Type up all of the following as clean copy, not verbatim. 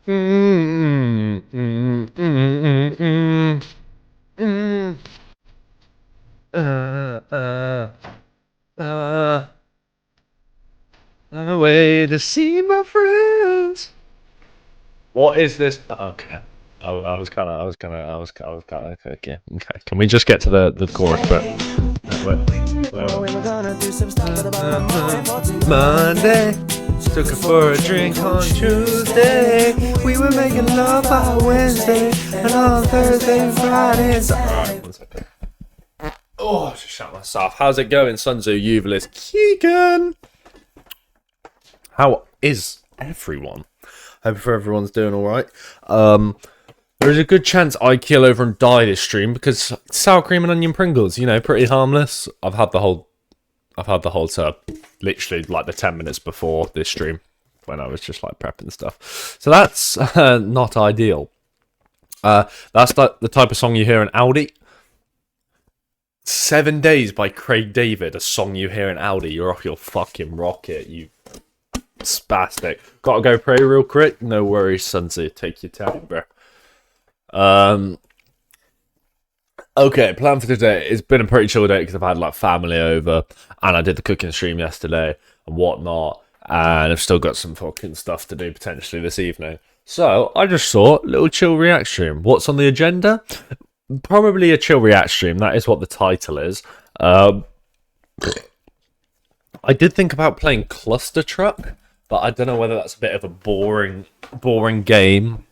Mm, mm, mm, mm, mm, uh, uh, uh, away to see my friends. What is this? Okay. I was kind of, okay. Okay. Can we just get to the chorus? But Monday, took her for a drink on Tuesday. We were making love by Wednesday, and on Thursday and Friday. Alright, 1 second. Oh, I just shut myself. How's it going, Sunzu Uvalis? Keegan! How is everyone? Hope everyone's doing alright. There's a good chance I keel over and die this stream because sour cream and onion Pringles, you know, pretty harmless. I've had the whole tub, literally like the 10 minutes before this stream when I was just like prepping stuff. So that's not ideal. That's the type of song you hear in Audi. 7 Days by Craig David, a song you hear in Audi. You're off your fucking rocket, you spastic. Gotta go pray real quick? No worries, Sunzy. Take your time, bro. Okay, plan for today. It's been a pretty chill day because I've had like family over and I did the cooking stream yesterday and whatnot, and I've still got some fucking stuff to do potentially this evening. So I just thought, little chill react stream. What's on the agenda? Probably a chill react stream. That is what the title is. I did think about playing Cluster Truck, but I don't know whether that's a bit of a boring game.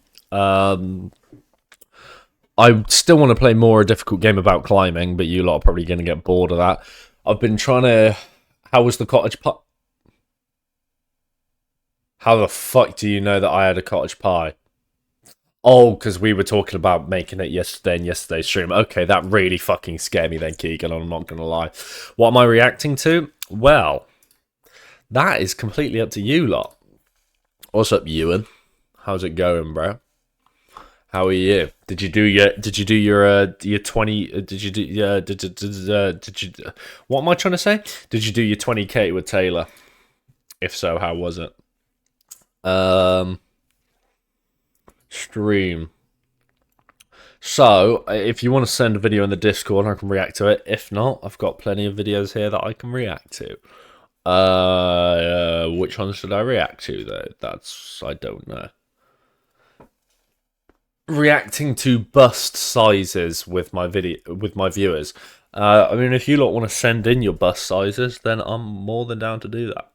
I still want to play more a difficult game about climbing, but you lot are probably going to get bored of that. I've been trying to... How was the cottage pie? How the fuck do you know that I had a cottage pie? Oh, because we were talking about making it yesterday in yesterday's stream. Okay, that really fucking scared me then, Keegan, I'm not going to lie. What am I reacting to? Well, that is completely up to you lot. What's up, Ewan? How's it going, bro? How are you? Did you do your 20 what am I trying to say? Did you do your 20k with Taylor? If so, how was it? Stream. So, if you want to send a video in the Discord, I can react to it. If not, I've got plenty of videos here that I can react to. Which one should I react to though? I don't know. Reacting to bust sizes with my viewers. I mean, if you lot want to send in your bust sizes, then I'm more than down to do that.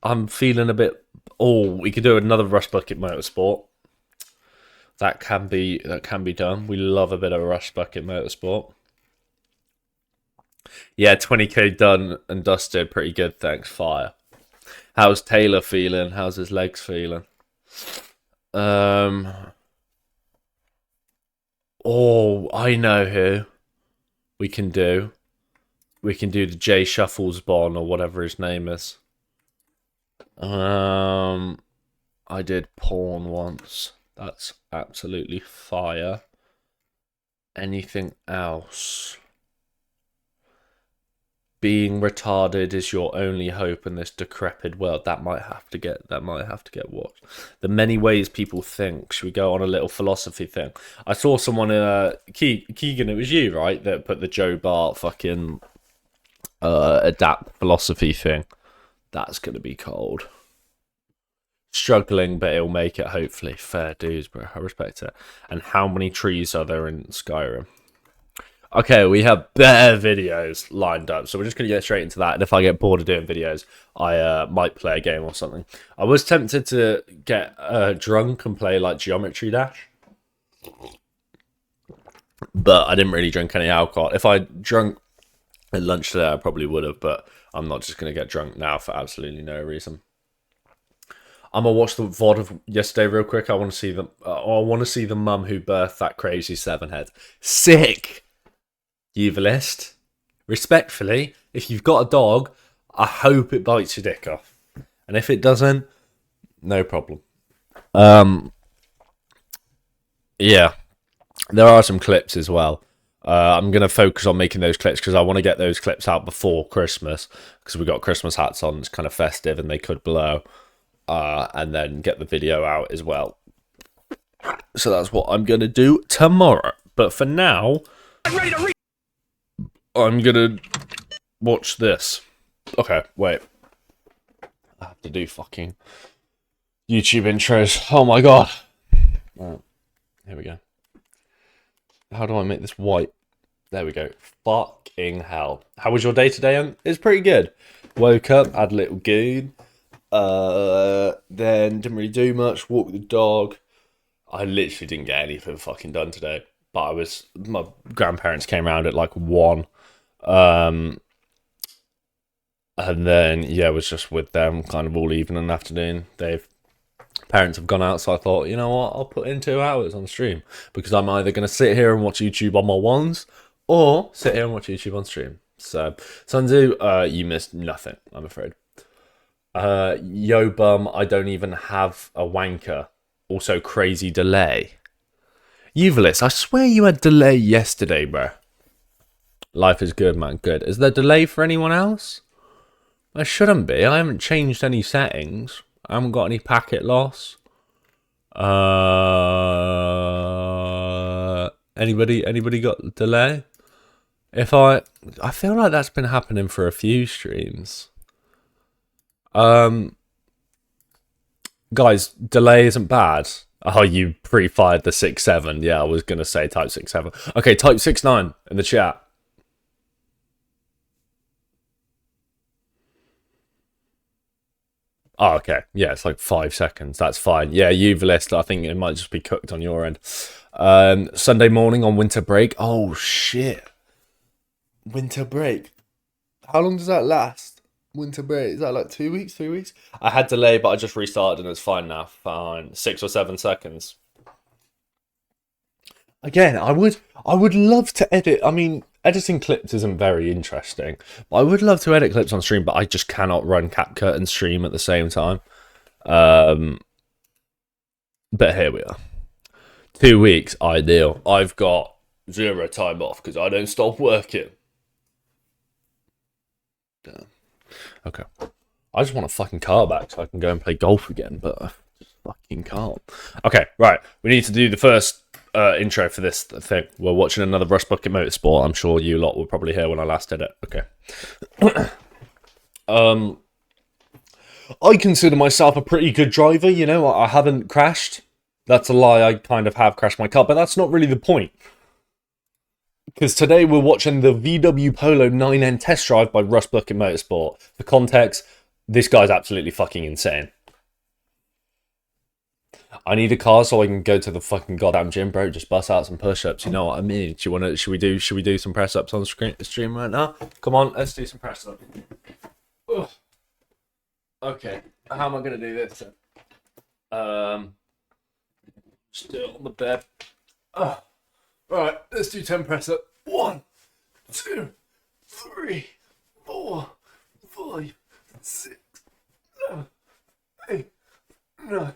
I'm feeling a bit. Oh, we could do another Rush Bucket Motorsport. That can be done. We love a bit of Rush Bucket Motorsport. Yeah, 20k done and dusted. Pretty good, thanks. Fire. How's Taylor feeling? How's his legs feeling? Oh, I know who we can do. We can do the Jay Shuffles Bond or whatever his name is. I did porn once. That's absolutely fire. Anything else? Being retarded is your only hope in this decrepit world. That might have to get watched. The many ways people think. Should we go on a little philosophy thing? I saw someone Keegan, it was you, right, that put the Joe Bart fucking adapt philosophy thing. That's gonna be cold. Struggling, but it'll make it hopefully. Fair dues, bro. I respect it. And how many trees are there in Skyrim? Okay, we have bare videos lined up, so we're just going to get straight into that. And if I get bored of doing videos, I might play a game or something. I was tempted to get drunk and play like Geometry Dash, but I didn't really drink any alcohol. If I drunk at lunch today, I probably would have, but I'm not just going to get drunk now for absolutely no reason. I'm gonna watch the VOD of yesterday real quick. I want to see the mum who birthed that crazy 7-head. Sick. Euvalist. Respectfully, if you've got a dog, I hope it bites your dick off. And if it doesn't, no problem. Yeah. There are some clips as well. I'm going to focus on making those clips because I want to get those clips out before Christmas because we've got Christmas hats on. It's kind of festive and they could blow. and then get the video out as well. So that's what I'm going to do tomorrow. But for now, I'm going to watch this. Okay, wait. I have to do fucking YouTube intros. Oh my god. Right, here we go. How do I make this white? There we go. Fucking hell. How was your day today? It's pretty good. Woke up, had a little goon. Then didn't really do much. Walked the dog. I literally didn't get anything fucking done today. But my grandparents came around at like 1. And then, yeah, was just with them kind of all evening and afternoon. Parents have gone out, so I thought, you know what, I'll put in 2 hours on stream. Because I'm either going to sit here and watch YouTube on my ones, or sit here and watch YouTube on stream. So, Sunzu, you missed nothing, I'm afraid. Yo bum, I don't even have a wanker. Also, crazy delay. Uvalis, I swear you had delay yesterday, bro. Life is good, man, good. Is there delay for anyone else? There shouldn't be. I haven't changed any settings. I haven't got any packet loss. Anybody got delay? I feel like that's been happening for a few streams. Guys, delay isn't bad. Oh, you pre-fired the 6-7. Yeah, I was gonna say type 6-7. Okay, type 6-9 in the chat. Oh, okay. Yeah, it's like 5 seconds. That's fine. Yeah, you've listed. I think it might just be cooked on your end. Sunday morning on winter break. Oh, shit. Winter break. How long does that last? Winter break. Is that like 2 weeks, 3 weeks? I had delay, but I just restarted and it's fine now. Fine. 6 or 7 seconds. Again, I would love to edit. I mean, editing clips isn't very interesting. But I would love to edit clips on stream, but I just cannot run CapCut and stream at the same time. But here we are. 2 weeks, ideal. I've got 0 time off because I don't stop working. Damn. Okay. I just want a fucking car back so I can go and play golf again, but I just fucking can't. Okay, right. We need to do the first intro for this thing. We're watching another Rush Bucket Motorsport. I'm sure you lot will probably hear when I last did it. Okay. I consider myself a pretty good driver, you know. I haven't crashed. That's a lie. I kind of have crashed my car, but that's not really the point. Because today we're watching the VW Polo 9N test drive by Rush Bucket Motorsport. For context, this guy's absolutely fucking insane. I need a car so I can go to the fucking goddamn gym, bro. Just bust out some push-ups. You know what I mean? Should we do some press-ups on the stream right now? Come on, let's do some press-ups. Okay, how am I gonna do this then? Just do it on the bed. Right, let's do 10 press-ups. 1, 2, 3, 4, 5, 6, 7, 8, 9.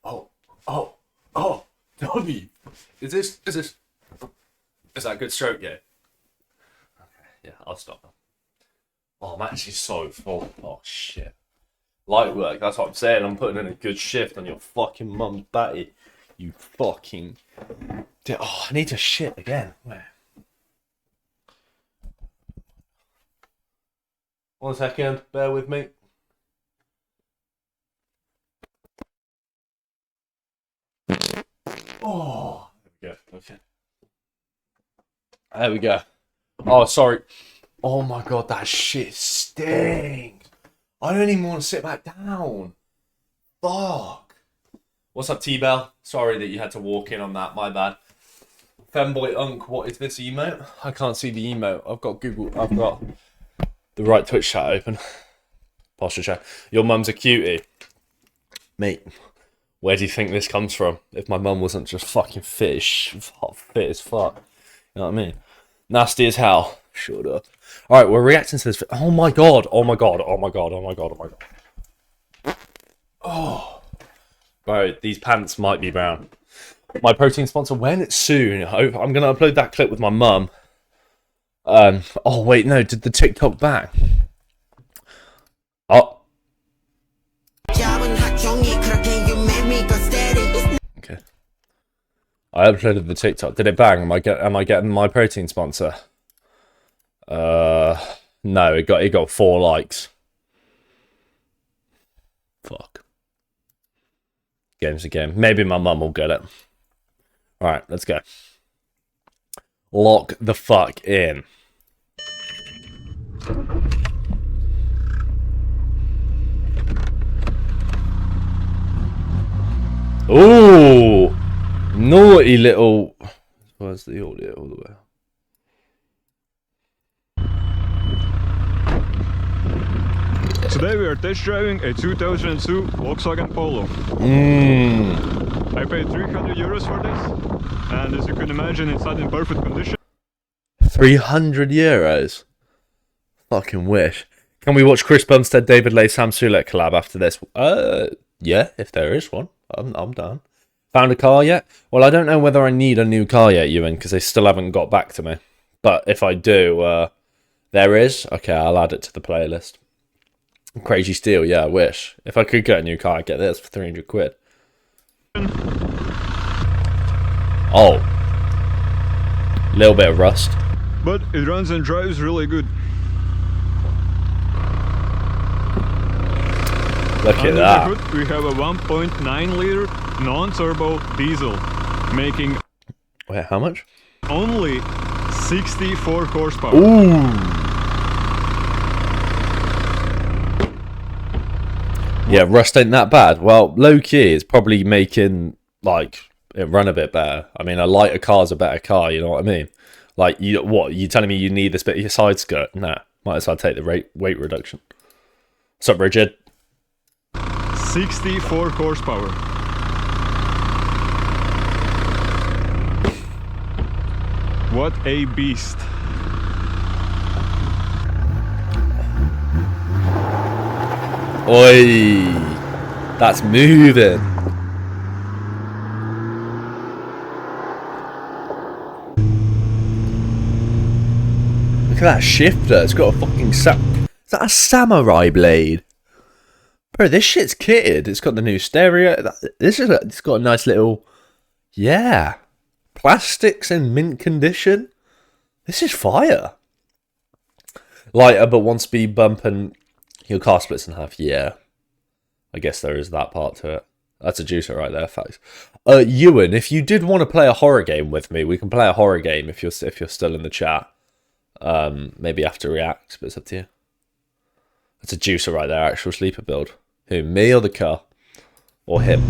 Oh, W. Is that a good stroke yet? Okay, yeah, I'll stop now. Oh, I'm actually so full. Oh, shit. Light work, that's what I'm saying. I'm putting in a good shift on your fucking mum's batty. You fucking... Oh, I need to shit again. Where? 1 second, bear with me. Oh, there we go. Okay. There we go. Oh, sorry. Oh my god, that shit stinks. I don't even want to sit back down. Fuck. What's up, T-Bell? Sorry that you had to walk in on that. My bad. Femboy Unk, what is this emote? I can't see the emote. I've got the right Twitch chat open. Posture chat. Your mum's a cutie. Mate. Where do you think this comes from? If my mum wasn't just fucking fit as fuck. You know what I mean? Nasty as hell. Shut up. Alright, we're reacting to this. Oh my god. Oh my god. Oh my god. Oh my god. Oh my god. Oh. Bro, these pants might be brown. My protein sponsor, when? Soon. I'm going to upload that clip with my mum. Oh, wait, no. Did the TikTok back? Oh. I uploaded the TikTok. Did it bang? Am I getting my protein sponsor? No, it got 4 likes. Fuck. Game's a game. Maybe my mum will get it. Alright, let's go. Lock the fuck in. Ooh! Naughty little... Where's the audio all the way? Today we are test driving a 2002 Volkswagen Polo. I paid 300 euros for this, and as you can imagine, it's not in perfect condition. 300 euros? Fucking wish. Can we watch Chris Bumstead, David Lay, Sam Sulek collab after this? Yeah, if there is one. I'm down. Found a car yet? Well, I don't know whether I need a new car yet, Ewan, because they still haven't got back to me. But if I do, there is. Okay, I'll add it to the playlist. Crazy Steel, yeah, I wish. If I could get a new car, I'd get this for 300 quid. Oh. Little bit of rust. But it runs and drives really good. Look at that. Under the hood, we have a 1.9 liter non-turbo diesel, making... Wait, how much? Only 64 horsepower. Ooh. Yeah, rust ain't that bad. Well, low key, it's probably making like it run a bit better. I mean, a lighter car's a better car. You know what I mean? Like, you telling me you need this bit of your side skirt? Nah, might as well take the weight reduction. What's up, Richard? 64 horsepower. What a beast. Oi, that's moving. Look at that shifter. It's got a fucking is that a samurai blade? Bro, this shit's kitted. It's got the new stereo. It's got a nice little, yeah, plastics in mint condition. This is fire. Lighter but 1-speed bump and your car splits in half. Yeah, I guess there is that part to it. That's a juicer right there, facts. Ewan, if you did want to play a horror game with me, we can play a horror game if you're still in the chat. Maybe after reacts, but it's up to you. That's a juicer right there, actual sleeper build. Who, me or the car? Or him?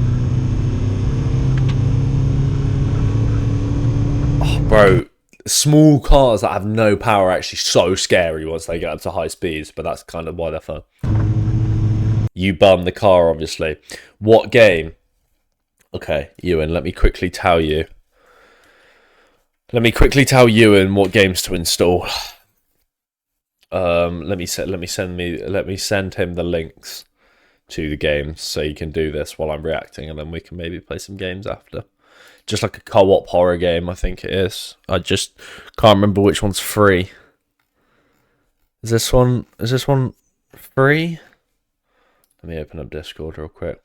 Oh, bro. Small cars that have no power are actually so scary once they get up to high speeds, but that's kind of why they're fun. You bum the car, obviously. What game? Okay, Ewan, let me quickly tell you. Let me quickly tell Ewan what games to install. Let me send him the links to the games so you can do this while I'm reacting, and then we can maybe play some games after. Just like a co-op horror game, I think it is. I just can't remember which one's free. Is this one free? Let me open up Discord real quick.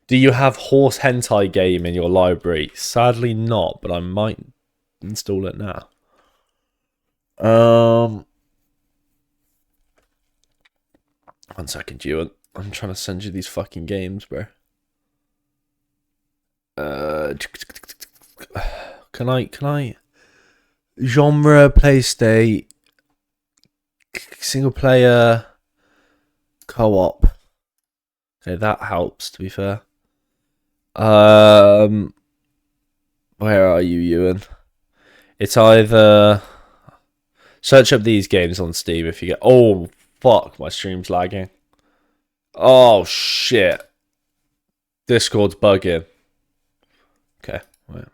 Do you have horse hentai game in your library? Sadly not, but I might install it now. 1 second, Ewan. I'm trying to send you these fucking games, bro. Can I genre playstation single player co-op? Okay, that helps, to be fair. Where are you, Ewan? It's either search up these games on Steam if you get. Oh fuck, my stream's lagging. Oh shit, Discord's bugging. Okay, wait.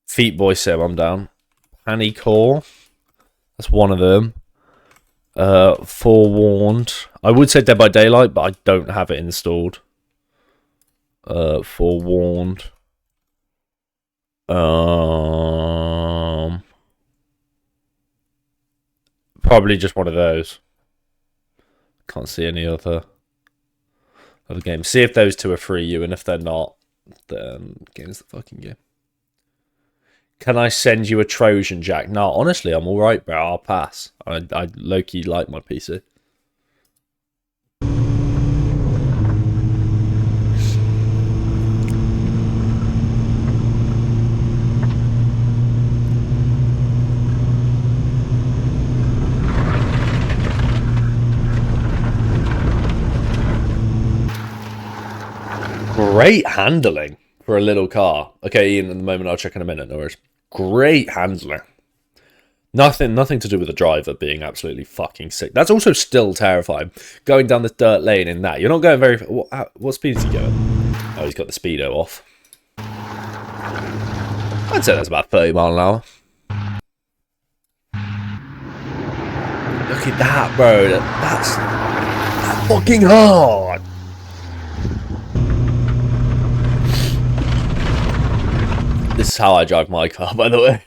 Feet Boy Sim, I'm down. Panic Core, that's one of them. Forewarned. I would say Dead by Daylight, but I don't have it installed. Forewarned. Probably just one of those. Can't see any other games. See if those two are free, you, and if they're not, then game's the fucking game. Can I send you a Trojan, Jack? No, honestly, I'm alright, bro. I'll pass. I low-key like my PC. Great handling for a little car. Okay, Ian, in the moment, I'll check in a minute. No worries. Great handling. Nothing to do with the driver being absolutely fucking sick. That's also still terrifying. Going down this dirt lane in that. You're not going very... What speed is he going? Oh, he's got the speedo off. I'd say that's about 30 mile an hour. Look at that, bro. That's fucking hard. This is how I drive my car, by the way.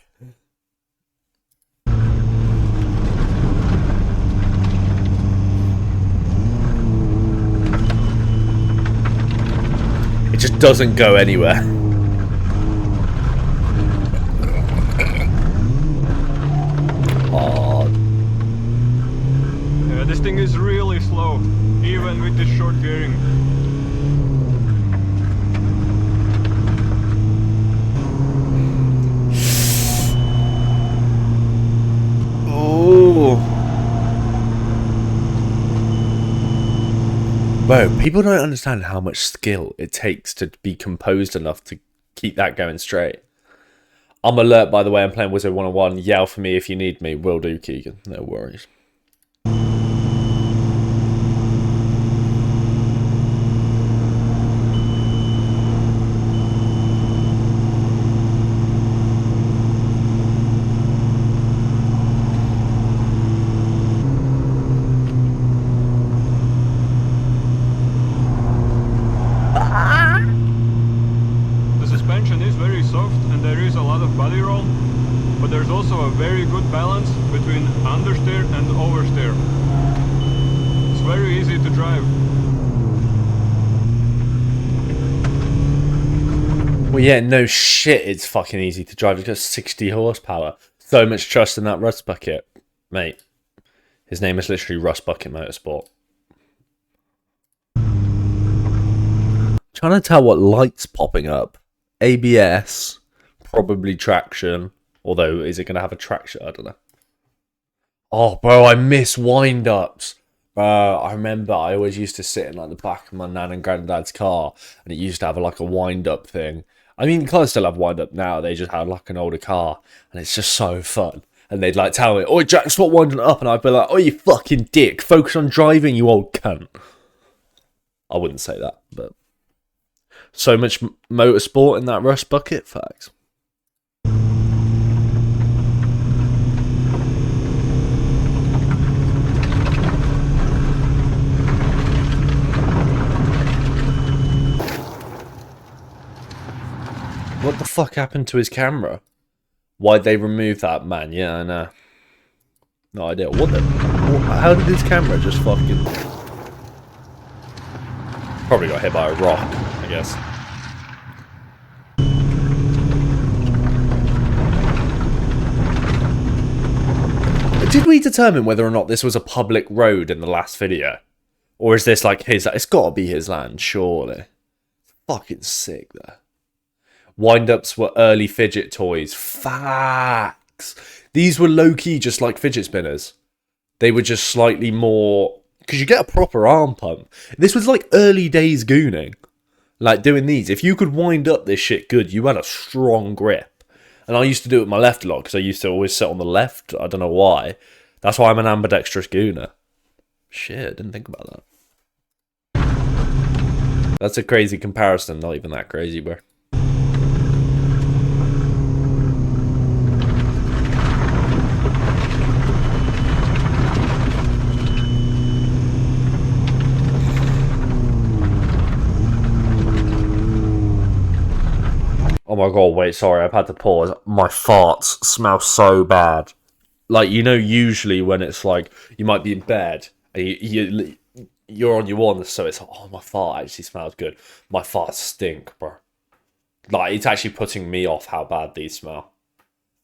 It just doesn't go anywhere. Oh. Yeah, this thing is really slow, even with this short gearing. Bro, people don't understand how much skill it takes to be composed enough to keep that going straight. I'm alert, by the way. I'm playing Wizard 101. Yell for me if you need me. Will do, Keegan. No worries. Very good balance between understeer and oversteer. It's very easy to drive. Well, yeah, no shit, it's fucking easy to drive. It's got 60 horsepower. So much trust in that rust bucket. Mate, his name is literally Rust Bucket Motorsport. Trying to tell what light's popping up. ABS, probably traction. Although, is it going to have a traction? I don't know. Oh, bro, I miss wind-ups. I remember I always used to sit in like the back of my nan and granddad's car, and it used to have like a wind-up thing. I mean, cars still have wind-up now. They just had like an older car, and it's just so fun. And they'd like tell me, "Oh, Jack, stop winding up," and I'd be like, "Oh, you fucking dick! Focus on driving, you old cunt." I wouldn't say that, but so much motorsport in that rust bucket. Facts. What the fuck happened to his camera? Why'd they remove that, man? Yeah, I know. No idea. What the... How did his camera just fucking... Probably got hit by a rock, I guess. Did we determine whether or not this was a public road in the last video? Or is this like his... It's gotta be his land, surely. Fucking sick, though. Wind-ups were early fidget toys. Facts. These were low-key just like fidget spinners. They were just slightly more... Because you get a proper arm pump. This was like early days gooning. Like doing these. If you could wind up this shit good, you had a strong grip. And I used to do it with my left a lot because I used to always sit on the left. I don't know why. That's why I'm an ambidextrous gooner. Shit, didn't think about that. That's a crazy comparison. Not even that crazy, bro. Oh my god, wait, sorry, I've had to pause. My farts smell so bad. Like, you know, usually when it's like, you might be in bed, and you're on your one, so it's like, oh, my fart actually smells good. My farts stink, bro. Like, it's actually putting me off how bad these smell.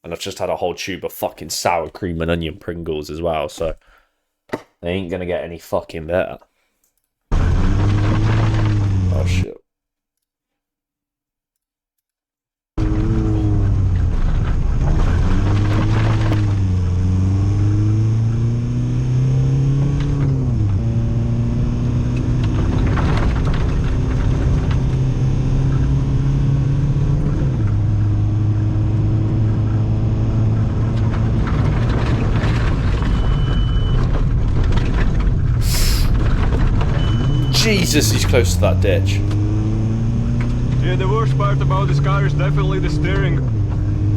And I've just had a whole tube of fucking sour cream and onion Pringles as well, so they ain't gonna get any fucking better. Oh shit. Jesus, he's close to that ditch. Yeah, the worst part about this car is definitely the steering.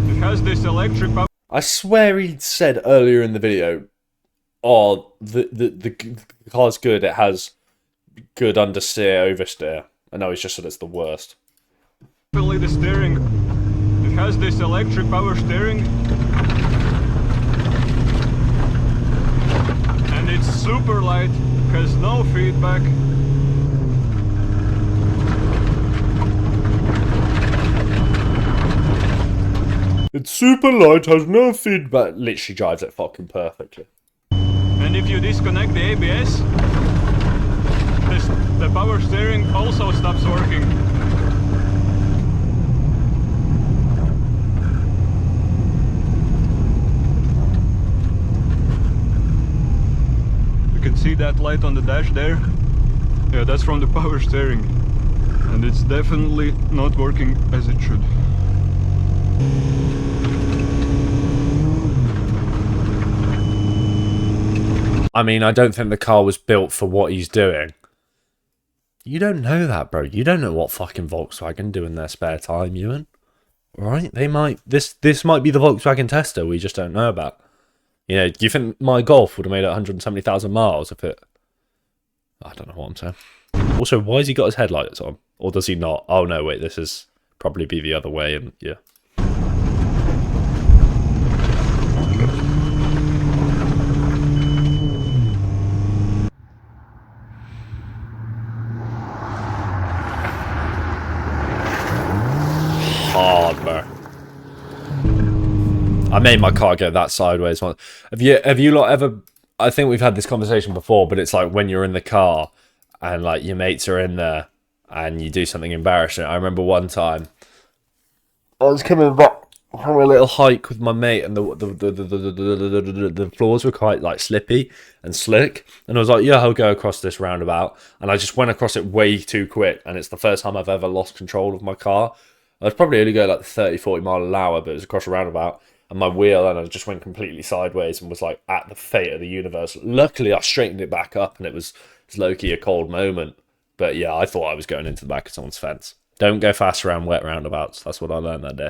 It has this electric power. I swear he said earlier in the video, oh, the car's good, it has good understeer, oversteer. I know he's just said it's the worst. Definitely the steering. It has this electric power steering. And it's super light, has no feedback. It's super light, has no feedback. Literally drives it fucking perfectly. And if you disconnect the ABS, the power steering also stops working. You can see that light on the dash there. Yeah, that's from the power steering. And it's definitely not working as it should. I mean, I don't think the car was built for what he's doing. You don't know that, bro. You don't know what fucking Volkswagen do in their spare time, Ewan. Right? They might... This might be the Volkswagen Tester we just don't know about. You know, do you think my Golf would have made it 170,000 miles if it... I don't know what I'm saying. Also, why has he got his headlights on? Or does he not? Oh, no, wait, this is probably be the other way, and yeah. Hard, bro. I made my car go that sideways once. Have you lot ever... I think we've had this conversation before, but it's like when you're in the car and like your mates are in there and you do something embarrassing. I remember one time I was coming back from a little hike with my mate, and the floors were quite like slippy and slick, and I was like, yeah, I'll go across this roundabout, and I just went across it way too quick, and it's the first time I've ever lost control of my car. I was probably only going like 30-40 mile an hour, but it was across a roundabout, and my wheel, and I just went completely sideways and was like at the fate of the universe. Luckily I straightened it back up, and it was low-key a cold moment. But yeah, I thought I was going into the back of someone's fence. Don't go fast around wet roundabouts. That's what I learned that day.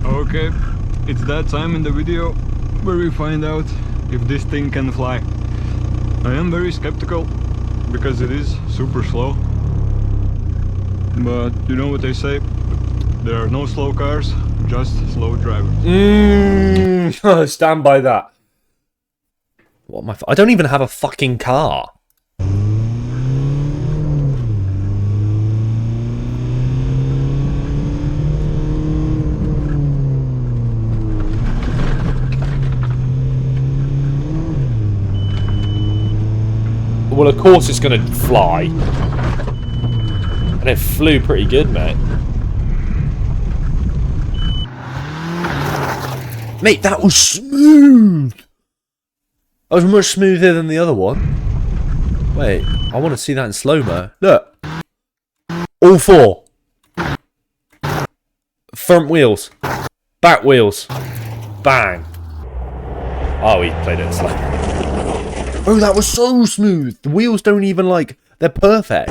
Okay, it's that time in the video where we find out if this thing can fly. I am very skeptical because it is super slow, but you know what they say, there are no slow cars, just slow drivers. Stand by that. What am I don't even have a fucking car. Well, of course it's going to fly. And it flew pretty good, mate. Mate, that was smooth! That was much smoother than the other one. Wait, I want to see that in slow-mo. Look. All four. Front wheels. Back wheels. Bang. Oh, he played it slow. Oh, that was so smooth. The wheels don't even like... They're perfect.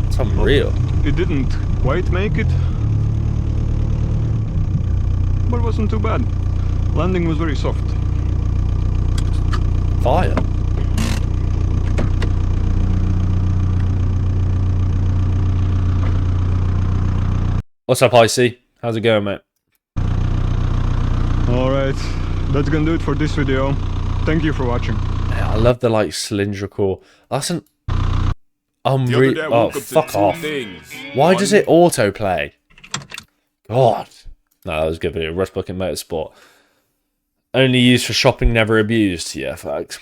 It's unreal. It didn't quite make it, but it wasn't too bad. Landing was very soft. Fire. What's up, Icy? How's it going, mate? Alright, that's gonna do it for this video. Thank you for watching. Yeah, I love the like cylindrical. That's an unreal. Oh, fuck off! Why does it autoplay? God. No, that was a good video. Rush Bucket Motorsport. Only used for shopping, never abused. Yeah, facts.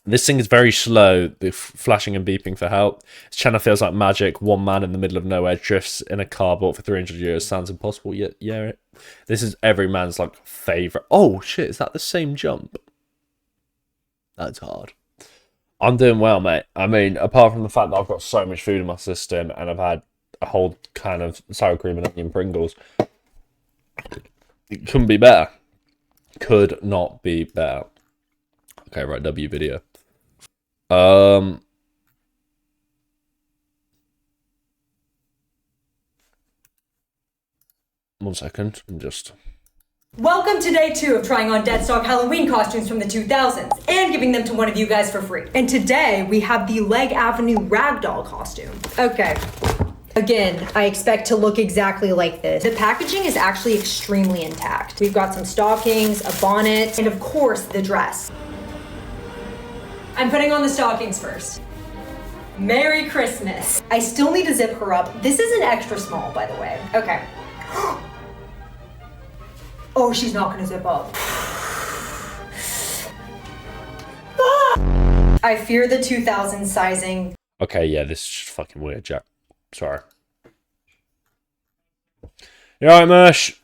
This thing is very slow, the flashing and beeping for help. This channel feels like magic. One man in the middle of nowhere drifts in a car bought for 300 euros. Sounds impossible, yet yeah. This is every man's like favourite. Oh shit, is that the same jump? That's hard. I'm doing well, mate. I mean, apart from the fact that I've got so much food in my system and I've had a whole can of sour cream and onion Pringles. It couldn't be better. Could not be better. Okay, right, W video. 1 second. I'm just... Welcome to day 2 of trying on Deadstock Halloween costumes from the 2000s and giving them to one of you guys for free. And today we have the Leg Avenue Ragdoll costume. Okay. Again, I expect to look exactly like this. The packaging is actually extremely intact. We've got some stockings, a bonnet, and of course the dress. I'm putting on the stockings first. Merry Christmas. I still need to zip her up. This is an extra small, by the way. Okay. Oh, she's not gonna zip up. I fear the 2000 sizing. Okay, yeah, this is just fucking weird, Jack. Sorry. You alright, Mersh?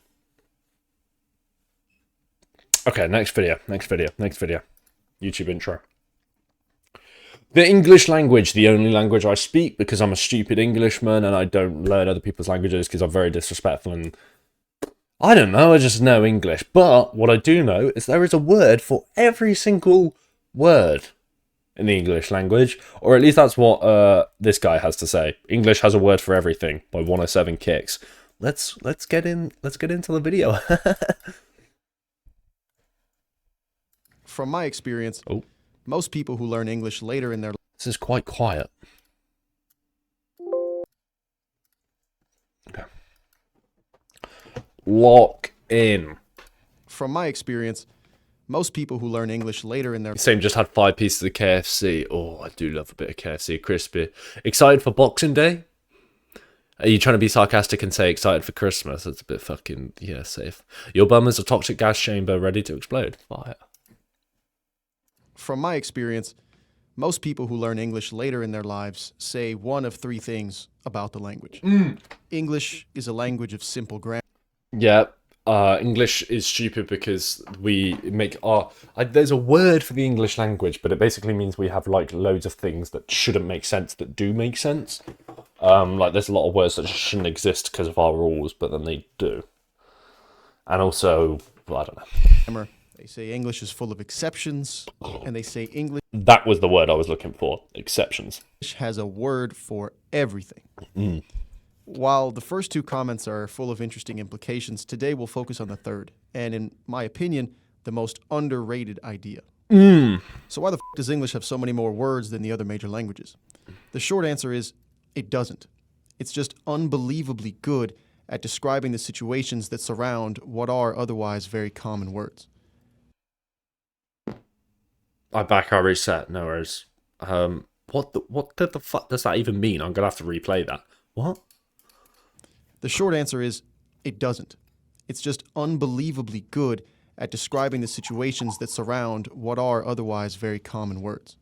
Okay, next video. YouTube intro. The English language, the only language I speak because I'm a stupid Englishman and I don't learn other people's languages because I'm very disrespectful and... I don't know, I just know English. But what I do know is there is a word for every single word in the English language, or at least that's what this guy has to say. English has a word for everything by 107 Kicks. Let's get into the video. From my experience, most people who learn English later in their This is quite quiet. Okay. Lock in. From my experience, most people who learn English later in their Same just had 5 pieces of KFC. Oh, I do love a bit of KFC, crispy. Excited for Boxing Day? Are you trying to be sarcastic and say excited for Christmas? That's a bit fucking, yeah, safe. Your bum is a toxic gas chamber ready to explode. Fire. From my experience, most people who learn English later in their lives say one of 3 things about the language. English is a language of simple grammar. Yeah, English is stupid because we make our... there's a word for the English language, but it basically means we have like loads of things that shouldn't make sense that do make sense. Like there's a lot of words that just shouldn't exist because of our rules, but then they do. And also, well, I don't know. They say English is full of exceptions, and they say English That was the word I was looking for. Exceptions. has a word for everything. While the first 2 comments are full of interesting implications, today we'll focus on the third, and in my opinion, the most underrated idea. So why the f does English have so many more words than the other major languages? The short answer is, it doesn't. It's just unbelievably good at describing the situations that surround what are otherwise very common words. I back our reset. No worries. What the fuck does that even mean? I'm gonna have to replay that. What? The short answer is, it doesn't. It's just unbelievably good at describing the situations that surround what are otherwise very common words.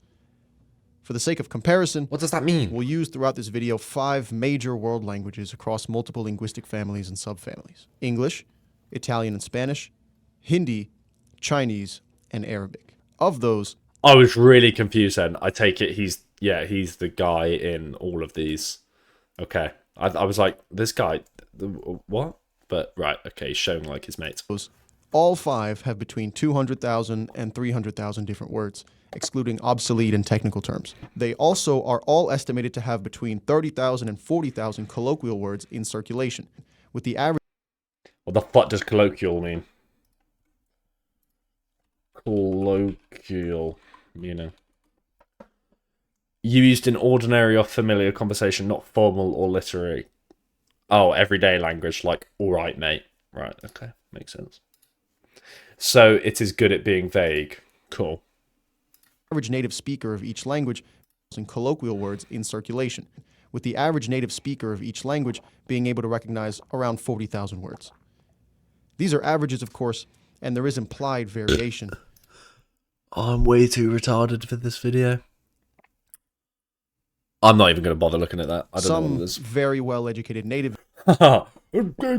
For the sake of comparison, What does that mean? we'll use throughout this video 5 major world languages across multiple linguistic families and subfamilies: English, Italian and Spanish, Hindi, Chinese, and Arabic. Of those, I was really confused then. I take it he's the guy in all of these. Okay. I was like, this guy, what? But right, okay, he's showing like his mates. all 5 have between 200,000 and 300,000 different words, excluding obsolete and technical terms. They also are all estimated to have between 30,000 and 40,000 colloquial words in circulation, with the average... What the fuck does colloquial mean? Colloquial meaning. Used in ordinary or familiar conversation, not formal or literary. Oh, everyday language, like, alright, mate. Right, okay, makes sense. So it is good at being vague. Cool. Average native speaker of each language and colloquial words in circulation, with the average native speaker of each language being able to recognize around 40,000 words. These are averages, of course, and there is implied variation. I'm way too retarded for this video. I'm not even going to bother looking at that. I don't know what it is. Some very well-educated native A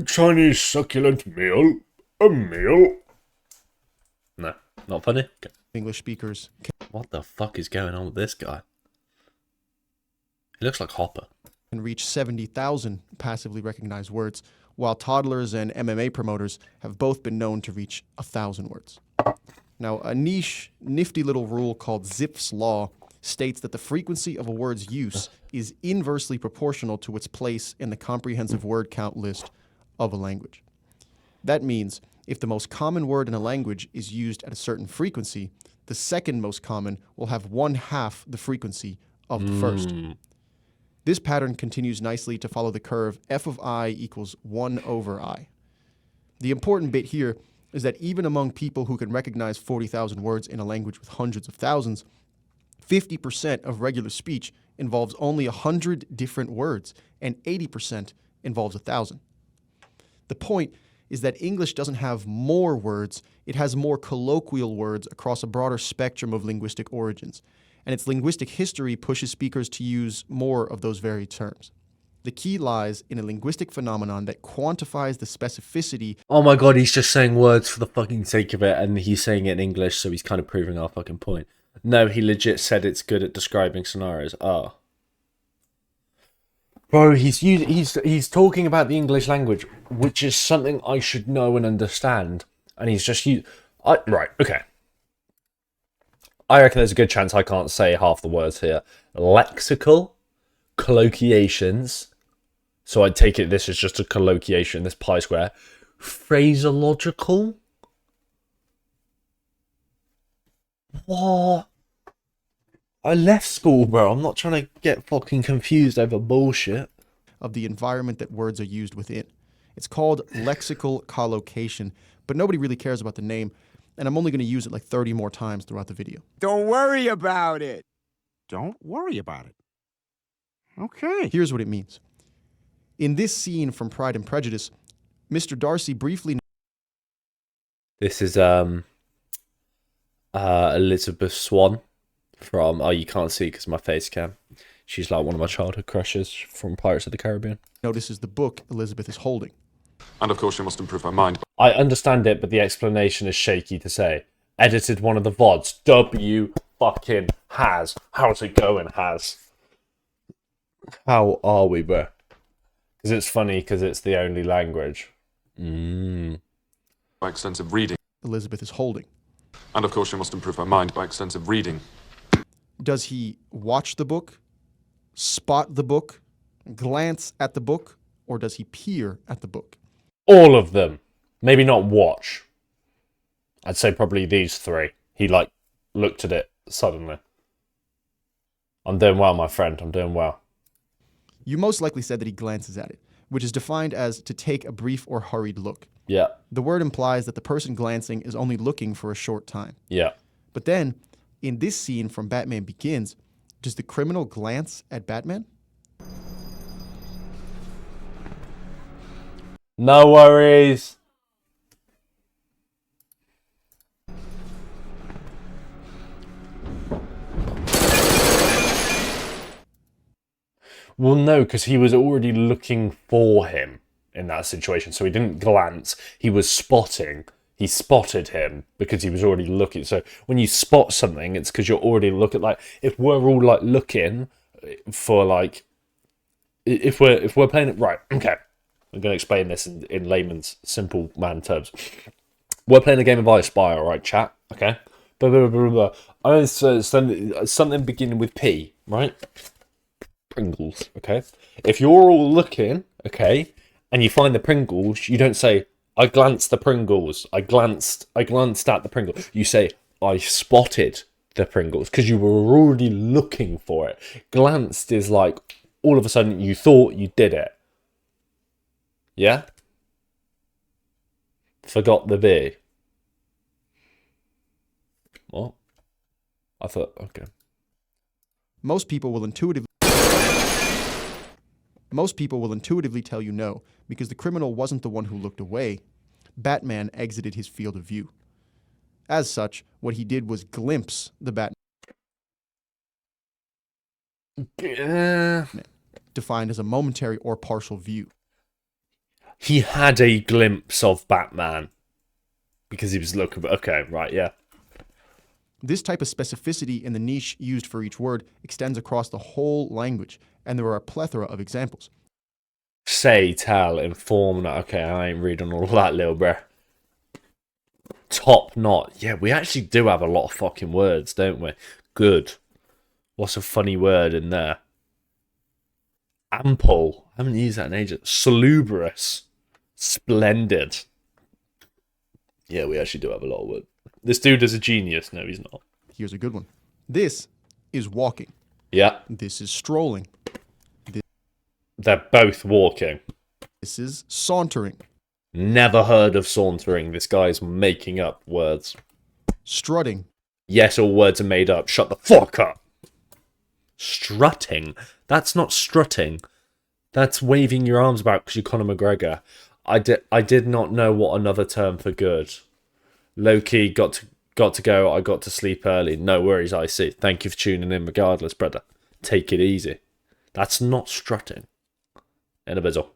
Chinese succulent meal. A meal. No, not funny. Okay. English speakers What the fuck is going on with this guy? He looks like Hopper. can reach 70,000 passively recognized words, while toddlers and MMA promoters have both been known to reach 1,000 words. Now, a niche, nifty little rule called Zipf's law states that the frequency of a word's use is inversely proportional to its place in the comprehensive word count list of a language. That means if the most common word in a language is used at a certain frequency, the second most common will have 1/2 the frequency of the first. This pattern continues nicely to follow the curve f of I equals 1 over I. The important bit here is that even among people who can recognize 40,000 words in a language with hundreds of thousands, 50% of regular speech involves only 100 different words, and 80% involves 1,000. The point is that English doesn't have more words, it has more colloquial words across a broader spectrum of linguistic origins, and its linguistic history pushes speakers to use more of those varied terms. The key lies in a linguistic phenomenon that quantifies the specificity. Oh my god, he's just saying words for the fucking sake of it, and he's saying it in English, so he's kind of proving our fucking point. No, he legit said it's good at describing scenarios. Oh. Bro, he's talking about the English language, which is something I should know and understand, and he's just right, okay. I reckon there's a good chance I can't say half the words here. Lexical, colloquiations. So I take it this is just a colloquiation, this pi square. Phraseological. What? I left school, bro. I'm not trying to get fucking confused over bullshit. Of the environment that words are used within. It's called lexical collocation, but nobody really cares about the name, and I'm only going to use it like 30 more times throughout the video. Don't worry about it. Don't worry about it. Okay. Here's what it means. In this scene from Pride and Prejudice, Mr. Darcy briefly... This is Elizabeth Swann from... Oh, you can't see because my face cam. She's like one of my childhood crushes from Pirates of the Caribbean. Notices the book Elizabeth is holding. And of course, she must improve her mind. I understand it, but the explanation is shaky to say. Edited one of the VODs. W fucking has. How's it going, has? How are we, bro? Because it's funny because it's the only language. By extensive reading. Elizabeth is holding. And of course, she must improve her mind by extensive reading. Does he watch the book, spot the book, glance at the book, or does he peer at the book? All of them. Maybe not watch. I'd say probably these three. He, looked at it suddenly. I'm doing well, my friend. I'm doing well. You most likely said that he glances at it, which is defined as to take a brief or hurried look. Yeah. The word implies that the person glancing is only looking for a short time. Yeah. But then, in this scene from Batman Begins, does the criminal glance at Batman? No worries. Well, no, because he was already looking for him in that situation. So he didn't glance. He was spotting. He spotted him because he was already looking. So when you spot something, it's because you're already looking. If we're all looking for if we're playing it right. Okay, I'm going to explain this in layman's simple man terms. We're playing a game of I Spy, all right, chat. Okay. Blah, blah, blah, blah, blah. Something beginning with P, right? Pringles, okay? If you're all looking, okay, and you find the Pringles, you don't say, I glanced the Pringles. I glanced at the Pringles. You say, I spotted the Pringles, because you were already looking for it. Glanced is like, all of a sudden, you thought you did it. Yeah? Forgot the B. I thought, okay. Most people will intuitively tell you no, because the criminal wasn't the one who looked away. Batman exited his field of view. As such, what he did was glimpse the Batman, defined as a momentary or partial view. He had a glimpse of Batman because he was looking. Okay, right, yeah. This type of specificity in the niche used for each word extends across the whole language, and there are a plethora of examples. Say, tell, inform. Okay, I ain't reading all that, little bruh. Top knot. Yeah, we actually do have a lot of fucking words, don't we? Good. What's a funny word in there? Ample. I haven't used that in ages. Salubrious. Splendid. Yeah, we actually do have a lot of words. This dude is a genius. No, he's not. Here's a good one. This is walking. Yeah. This is strolling. They're both walking. This is sauntering. Never heard of sauntering. This guy's making up words. Strutting. Yes, all words are made up. Shut the fuck up. Strutting? That's not strutting. That's waving your arms about because you're Conor McGregor. I did not know what another term for good. Low-key, got to go. I got to sleep early. No worries, I see. Thank you for tuning in regardless, brother. Take it easy. That's not strutting. In a bizzle.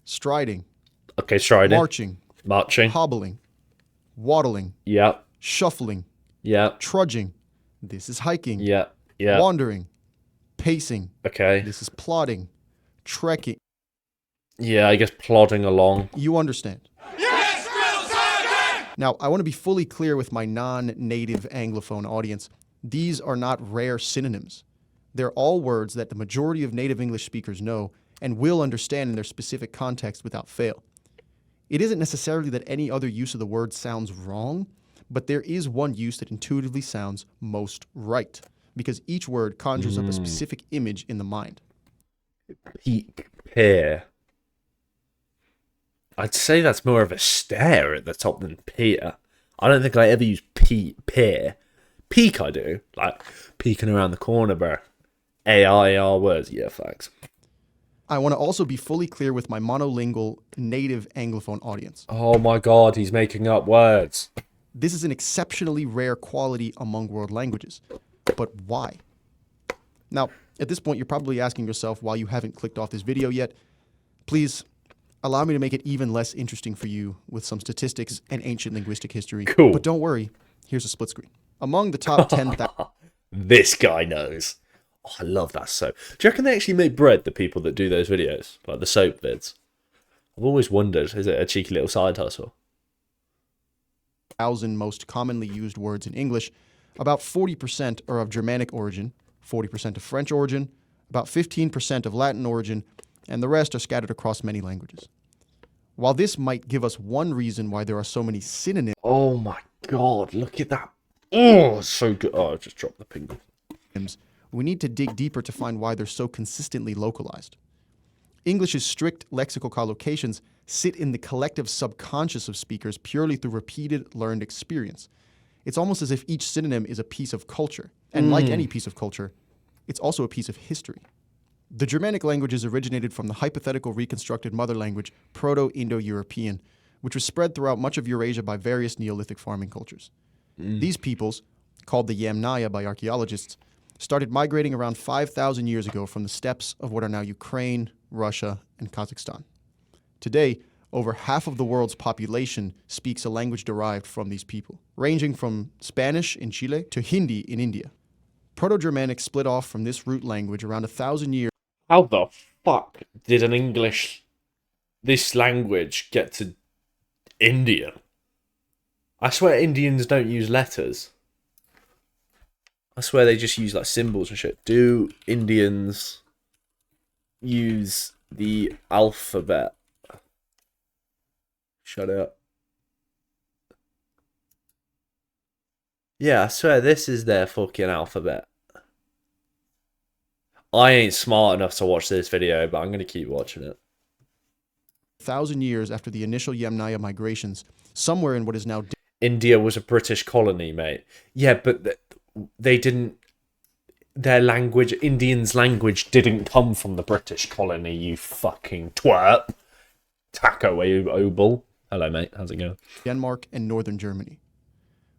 Striding. Okay, striding. Marching. Hobbling. Waddling. Yep. Shuffling. Yep. Trudging. This is hiking. Yep. Yep. Wandering. Pacing. Okay. This is plodding. Trekking. Yeah, I guess plodding along. You understand. Yes, Drill Sergeant! Now, I want to be fully clear with my non-native Anglophone audience. These are not rare synonyms. They're all words that the majority of native English speakers know and will understand in their specific context without fail. It isn't necessarily that any other use of the word sounds wrong, but there is one use that intuitively sounds most right, because each word conjures up a specific image in the mind. Peak pear. I'd say that's more of a stare at the top than peer. I don't think I ever use peer. Peek I do. Like, peeking around the corner, bro. AIR words. Yeah, facts. I want to also be fully clear with my monolingual native Anglophone audience. Oh my god, he's making up words. This is an exceptionally rare quality among world languages. But why? Now, at this point, you're probably asking yourself why you haven't clicked off this video yet. Please allow me to make it even less interesting for you with some statistics and ancient linguistic history. Cool. But don't worry, here's a split screen. Among the top 10,000... This guy knows. Oh, I love that soap. Do you reckon they actually make bread, the people that do those videos? Like the soap vids? I've always wondered, is it a cheeky little side hustle? 1,000 most commonly used words in English, about 40% are of Germanic origin, 40% of French origin, about 15% of Latin origin, and the rest are scattered across many languages. While this might give us one reason why there are so many synonyms... Oh my god, look at that. Oh, it's so good. Oh, I just dropped the ping. We need to dig deeper to find why they're so consistently localized. English's strict lexical collocations sit in the collective subconscious of speakers purely through repeated learned experience. It's almost as if each synonym is a piece of culture. And like any piece of culture, it's also a piece of history. The Germanic languages originated from the hypothetical reconstructed mother language Proto-Indo-European, which was spread throughout much of Eurasia by various Neolithic farming cultures. These peoples, called the Yamnaya by archaeologists, started migrating around 5,000 years ago from the steppes of what are now Ukraine, Russia, and Kazakhstan. Today, over half of the world's population speaks a language derived from these people, ranging from Spanish in Chile to Hindi in India. Proto-Germanic split off from this root language around 1,000 years. How the fuck did this language get to India? I swear Indians don't use letters. I swear they just use like symbols and shit. Do Indians use the alphabet? Shut up. Yeah, I swear this is their fucking alphabet. I ain't smart enough to watch this video, but I'm going to keep watching it. 1,000 years after the initial Yamnaya migrations, somewhere in what is now... India was a British colony, mate. Yeah, but they didn't. Their language, Indians' language, didn't come from the British colony. You fucking twerp. Taco Obel. Hello, mate. How's it going? Denmark and northern Germany.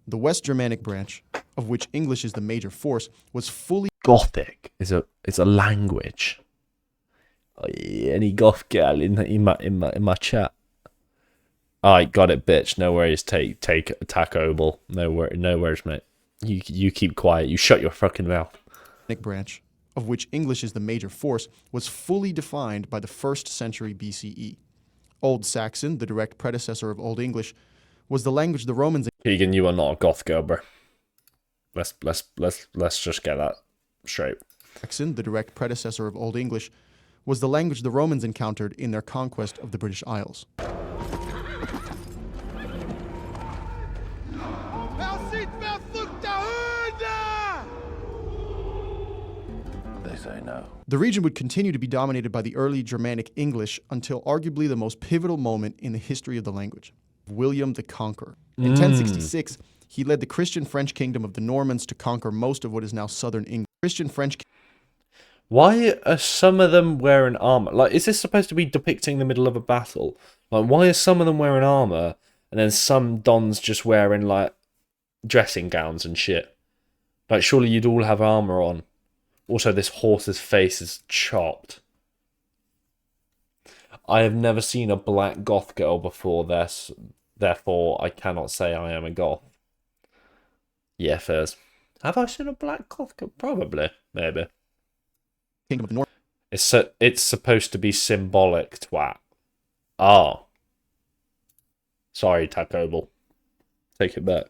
The West Germanic branch, of which English is the major force, was fully Gothic is a language. Oh, yeah, any goth girl in my chat? I got it, bitch. No worries. Take Taco Obel. No worries, mate. You keep quiet. You shut your fucking mouth. branch, of which English is the major force, was fully defined by the 1st century BCE. Old Saxon, the direct predecessor of Old English, was the language the Romans. Keegan, you are not a goth girl, bro. Let's just get that straight. Saxon, the direct predecessor of Old English, was the language the Romans encountered in their conquest of the British Isles. They say no. The region would continue to be dominated by the early Germanic English until arguably the most pivotal moment in the history of the language, William the Conqueror. In 1066, he led the Christian French kingdom of the Normans to conquer most of what is now southern England. Why are some of them wearing armor? Like, is this supposed to be depicting the middle of a battle? Like, why are some of them wearing armor and then some dons just wearing, like, dressing gowns and shit? Like, surely you'd all have armor on. Also, this horse's face is chopped. I have never seen a black goth girl before this, therefore I cannot say I am a goth. Yeah, first. Have I seen a black goth girl? Probably. Maybe. Kingdom of the North. It's supposed to be symbolic, twat. Oh. Sorry, Taco. Take it back.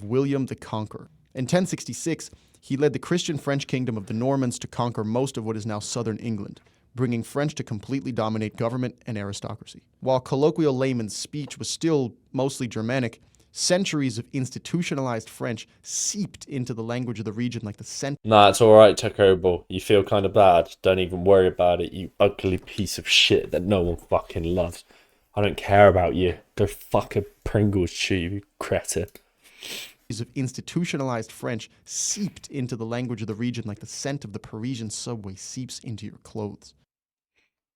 William the Conqueror. In 1066, he led the Christian French kingdom of the Normans to conquer most of what is now southern England, bringing French to completely dominate government and aristocracy. While colloquial layman's speech was still mostly Germanic, centuries of institutionalized French seeped into the language of the region like the scent. Nah, it's alright, Taco. You feel kind of bad. Don't even worry about it, you ugly piece of shit that no one fucking loves. I don't care about you. Go fuck a Pringles tube, you cretin. Of institutionalized French seeped into the language of the region like the scent of the Parisian subway seeps into your clothes.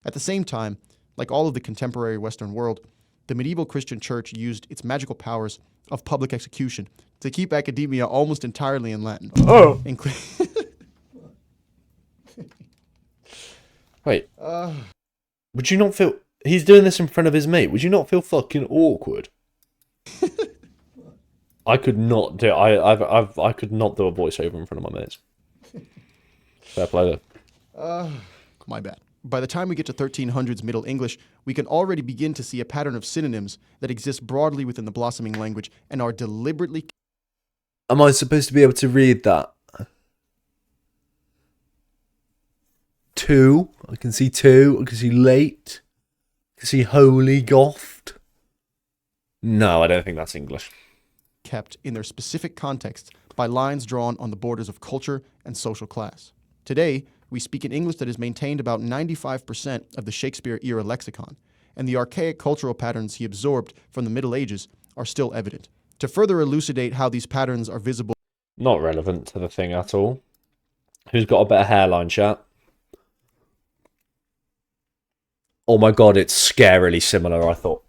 At the same time, like all of the contemporary Western world, the medieval Christian church used its magical powers of public execution to keep academia almost entirely in Latin. Oh! Wait. Would you not feel... He's doing this in front of his mate. Would you not feel fucking awkward? I could not do... I could not do a voiceover in front of my mates. Fair play there. My bad. By the time we get to 1300s Middle English, we can already begin to see a pattern of synonyms that exist broadly within the blossoming language and are deliberately... Am I supposed to be able to read that? Two. I can see two. I can see late. I can see holy gothed. No, I don't think that's English. Kept in their specific contexts by lines drawn on the borders of culture and social class. Today, we speak an English that has maintained about 95% of the Shakespeare-era lexicon, and the archaic cultural patterns he absorbed from the Middle Ages are still evident. To further elucidate how these patterns are visible... Not relevant to the thing at all. Who's got a better hairline, chat? Oh my god, it's scarily similar, I thought.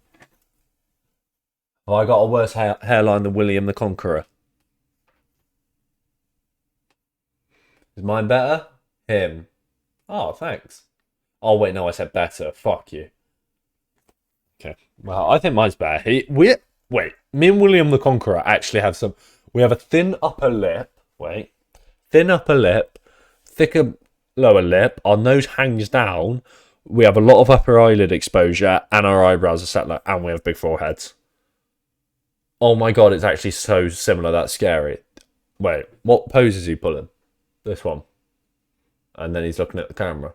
Have I got a worse hairline than William the Conqueror? Is mine better? Him. Oh, thanks. Oh, wait, no, I said better. Fuck you. Okay. Well, I think mine's better. Wait, me and William the Conqueror actually have some... We have a thin upper lip. Wait. Thin upper lip. Thicker lower lip. Our nose hangs down. We have a lot of upper eyelid exposure. And our eyebrows are set like... And we have big foreheads. Oh my god, it's actually so similar. That's scary. Wait, what pose is he pulling? This one. And then he's looking at the camera.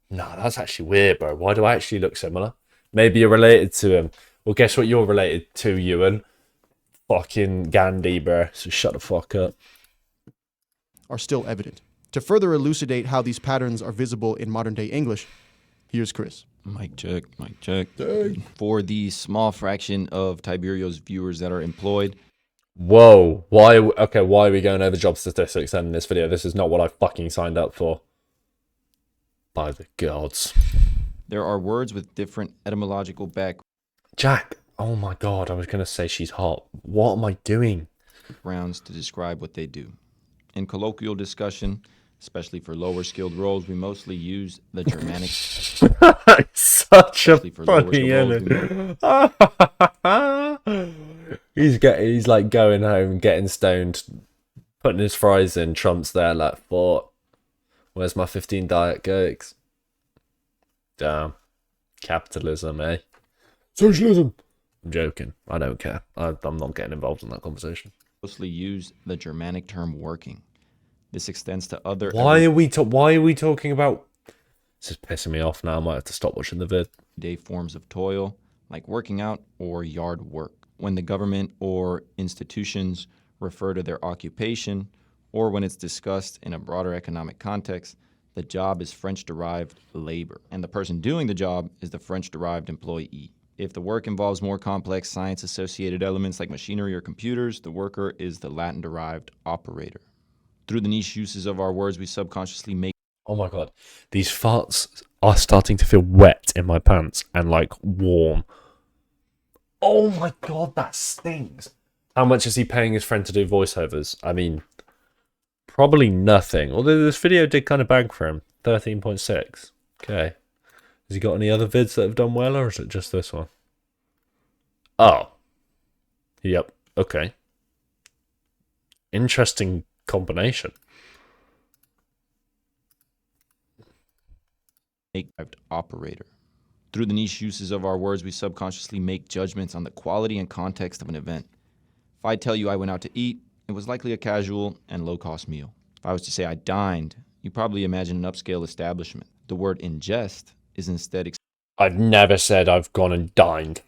No, that's actually weird, bro. Why do I actually look similar? Maybe you're related to him. Well, guess what you're related to, Ewan? Fucking Gandhi, bro. So shut the fuck up. Are still evident. To further elucidate how these patterns are visible in modern-day English, here's Chris. Mic check, mic check. For the small fraction of Tiberio's viewers that are employed, Whoa. Why? Okay, why are we going over job statistics then in this video? This is not what I fucking signed up for. By the gods. There are words with different etymological Jack. Oh my god, I was going to say she's hot. What am I doing? backgrounds to describe what they do. In colloquial discussion, especially for lower skilled roles, we mostly use the Germanic. Such a Especially for lower funny skilled innit? He's like going home, getting stoned, putting his fries in. Trump's there like, "What? Where's my 15 Diet Cokes?" Damn. Capitalism, eh? Socialism. I'm joking. I don't care. I'm not getting involved in that conversation. Mostly use the Germanic term working. This extends to other Why are we talking about? This is pissing me off now. I might have to stop watching the vid. everyday forms of toil, like working out or yard work. When the government or institutions refer to their occupation, or when it's discussed in a broader economic context, the job is French-derived labor, and the person doing the job is the French-derived employee. If the work involves more complex science-associated elements like machinery or computers, the worker is the Latin-derived operator. Through the niche uses of our words, we subconsciously make Oh my god. These farts are starting to feel wet in my pants and like warm. Oh my god, that stinks. How much is he paying his friend to do voiceovers? I mean, probably nothing. Although this video did kind of bang for him. 13.6. Okay. Has he got any other vids that have done well, or is it just this one? Oh. Yep. Okay. Interesting combination. operator. Through the niche uses of our words, we subconsciously make judgments on the quality and context of an event. If I tell you I went out to eat, it was likely a casual and low-cost meal. If I was to say I dined, you probably imagine an upscale establishment. The word ingest is instead I've never said I've gone and dined.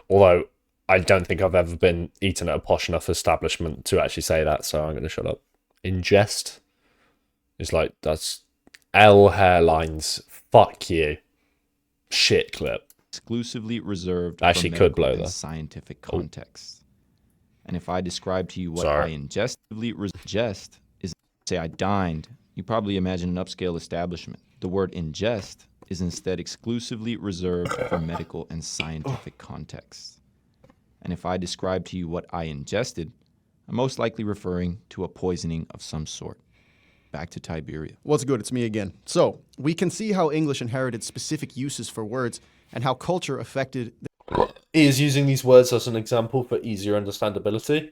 Although, I don't think I've ever been eaten at a posh enough establishment to actually say that, so I'm going to shut up. Ingest is like, that's L hairlines. Fuck you. Shit clip. exclusively reserved Actually for could medical blow and that. scientific contexts. And if I describe to you what Sorry. I ingest is say I dined, you probably imagine an upscale establishment. The word ingest is instead exclusively reserved for medical and scientific contexts. And if I describe to you what I ingested, I'm most likely referring to a poisoning of some sort. Back to Tiberia. What's good? It's me again. So, we can see how English inherited specific uses for words and how culture affected He is using these words as an example for easier understandability.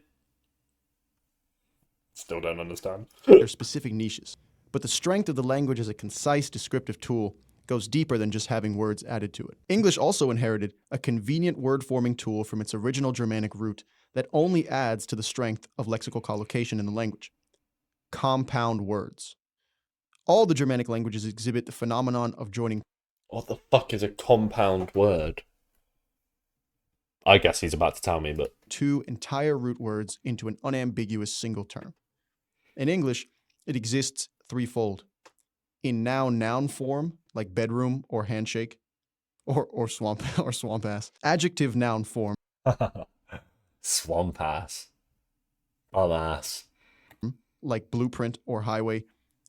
Still don't understand. their specific niches. But the strength of the language as a concise descriptive tool goes deeper than just having words added to it. English also inherited a convenient word-forming tool from its original Germanic root that only adds to the strength of lexical collocation in the language. Compound words. All the Germanic languages exhibit the phenomenon of joining What the fuck is a compound word? I guess he's about to tell me, but two entire root words into an unambiguous single term. In English, it exists threefold. In noun form, like bedroom or handshake, or swamp or swamp ass. Adjective noun form, swamp ass. Bum ass. like blueprint or highway,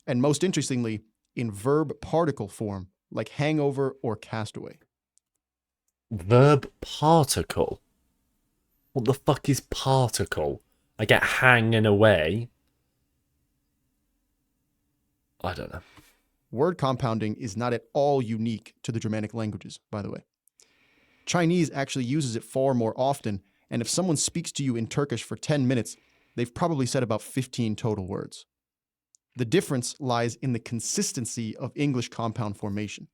and most interestingly, in verb particle form, like hangover or castaway. Verb particle. What the fuck is particle? I get hanging away. I don't know. Word compounding is not at all unique to the Germanic languages, by the way. Chinese actually uses it far more often, and if someone speaks to you in Turkish for 10 minutes, they've probably said about 15 total words. The difference lies in the consistency of English compound formation.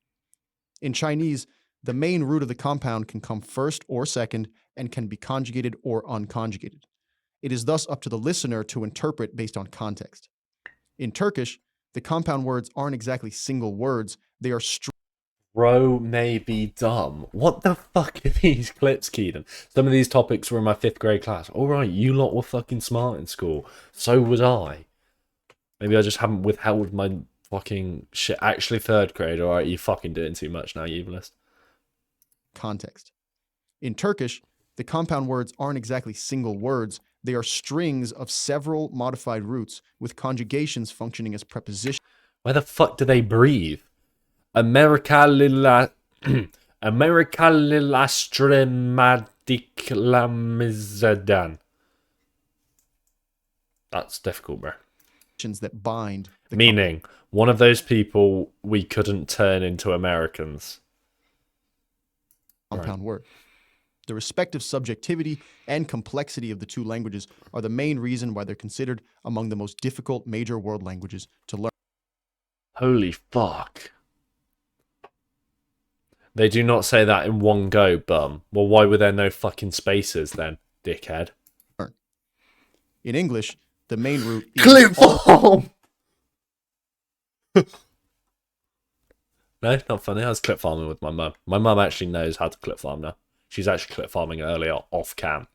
In Chinese, the main root of the compound can come first or second and can be conjugated or unconjugated. It is thus up to the listener to interpret based on context. In Turkish, the compound words aren't exactly single words, they are Bro may be dumb. What the fuck are these clips, Keaton? Some of these topics were in my 5th grade class. Alright, you lot were fucking smart in school. So was I. Maybe I just haven't withheld my fucking shit. Actually, 3rd grade, alright, you fucking doing too much now, you evilist. context. In Turkish, the compound words aren't exactly single words, They are strings of several modified roots with conjugations functioning as prepositions. Where the fuck do they breathe? Americalilastremadiklamizadan. That's difficult, bro. That bind the Meaning, one of those people we couldn't turn into Americans. compound word. The respective subjectivity and complexity of the two languages are the main reason why they're considered among the most difficult major world languages to learn. Holy fuck. They do not say that in one go, bum. Well, why were there no fucking spaces then, dickhead? In English, the main root is Clip farm! No, not funny. I was clip farming with my mum. My mum actually knows how to clip farm now. She's actually clip farming earlier off cam.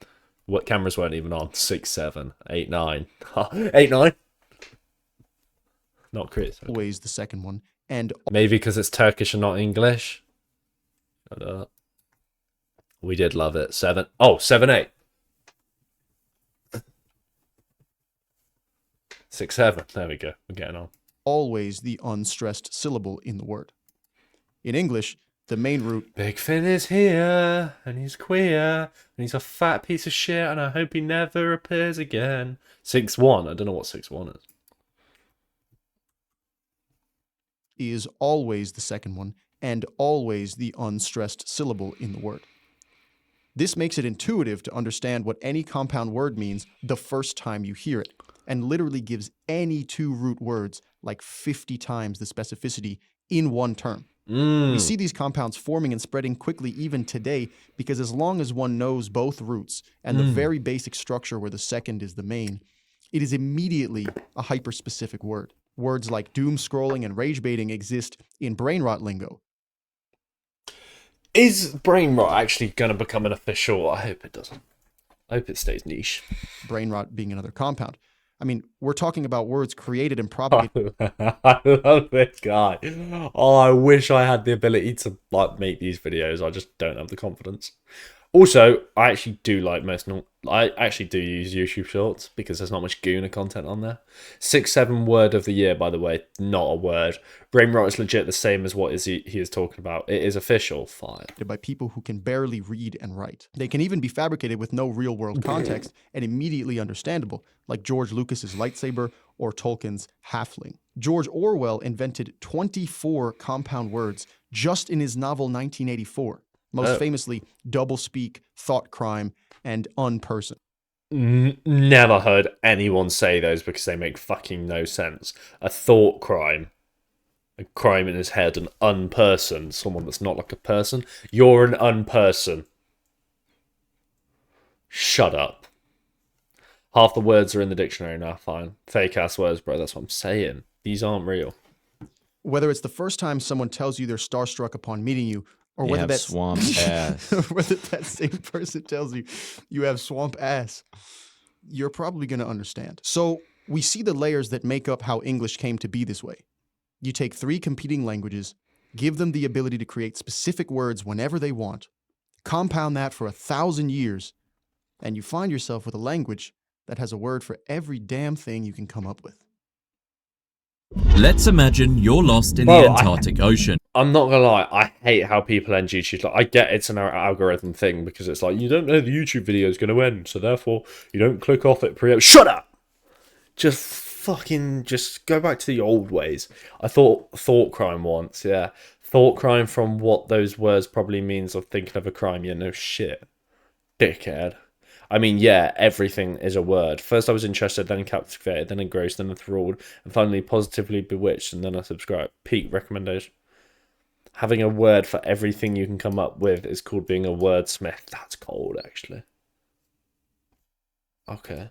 What cameras weren't even on? 6, 7, 8, 9. 8, 9? Not Chris. Okay. always the second one, and Maybe because it's Turkish and not English. We did love it. 7. Oh, 7, 8. 6, 7. There we go. We're getting on. always the unstressed syllable in the word. In English, the main root Big Finn is here, and he's queer, and he's a fat piece of shit, and I hope he never appears again. 6-1. I don't know what 6-1 is. is always the second one, and always the unstressed syllable in the word. This makes it intuitive to understand what any compound word means the first time you hear it, and literally gives any two root words like 50 times the specificity in one term. We see these compounds forming and spreading quickly even today because as long as one knows both roots and the very basic structure where the second is the main, it is immediately a hyperspecific word. Words like doom scrolling and rage baiting exist in brain rot lingo. Is brain rot actually going to become an official? I hope it doesn't. I hope it stays niche. Brain rot being another compound. I mean, we're talking about words created and propagated. I love this guy. Oh, I wish I had the ability to like make these videos. I just don't have the confidence. Also, I actually do like I actually do use YouTube Shorts because there's not much Gooner content on there. 6, 7 word of the year, by the way, not a word. Brain rot is legit the same as what he is talking about. It is official. Fire. By people who can barely read and write. They can even be fabricated with no real-world context and immediately understandable, like George Lucas's lightsaber or Tolkien's halfling. George Orwell invented 24 compound words just in his novel 1984. Most famously, doublespeak, thought crime, and unperson. Never heard anyone say those because they make fucking no sense. A thought crime. A crime in his head. An unperson. Someone that's not like a person. You're an unperson. Shut up. Half the words are in the dictionary now. Fine. Fake ass words, bro. That's what I'm saying. These aren't real. Whether it's the first time someone tells you they're starstruck upon meeting you, or whether that's swamp ass. whether that same person tells you you have swamp ass, you're probably going to understand. So we see the layers that make up how English came to be this way. You take 3 competing languages, give them the ability to create specific words whenever they want, compound that for 1,000 years, and you find yourself with a language that has a word for every damn thing you can come up with. Let's imagine you're lost in the Antarctic Ocean. I'm not gonna lie, I hate how people end YouTube. Like, I get it's an algorithm thing because it's like you don't know the YouTube video is gonna end, so therefore you don't click off it Shut up! Just go back to the old ways. I thought crime once, yeah. Thought crime from what those words probably means of thinking of a crime. Yeah, no shit. Dickhead. I mean, yeah, everything is a word. First I was interested, then captivated, then engrossed, then enthralled, and finally positively bewitched, and then I subscribed. Peak recommendation. Having a word for everything you can come up with is called being a wordsmith. That's cold, actually. Okay.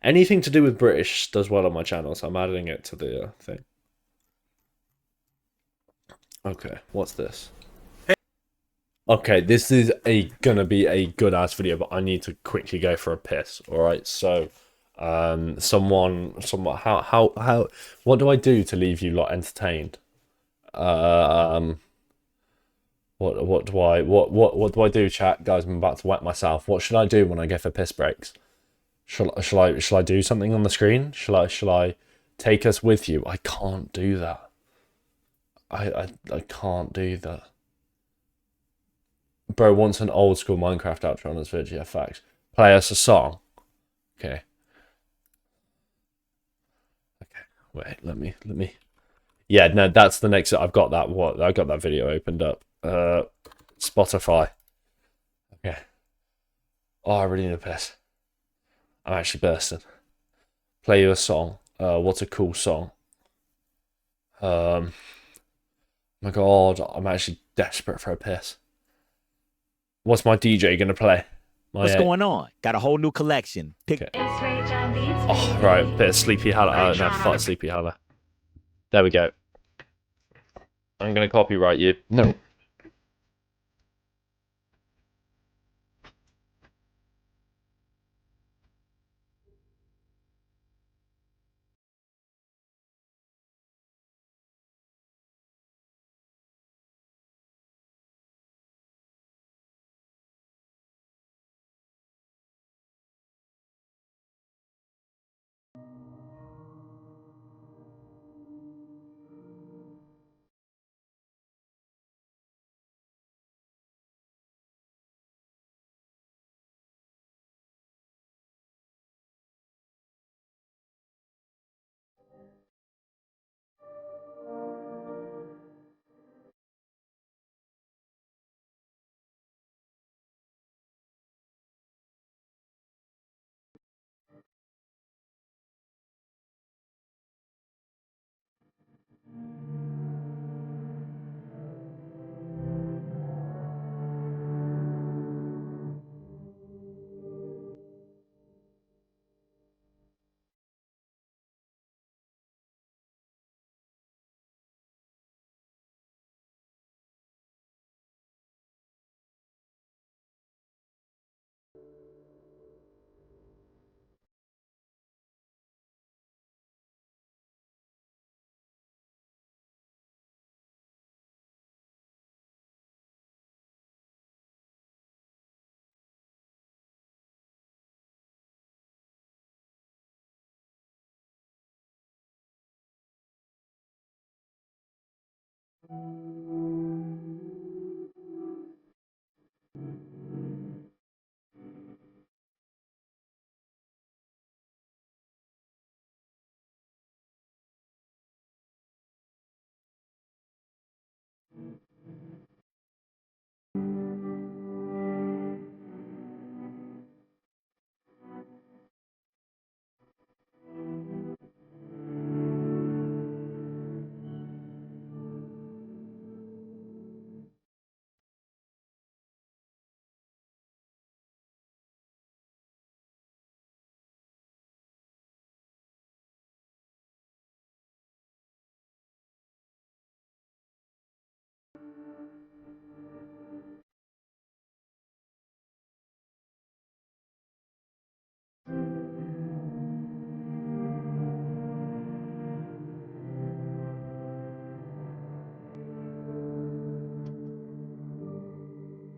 Anything to do with British does well on my channel, so I'm adding it to the thing. Okay, what's this? Okay, this is gonna be a good ass video, but I need to quickly go for a piss. All right, so, someone, how, what do I do to leave you lot entertained? What do I do, chat? Guys, I'm about to wet myself. What should I do when I go for piss breaks? Shall I do something on the screen? Shall I take us with you? I can't do that. I can't do that. Bro wants an old school Minecraft outro on his video. Yeah, facts. Play us a song. Okay. Okay. Wait, let me. Yeah, no, that's the next. I've got that. What? I got that video opened up. Spotify. Okay. Oh, I really need a piss. I'm actually bursting. Play you a song. What's a cool song? My God, I'm actually desperate for a piss. What's my DJ gonna play? What's going on? Got a whole new collection. Pick. Okay. Oh, right, bit of Sleepy Hollow. Oh, no, fuck Sleepy Hollow. There we go. I'm gonna copyright you. No.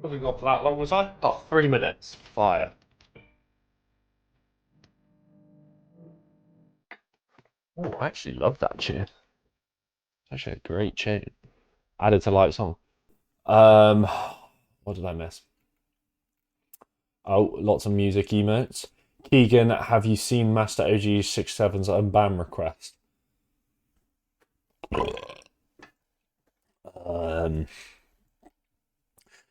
What have we got for that long, was I? Oh, 3 minutes. Fire. Oh, I actually love that tune. It's actually a great tune. Added to light song. What did I miss? Oh, lots of music emotes. Keegan, have you seen Master OG 67's unban request?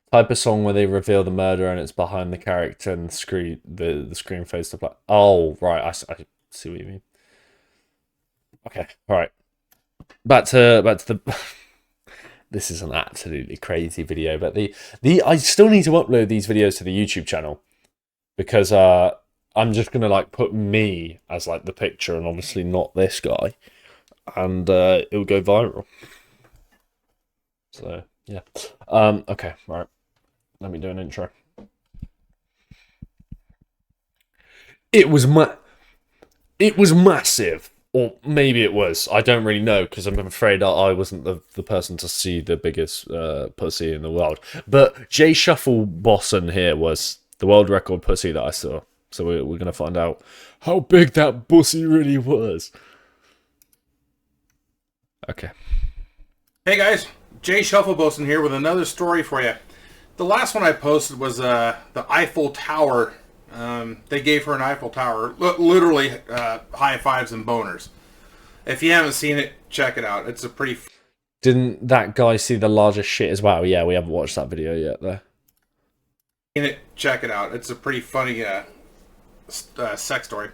Type of song where they reveal the murder and it's behind the character and the screen face to play. Oh, right, I see what you mean. Okay, all right. Back to the. This is an absolutely crazy video, but I still need to upload these videos to the YouTube channel because I'm just gonna like put me as like the picture and obviously not this guy, and it'll go viral. So yeah. Okay, right. Let me do an intro. It was massive. Or maybe it was. I don't really know because I'm afraid I wasn't the person to see the biggest pussy in the world. But Jay Shuffle Bosson here was the world record pussy that I saw. So we're gonna find out how big that pussy really was. Okay. Hey guys, Jay Shuffleboson here with another story for you. The last one I posted was the Eiffel Tower. They gave her an Eiffel Tower, literally high fives and boners. If you haven't seen it, check it out. It's a pretty... Didn't that guy see the largest shit as well? Yeah, we haven't watched that video yet, though. Check it out. It's a pretty funny sex story.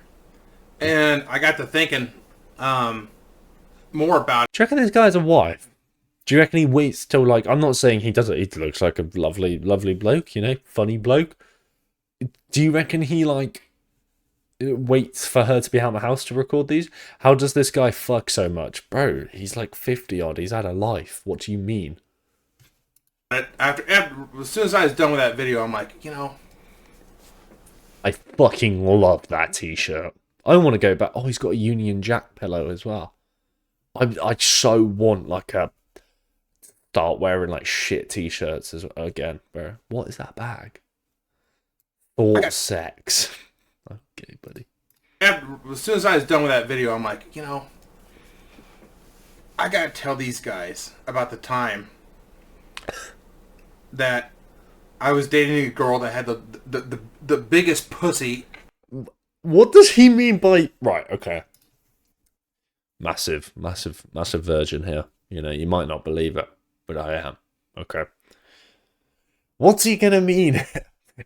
And I got to thinking more about it. Do you reckon this guy's a wife? Do you reckon he waits till, like... I'm not saying he does it. He looks like a lovely, lovely bloke, you know? Funny bloke. Do you reckon he, like, waits for her to be out of the house to record these? How does this guy fuck so much? Bro, he's like 50 odd. He's had a life. What do you mean? After as soon as I was done with that video, I'm like, you know... I fucking love that t-shirt. I want to go back. Oh, he's got a Union Jack pillow as well. I so want, like, a... Start wearing, like, shit t-shirts again, bro. What is that bag? Thought sex. Okay, buddy. As soon as I was done with that video, I'm like, you know, I gotta tell these guys about the time that I was dating a girl that had the biggest pussy. What does he mean by... Right, okay. Massive virgin here. You know, you might not believe it, but I am. Okay. What's he gonna mean?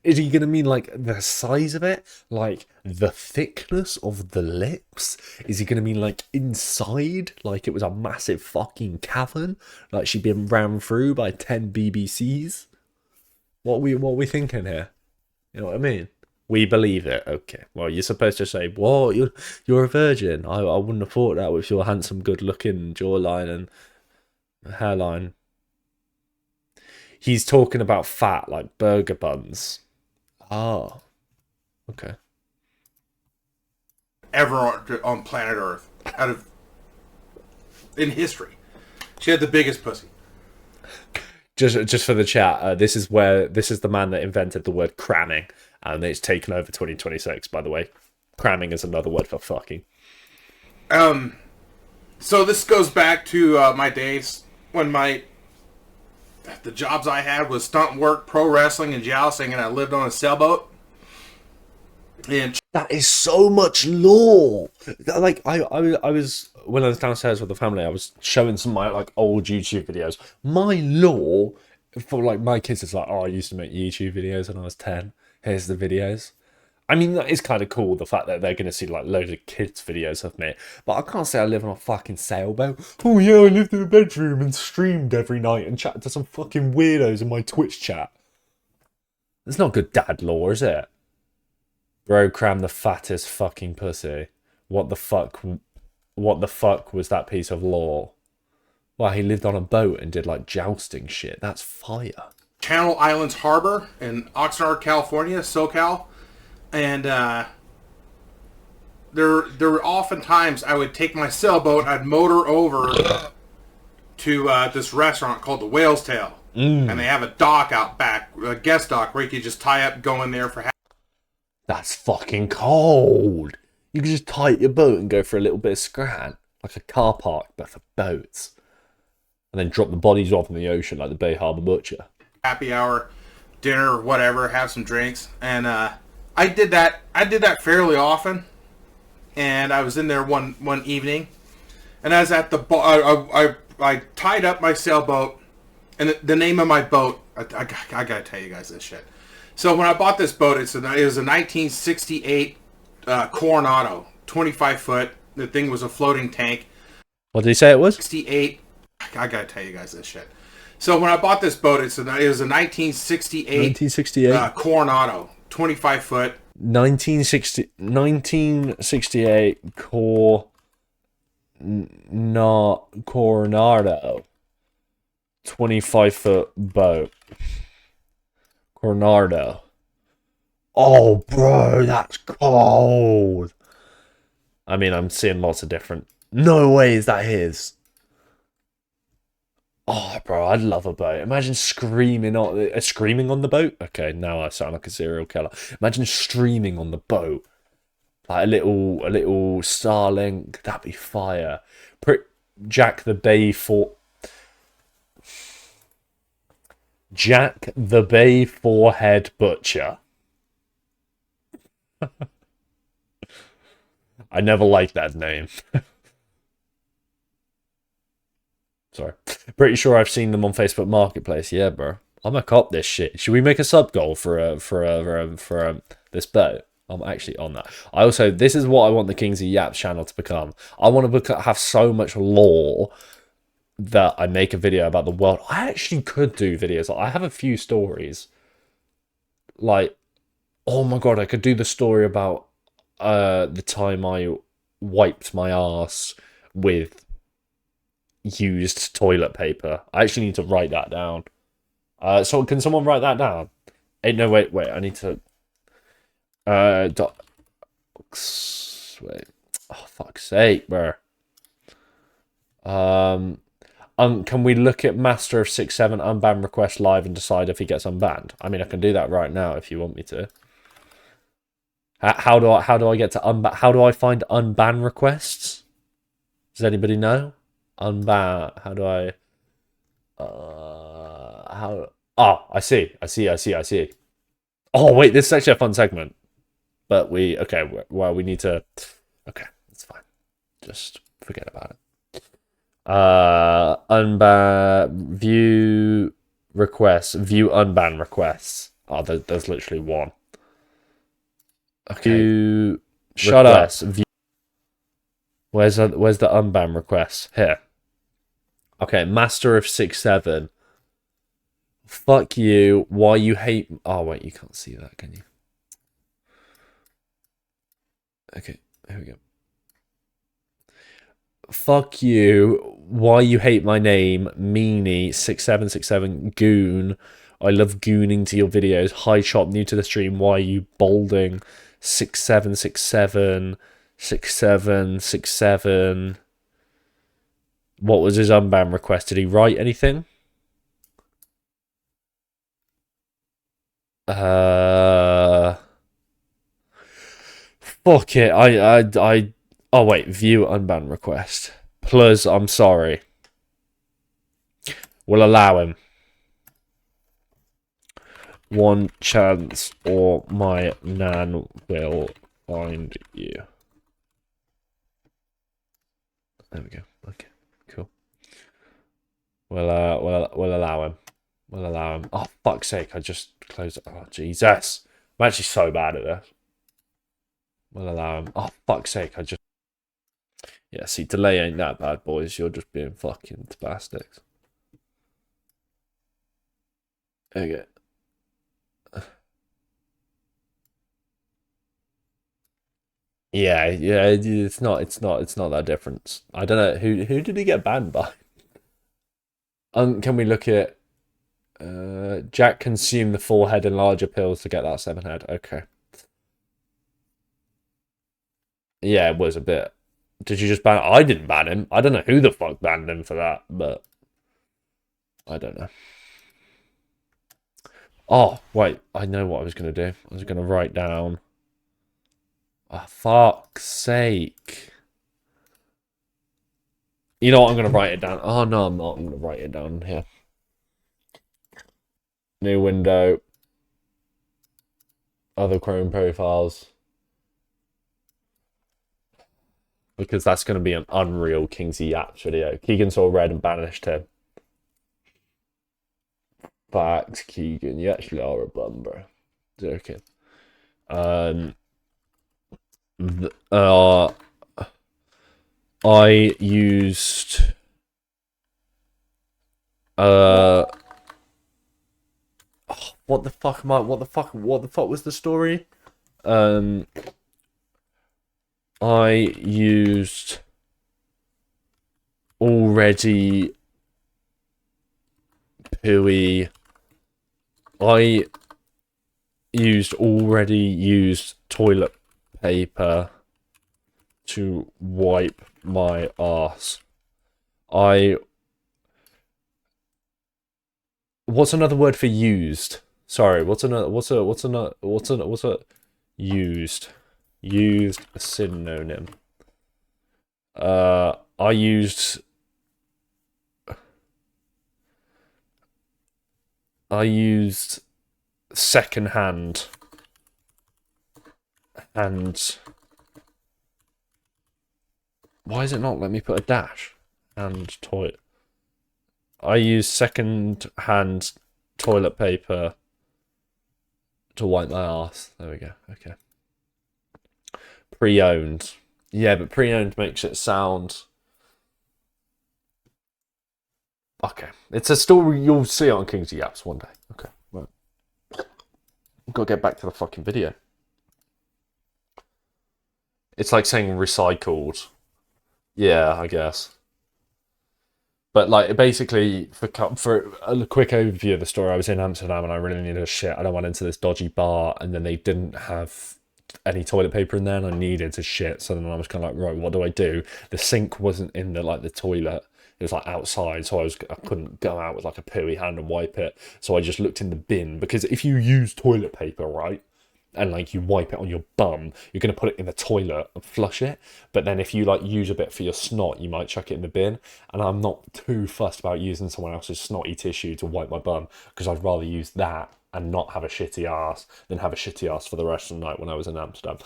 Is he going to mean, like, the size of it? Like, the thickness of the lips? Is he going to mean, like, inside? Like, it was a massive fucking cavern? Like, she'd been rammed through by 10 BBCs? What are we thinking here? You know what I mean? We believe it. Okay. Well, you're supposed to say, "Whoa, you're a virgin." I wouldn't have thought that with your handsome, good-looking jawline and hairline. He's talking about fat, like burger buns. Oh. Okay. Ever on planet Earth. In history. She had the biggest pussy. Just for the chat, this is the man that invented the word cramming, and it's taken over 2026, by the way. Cramming is another word for fucking. So this goes back to my days when the jobs I had was stunt work, pro wrestling, and jousting, and I lived on a sailboat. And that is so much lore. Like I was when I was downstairs with the family, I was showing some of my like old YouTube videos. My lore for like my kids is like, oh, I used to make YouTube videos when I was 10. Here's the videos. I mean, that is kind of cool, the fact that they're going to see, like, loads of kids' videos of me. But I can't say I live on a fucking sailboat. Oh, yeah, I lived in a bedroom and streamed every night and chatted to some fucking weirdos in my Twitch chat. It's not good dad lore, is it? Bro crammed the fattest fucking pussy. What the fuck was that piece of lore? Well, he lived on a boat and did, like, jousting shit. That's fire. Channel Islands Harbor in Oxnard, California, SoCal. And there were often times I would take my sailboat, I'd motor over to this restaurant called the Whale's Tail. And they have a dock out back, a guest dock, where you could just tie up, go in there for That's fucking cold. You could just tie your boat and go for a little bit of scran. Like a car park, but for boats. And then drop the bodies off in the ocean like the Bay Harbor Butcher. Happy hour, dinner, or whatever, have some drinks. And I did that fairly often, and I was in there one evening, and I was at the I tied up my sailboat, and the name of my boat, I gotta tell you guys this shit. So when I bought this boat, it was a 1968 Coronado, 25 foot. The thing was a floating tank. What did he say it was? 68. I gotta tell you guys this shit. So when I bought this boat, it was a 1968 Coronado. 25 foot. 1968 Coronado. 25 foot boat. Coronado. Oh, bro, that's cold. I mean, I'm seeing lots of different... No way is that his. Oh, bro, I'd love a boat. Imagine screaming on the boat. Okay, now I sound like a serial killer. Imagine streaming on the boat, like a little Starlink. That'd be fire. Jack the Bay for Jack the Bay Forehead Butcher. I never liked that name. Sorry. Pretty sure I've seen them on Facebook Marketplace. Yeah, bro. I'm gonna cop this shit. Should we make a sub goal for this boat? I'm actually on that. This is what I want the Kingzy Yaps channel to become. I want to have so much lore that I make a video about the world. I actually could do videos. I have a few stories. Like, oh my god, I could do the story about the time I wiped my ass with used toilet paper. I actually need to write that down. So can someone write that down? Hey, no, wait, I need to. Wait. Oh, fuck's sake, bro. Can we look at Master of 6-7 unban request live and decide if he gets unbanned? I mean, I can do that right now if you want me to. How do I get to unban? How do I find unban requests? Does anybody know? Unban. How do I? How? Oh, I see. Oh wait, this is actually a fun segment. But okay. Well, we need to. Okay, that's fine. Just forget about it. Unban view requests. View unban requests. Oh, there's literally one. Okay. Shut up. View. Where's the unban request? Here. Okay, Master of 6-7. Fuck you. Why you hate... Oh, wait, you can't see that, can you? Okay, here we go. Fuck you. Why you hate my name? Meanie. 6767. Goon. I love gooning to your videos. Hi, Chop. New to the stream. Why are you bolding? 6767. 6767. What was his unban request? Did he write anything? Fuck it. Oh wait, view unban request. Plus, I'm sorry. We'll allow him. One chance or my nan will find you. There we go. Okay, cool. We'll allow him. We'll allow him. Oh, fuck's sake, I just closed it. Oh, Jesus. I'm actually so bad at this. We'll allow him. Oh, fuck's sake, I just... Yeah, see, delay ain't that bad, boys. You're just being fucking spastics. Okay. Yeah, it's not that different. I don't know who did he get banned by? Can we look at Jack consumed the 4-head and larger pills to get that 7-head? Okay. Yeah, it was a bit. Did you just ban? I didn't ban him. I don't know who the fuck banned him for that, but I don't know. Oh wait, I know what I was gonna do. I was gonna write down. Oh, fuck's sake. You know what? I'm going to write it down. Oh, no, I'm not. I'm going to write it down here. New window. Other Chrome profiles. Because that's going to be an unreal Kingzy Yaps video. Keegan saw red and banished him. Facts, Keegan. You actually are a bum, bro. Joking. I used what the fuck was the story? I used already pooey. I used already used toilet paper to wipe my ass. I What's another word for used? Sorry, what's a used? Used synonym. I used second hand and why is it not let me put a dash? And toilet. I use second hand toilet paper to wipe my ass. There we go. Okay. Pre-owned. Yeah, but pre-owned makes it sound... Okay. It's a story you'll see on Kingzy apps one day. Okay, right. Gotta get back to the fucking video. It's like saying recycled. Yeah, I guess. But like, basically, for a quick overview of the story, I was in Amsterdam and I really needed a shit. And I went into this dodgy bar and then they didn't have any toilet paper in there and I needed to shit. So then I was kind of like, right, what do I do? The sink wasn't in the toilet. It was like outside, so I couldn't go out with like a pooey hand and wipe it. So I just looked in the bin, because if you use toilet paper, right, and like you wipe it on your bum, you're gonna put it in the toilet and flush it. But then if you like use a bit for your snot, you might chuck it in the bin. And I'm not too fussed about using someone else's snotty tissue to wipe my bum, because I'd rather use that and not have a shitty ass than have a shitty ass for the rest of the night when I was in Amsterdam.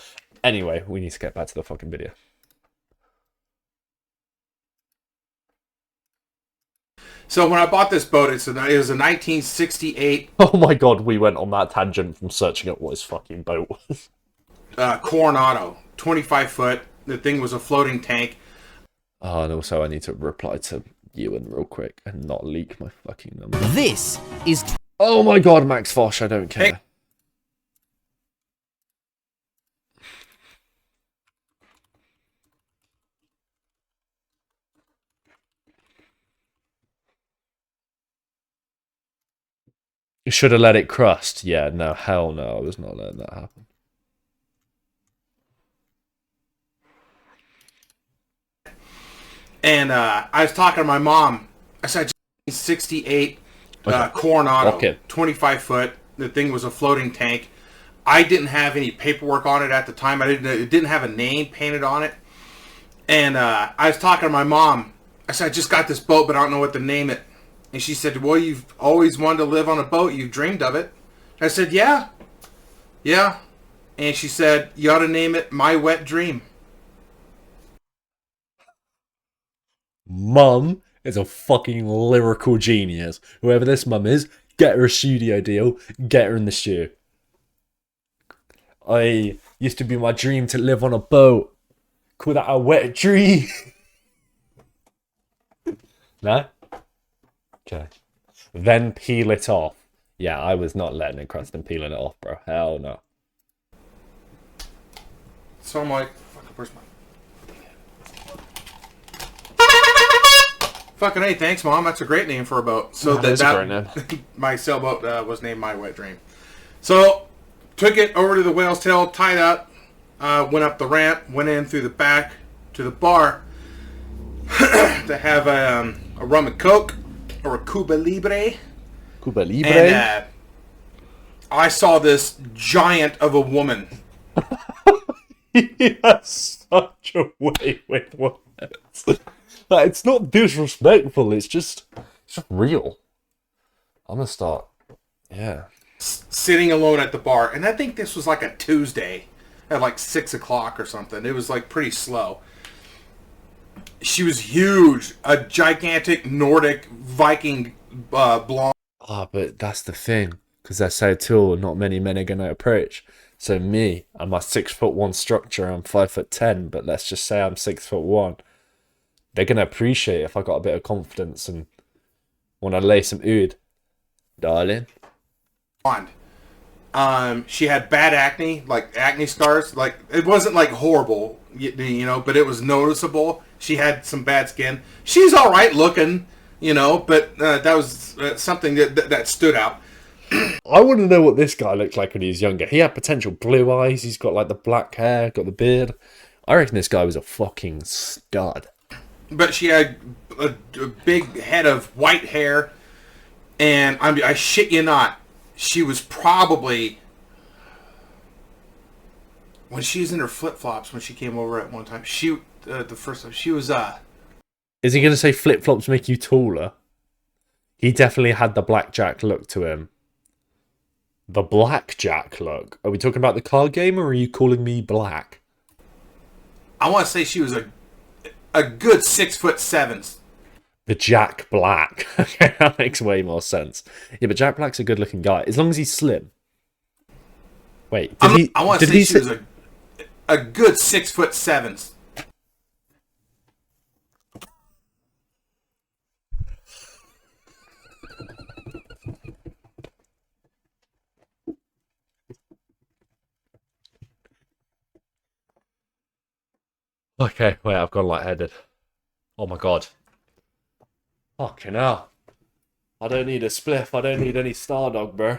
Anyway, we need to get back to the fucking video. So when I bought this boat, it was a 1968. Oh my god, we went on that tangent from searching up what his fucking boat was. Coronado, 25 foot. The thing was a floating tank. Oh, and also I need to reply to Ewan real quick and not leak my fucking number. This is... Oh my god, Max Fosh, I don't care. Hey. You should have let it crust. Yeah, no, hell no, I was not letting that happen. And I was talking to my mom. I said 68 Coronado, okay. 25 foot. The thing was a floating tank. I didn't have any paperwork on it at the time. It didn't have a name painted on it. And I was talking to my mom. I said, I just got this boat, but I don't know what to name it. And she said, well, you've always wanted to live on a boat. You've dreamed of it. I said, yeah. Yeah. And she said, you ought to name it My Wet Dream. Mum is a fucking lyrical genius. Whoever this mum is, get her a studio deal, get her in the stew. I used to be my dream to live on a boat. Call that a wet dream. No? Okay. Then peel it off. Yeah, I was not letting it crust and peeling it off, bro. Hell no. So I'm like, where's my... Fucking hey, thanks, Mom. That's a great name for a boat. So that is a great name. My sailboat was named My Wet Dream. So took it over to the Whale's Tail, tied up, went up the ramp, went in through the back to the bar to have a rum and coke or a Cuba Libre. Cuba Libre. And I saw this giant of a woman. He has such a way with words. Like, it's not disrespectful, it's just real. I'm gonna start. Yeah. Sitting alone at the bar. And I think this was like a Tuesday at like 6 o'clock or something. It was like pretty slow. She was huge. A gigantic Nordic Viking blonde. Ah, but that's the thing. Because they're so tall, not many men are gonna approach. So me, I'm my 6'1" structure, I'm 5'10", but let's just say I'm 6'1". They're gonna appreciate if I got a bit of confidence and want to lay some ood, darling. She had bad acne, like acne scars. Like it wasn't like horrible, you know, but it was noticeable. She had some bad skin. She's all right looking, you know, but that was something that stood out. I want to know what this guy looked like when he was younger. He had potential blue eyes. He's got like the black hair, got the beard. I reckon this guy was a fucking stud. But she had a big head of white hair, And I shit you not, she was probably, when she was in her flip-flops when she came over at one time, the first time, she was, Is he going to say flip-flops make you taller? He definitely had the blackjack look to him. The blackjack look? Are we talking about the card game, or are you calling me black? I want to say she was a good 6'7". The Jack Black. Okay, that makes way more sense. Yeah, but Jack Black's a good-looking guy, as long as he's slim. Wait, I want to say she was a good 6'7". Okay, wait, I've gone lightheaded. Oh my god. Fucking hell. I don't need a spliff. I don't need any Stardog, bro.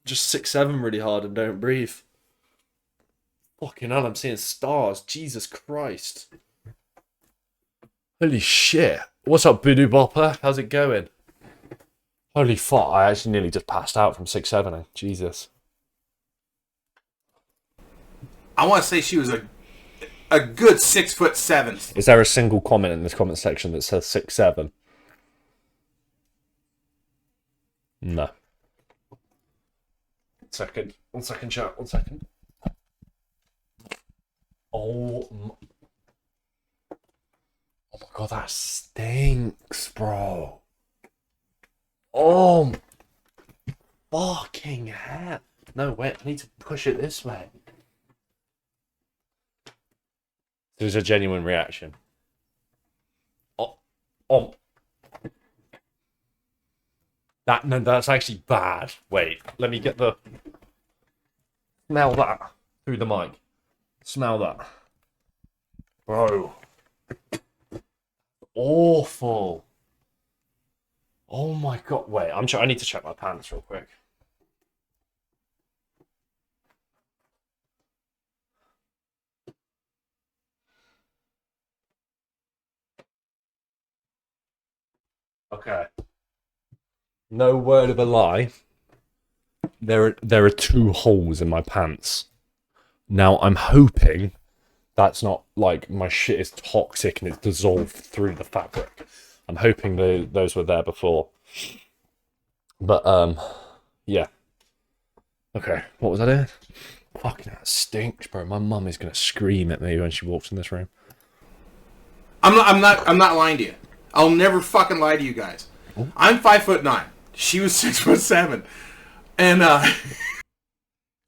Just 6'7" really hard and don't breathe. Fucking hell, I'm seeing stars. Jesus Christ. Holy shit. What's up, Voodoo Bopper? How's it going? Holy fuck, I actually nearly just passed out from 6'7". Jesus. I want to say she was a good 6'7". Is there a single comment in this comment section that says 6'7"? No. 1 second, chat. 1 second. Oh my god, that stinks, bro. Oh, fucking hell. No, wait, I need to push it this way. There's a genuine reaction. Oh. That's actually bad. Wait, let me get the... Smell that through the mic. Smell that. Bro. Awful. Oh my god. Wait, I need to check my pants real quick. Okay. No word of a lie. There are 2 holes in my pants. Now I'm hoping that's not like my shit is toxic and it's dissolved through the fabric. I'm hoping those were there before. But yeah. Okay, what was I doing? Fucking that stinks, bro. My mum is gonna scream at me when she walks in this room. I'm not lying to you. I'll never fucking lie to you guys. Ooh. I'm 5'9". She was 6'7", and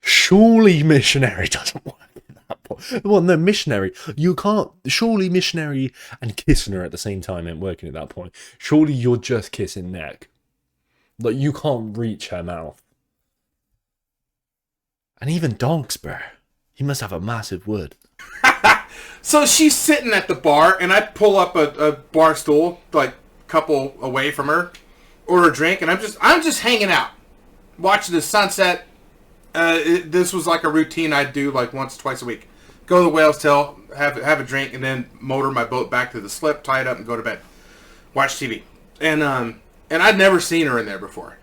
surely missionary doesn't work in that point. Well, no, missionary. You can't. Surely missionary and kissing her at the same time ain't working at that point. Surely you're just kissing neck. Like you can't reach her mouth. And even dogs, bro. He must have a massive wood. So she's sitting at the bar, and I pull up a bar stool, like a couple away from her, order a drink, and I'm just hanging out, watching the sunset. This was like a routine I'd do like once, twice a week. Go to the Whale's Tail, have a drink, and then motor my boat back to the slip, tie it up, and go to bed. Watch TV. And I'd never seen her in there before.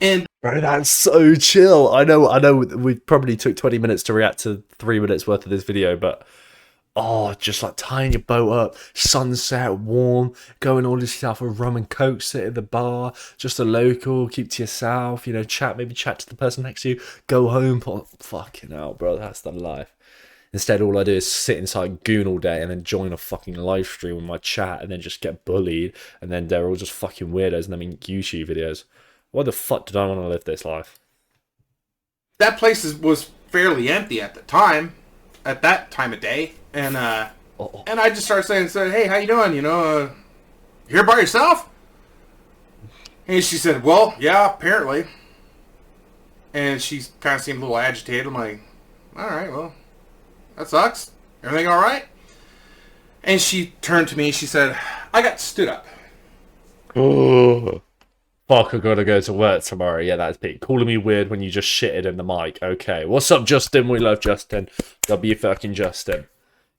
And bro, that's so chill. I know. We probably took 20 minutes to react to 3 minutes worth of this video, but just like tying your boat up, sunset, warm, going all this stuff with rum and coke, sit at the bar, just a local, keep to yourself, maybe chat to the person next to you, go home, fucking hell, bro, that's the life. Instead, all I do is sit inside Goon all day and then join a fucking live stream with my chat and then just get bullied, and then they're all just fucking weirdos and they make YouTube videos. Why the fuck did I want to live this life? That place was fairly empty at that time of day. And I just started saying, hey, how you doing? Here by yourself? And she said, well, yeah, apparently. And she kind of seemed a little agitated. I'm like, all right, well, that sucks. Everything all right? And she turned to me and she said, I got stood up. Oh, fuck, I gotta go to work tomorrow. Yeah, that's big. Calling me weird when you just shitted in the mic. Okay, what's up, Justin? We love Justin. W fucking Justin.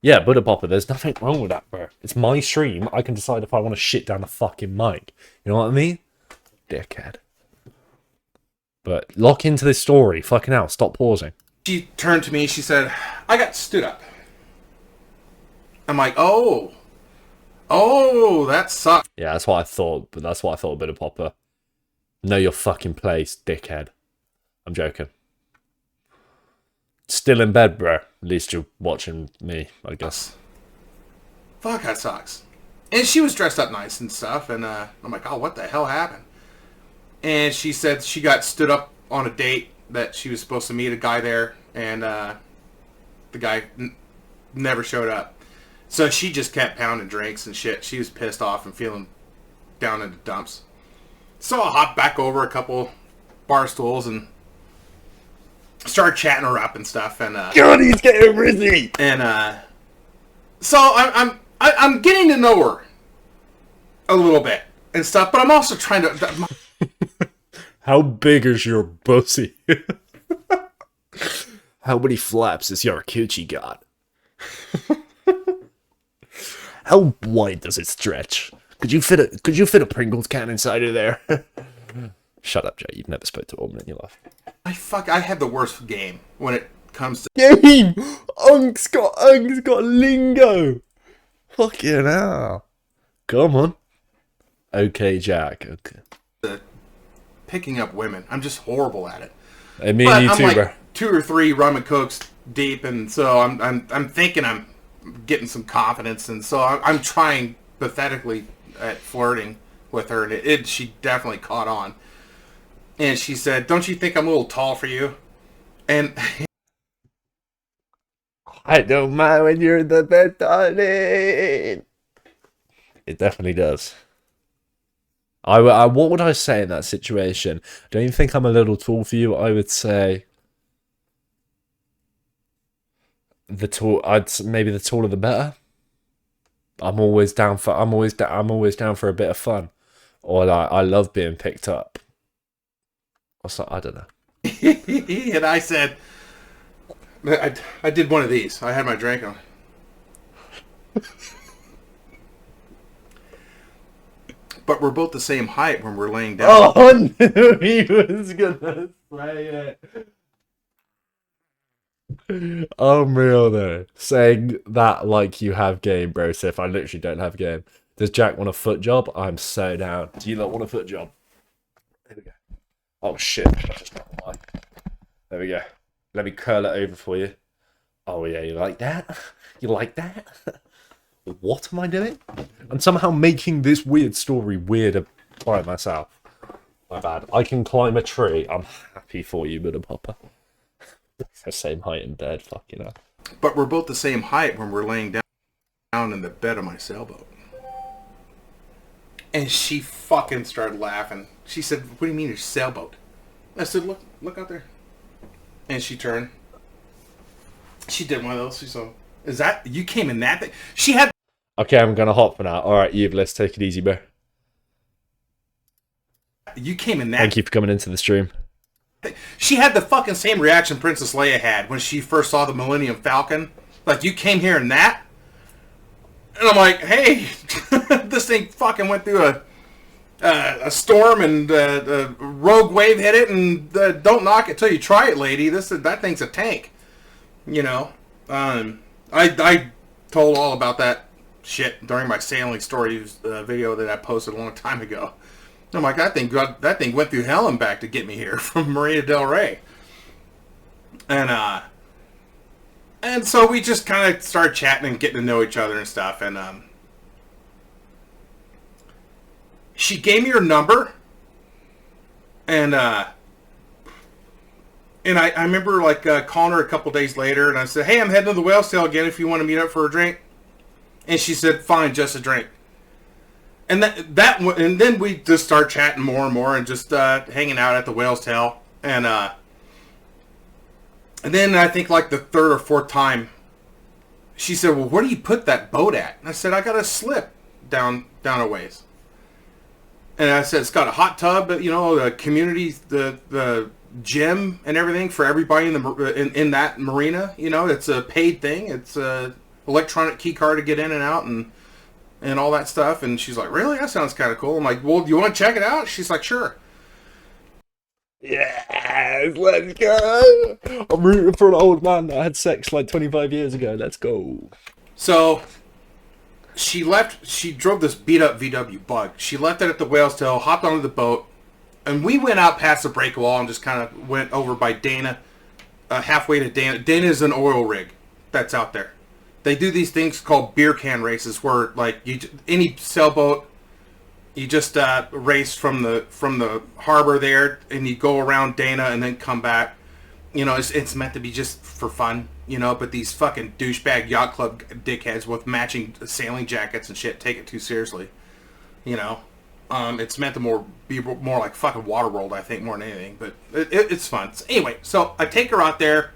Yeah, Buddha Popper, there's nothing wrong with that, bro. It's my stream. I can decide if I want to shit down the fucking mic. You know what I mean? dickhead. But lock into this story. Fucking hell, stop pausing. She turned to me, she said, I got stood up. I'm like, oh, that sucks. Yeah, that's what I thought, but that's what I thought a bit of Popper. Know your fucking place, dickhead. I'm joking. Still in bed, bro. At least you're watching me, I guess. Fuck, that sucks. And she was dressed up nice and stuff, and I'm like, oh, what the hell happened? And she said she got stood up on a date that she was supposed to meet a guy there, and the guy never showed up. So she just kept pounding drinks and shit. She was pissed off and feeling down in the dumps. So I hopped back over a couple bar stools and started chatting her up and stuff. And God, he's getting rizzy. And so I'm getting to know her a little bit and stuff, but I'm also trying to. How big is your pussy? How many flaps is your coochie got? How wide does it stretch? Could you fit a Pringles can inside of there? Shut up, Jay. You've never spoke to a woman in your life. I had the worst game when it comes to game. Unk's got lingo. Fucking hell. Come on. Okay, Jack. Okay. Picking up women. I'm just horrible at it. I mean, you too, like bro. 2 or 3 rum and cokes deep, and so I'm thinking I'm getting some confidence, and so I'm trying pathetically at flirting with her, and she definitely caught on. And she said, "Don't you think I'm a little tall for you?" And I don't mind when you're in the bed, darling. It definitely does. What would I say in that situation? Don't you think I'm a little tall for you? I would say maybe the taller the better. I'm always down for a bit of fun, or like I love being picked up. I don't know. and I said, I did one of these. I had my drink on. But we're both the same height when we're laying down. Oh, I knew he was gonna say it. Unreal though. Saying that like you have game, bro. So if I literally don't have game. Does Jack want a foot job? I'm so down. Do you not want a foot job? There we go. Oh shit. There we go. Let me curl it over for you. Oh yeah, you like that? You like that? What am I doing? I'm somehow making this weird story weirder by myself. My bad. I can climb a tree. I'm happy for you, Buddha Popper. The same height in bed, fucking hell. But we're both the same height when we're laying down in the bed of my sailboat. And she fucking started laughing. She said, "What do you mean your sailboat?" I said, look out there. And she turned. She did one of those. She said, "Is that, you came in that thing?" She had... Okay, I'm gonna hop for now. Alright, Eve, let's take it easy, bro. You came in that... Thank you for coming into the stream. She had the fucking same reaction Princess Leia had when she first saw the Millennium Falcon. Like, you came here in that? And I'm like, hey, this thing fucking went through a storm, and a rogue wave hit it, and don't knock it till you try it, lady. That thing's a tank. You know? I told all about that shit during my sailing stories video that I posted a long time ago. I'm like, that thing went through hell and back to get me here from Marina del Rey. And so we just kind of started chatting and getting to know each other and stuff. And she gave me her number. And I remember like calling her a couple days later, and I said, "Hey, I'm heading to the Whale's Tail again if you want to meet up for a drink." And she said, "Fine, just a drink." And and then we just start chatting more and more, and just hanging out at the Whale's Tail. And then I think like the 3rd or 4th time, she said, "Well, where do you put that boat at?" And I said, "I got a slip down a ways." And I said, "It's got a hot tub, you know, the community, the gym and everything for everybody in that marina. You know, it's a paid thing. It's a electronic key card to get in and out and all that stuff." And she's like, "Really? That sounds kind of cool." I'm like, "Well, do you want to check it out?" She's like, "Sure." Yes, let's go. I'm rooting for an old man that had sex like 25 years ago. Let's go. So she left. She drove this beat up VW Bug. She left it at the Whale's Tail, hopped onto the boat, and we went out past the break wall and just kind of went over by Dana, halfway to Dana. Dana is an oil rig that's out there. They do these things called beer can races, where like any sailboat, you just race from the harbor there, and you go around Dana and then come back. You know, it's meant to be just for fun, you know. But these fucking douchebag yacht club dickheads with matching sailing jackets and shit take it too seriously, you know. It's meant to be more like fucking Waterworld, I think, more than anything. But it's fun. So anyway, so I take her out there.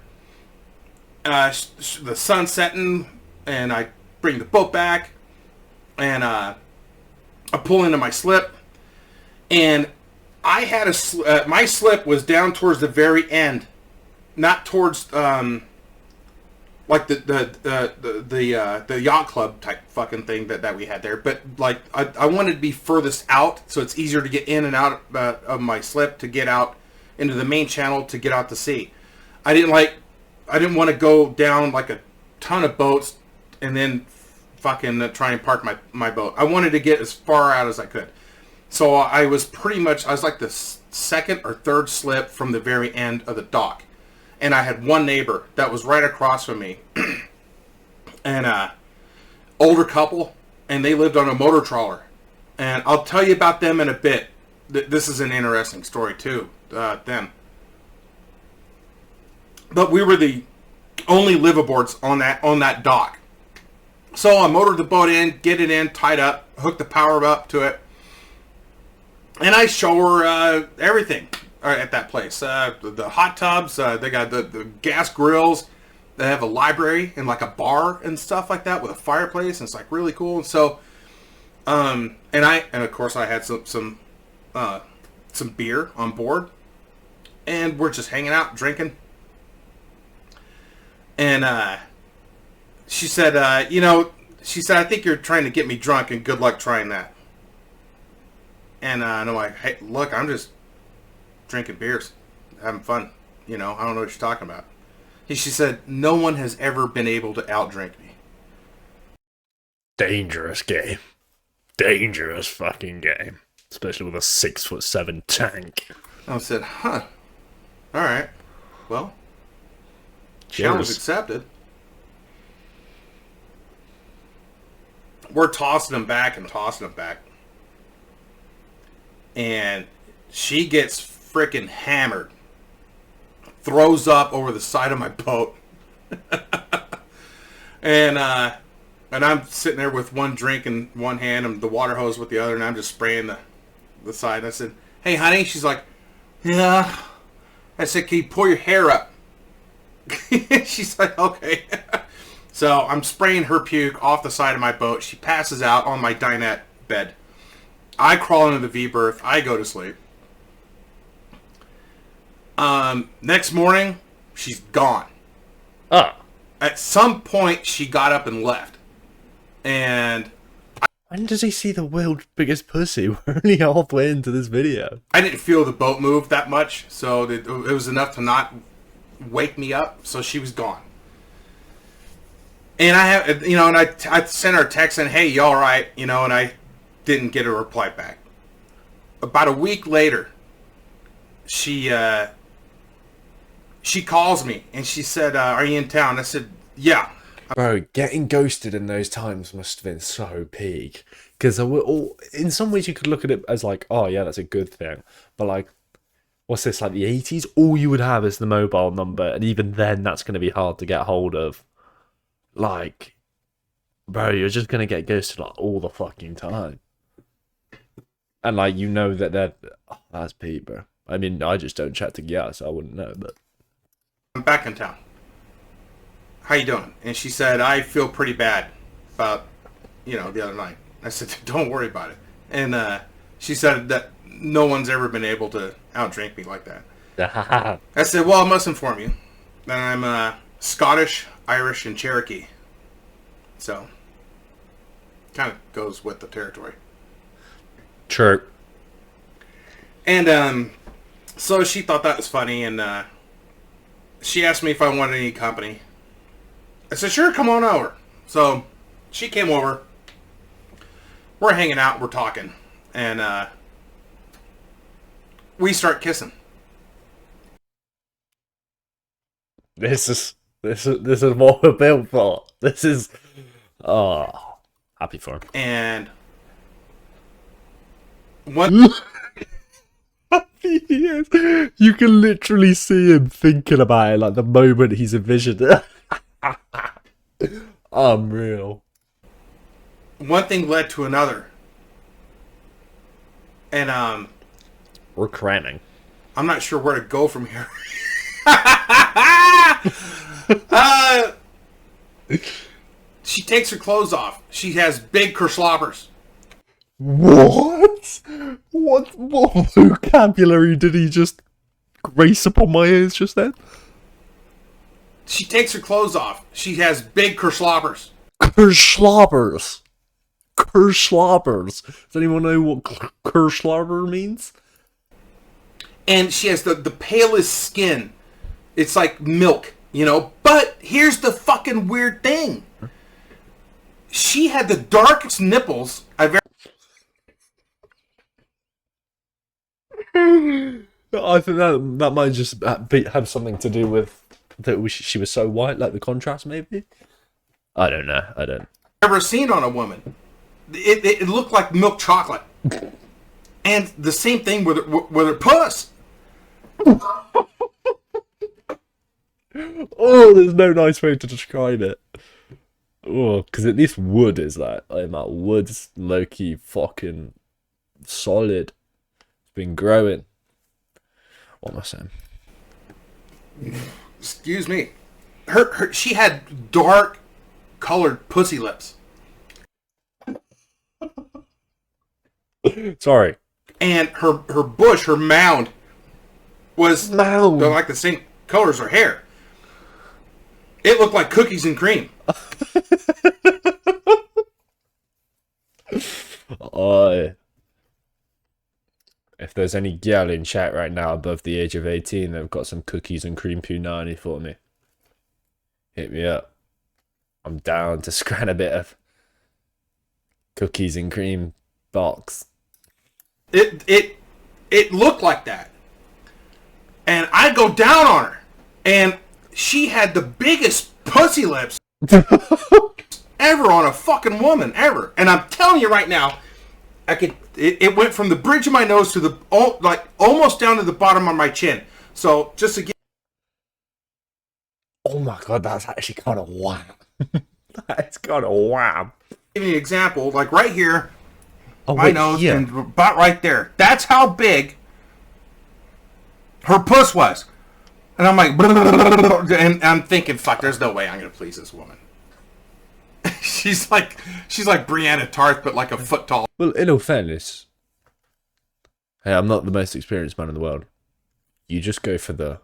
The sun's setting, and I bring the boat back, and I pull into my slip, and I had my slip was down towards the very end, not towards like the yacht club type fucking thing that we had there, but like I wanted to be furthest out, so it's easier to get in and out of my slip to get out into the main channel to get out to sea. I didn't want to go down like a ton of boats and then fucking try and park my boat. I wanted to get as far out as I could. So I was like the second or third slip from the very end of the dock. And I had one neighbor that was right across from me. And older couple, and they lived on a motor trawler. And I'll tell you about them in a bit. This is an interesting story too, them. But we were the only liveaboards on that dock. So I motored the boat in, get it in, tied up, hooked the power up to it, and I show her everything at that place. The hot tubs, they got the gas grills, they have a library and like a bar and stuff like that with a fireplace, and it's like really cool. And so, and of course I had some beer on board, and we're just hanging out, drinking. And she said, I think you're trying to get me drunk, and good luck trying that. And I'm like, hey, look, I'm just drinking beers, having fun. You know, I don't know what you're talking about. She said, no one has ever been able to outdrink me. Dangerous game. Dangerous fucking game. Especially with a 6'7" tank. I said, huh. Alright. Well, challenge accepted. We're tossing them back. And she gets freaking hammered. Throws up over the side of my boat. And I'm sitting there with one drink in one hand and the water hose with the other, and I'm just spraying the side. And I said, hey, honey. She's like, yeah. I said, can you pull your hair up? She's like, okay. So I'm spraying her puke off the side of my boat. She passes out on my dinette bed. I crawl into the V-berth. I go to sleep. Next morning, she's gone. Oh. At some point, she got up and left. And when does he see the world's biggest pussy? We're only halfway into this video. I didn't feel the boat move that much, so it was enough to not wake me up. So she was gone. And I sent her a text saying, hey, you all right? And I didn't get a reply back. About a week later, she calls me and she said, are you in town? I said, yeah. Bro, getting ghosted in those times must have been so peak. Because in some ways you could look at it as like, oh yeah, that's a good thing. But like, what's this, like the 80s? All you would have is the mobile number. And even then, that's going to be hard to get hold of. Like, bro, you're just going to get ghosted like all the fucking time. And like, you know that that's peak, bro. I mean, I just don't chat to Gia, so I wouldn't know, but. I'm back in town. How you doing? And she said, I feel pretty bad about, the other night. I said, don't worry about it. And she said that no one's ever been able to outdrink me like that. I said, well, I must inform you that I'm Scottish, Irish, and Cherokee. So, kind of goes with the territory. True. And So she thought that was funny, and she asked me if I wanted any company. I said, sure, come on over. So she came over. We're hanging out, we're talking, and we start kissing. This is what we're built for. This is happy for him. And what? Yes. You can literally see him thinking about it, like the moment he's envisioned it. Unreal. One thing led to another, and we're cramming. I'm not sure where to go from here. She takes her clothes off. She has big kersloppers. What? What vocabulary did he just grace upon my ears just then? She takes her clothes off. She has big kersloppers. Kersloppers. Kersloppers. Does anyone know what kerslopper means? And she has the palest skin. It's like milk, you know? But here's the fucking weird thing. She had the darkest nipples I've ever... I think that might just have something to do with that she was so white, like the contrast, maybe? I don't know. I don't. Ever seen on a woman. It looked like milk chocolate. And the same thing with her puss. Oh, there's no nice way to describe it. Oh, because at least wood is that. Like, that wood's low-key fucking solid. It's been growing. What am I saying? Excuse me. She had dark colored pussy lips. Sorry. And her bush, her mound, was like the same color as her hair. It looked like cookies and cream. If there's any gal in chat right now above the age of 18 that've got some cookies and cream punani for me, hit me up. I'm down to scran a bit of cookies and cream box. It looked like that. And I go down on her, and she had the biggest pussy lips ever on a fucking woman, ever. And I'm telling you right now, it went from the bridge of my nose to the almost down to the bottom of my chin. So just to get... Oh my god, that's actually kind of wham. That's kind of wham. Give you an example, like right here, my nose and about right there. That's how big her puss was. And I'm like, and I'm thinking, fuck, there's no way I'm gonna please this woman. she's like Brianna Tarth, but like a foot tall. Well, in all fairness, hey, I'm not the most experienced man in the world. You just go for the...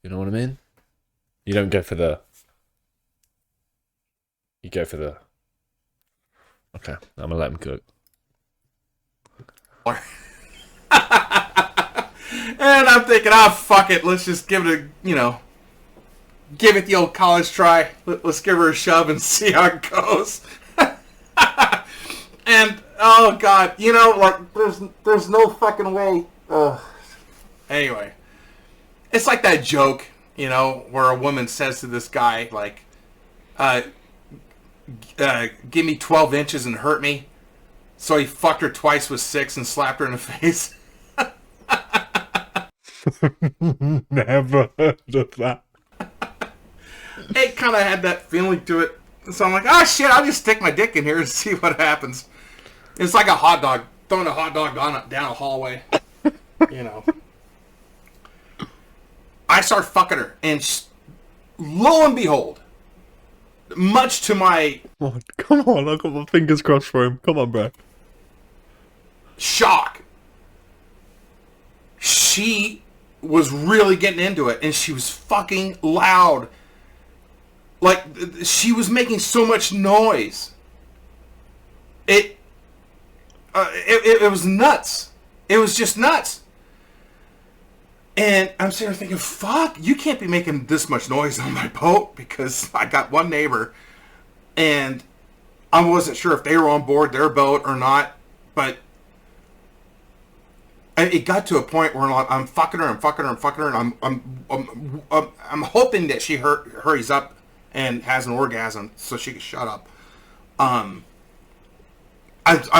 You know what I mean? You don't go for the... You go for the... Okay, I'm gonna let him cook. And I'm thinking, fuck it, let's just give it give it the old college try. Let's give her a shove and see how it goes. And, oh god, like, there's no fucking way. Anyway, it's like that joke, where a woman says to this guy, like, give me 12 inches and hurt me. So he fucked her twice with 6 and slapped her in the face. Never heard of that. It kind of had that feeling to it. So I'm like, oh shit, I'll just stick my dick in here and see what happens. It's like a hot dog, throwing a hot dog down a hallway. I start fucking her, and lo and behold, much to my... Come on, I've got my fingers crossed for him. Come on, bro. Shock. She was really getting into it, and she was fucking loud. Like, she was making so much noise. It was nuts. It was just nuts. And I'm sitting there thinking, fuck, you can't be making this much noise on my boat, because I got one neighbor, and I wasn't sure if they were on board their boat or not, but it got to a point where I'm fucking her, and I'm hoping that she hurries up and has an orgasm so she can shut up. I'm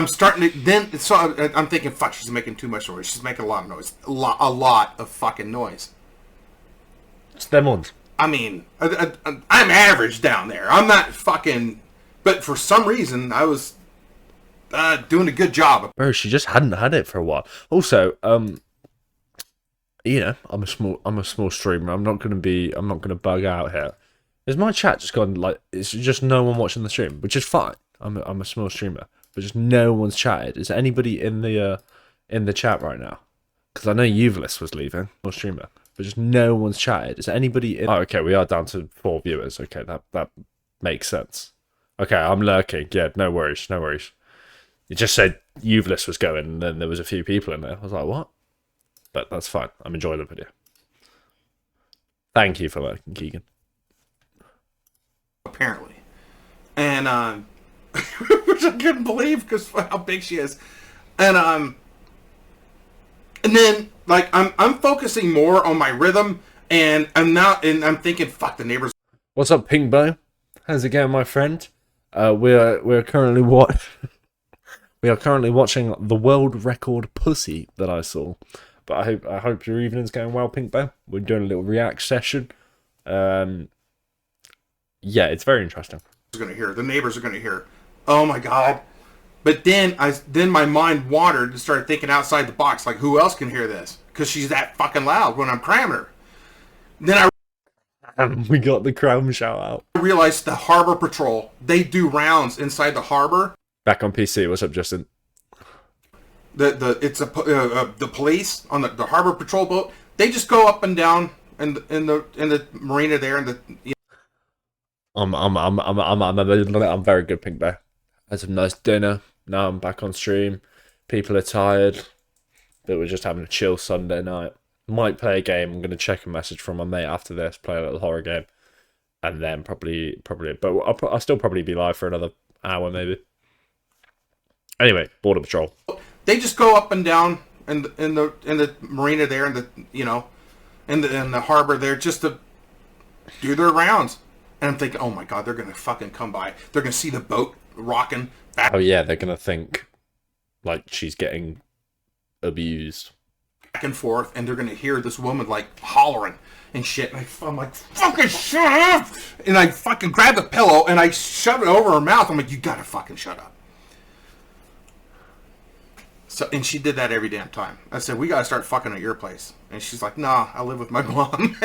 starting to then, so I'm thinking, fuck, she's making too much noise. She's making a lot of noise, a lot of fucking noise. It's them ones. I mean, I'm average down there. I'm not fucking, but for some reason I was doing a good job. Bro, she just hadn't had it for a while. Also, you know, I'm a small streamer. I'm not gonna bug out here. Is my chat just gone like it's just no one watching the stream, which is fine. I'm a small streamer, but just no one's chatted. Is anybody in the chat right now? Because I know Uveless was leaving, small streamer, but just no one's chatted. Is anybody in? Oh, okay, we are down to 4 viewers. Okay, that makes sense. Okay, I'm lurking. Yeah, no worries, no worries. It just said Uveless was going, and then there was a few people in there. I was like, what? But that's fine. I'm enjoying the video. Thank you for lurking, Keegan. Apparently. And which I couldn't believe because how big she is. And then like I'm focusing more on my rhythm, and I'm thinking, fuck, the neighbors. What's up, Pink Bow? How's it going, my friend? We're currently we are currently watching the world record pussy that I saw. But I hope your evening's going well, Pink Bow. We're doing a little react session. Yeah, it's very interesting. The neighbors are gonna hear. Oh my god! But then my mind wandered and started thinking outside the box. Like, who else can hear this? Because she's that fucking loud when I'm cramming her. Then we got the crown shout out. I realized the harbor patrol. They do rounds inside the harbor. Back on PC. What's up, Justin? The police on the harbor patrol boat. They just go up and down in the marina there, and I'm very good, Pink Bear. Had some nice dinner. Now I'm back on stream. People are tired, but we're just having a chill Sunday night. Might play a game. I'm gonna check a message from my mate after this. Play a little horror game, and then probably. But I'll still probably be live for another hour maybe. Anyway, border patrol. They just go up and down in the marina there, and in the harbor there, just to do their rounds. And I'm thinking, oh my god, they're gonna fucking come by. They're gonna see the boat rocking back. Oh yeah, they're gonna think like she's getting abused. Back and forth, and they're gonna hear this woman like hollering and shit. And I'm like, fucking shut up! And I fucking grab the pillow and I shove it over her mouth. I'm like, you gotta fucking shut up. So, and she did that every damn time. I said, we gotta start fucking at your place. And she's like, nah, I live with my mom.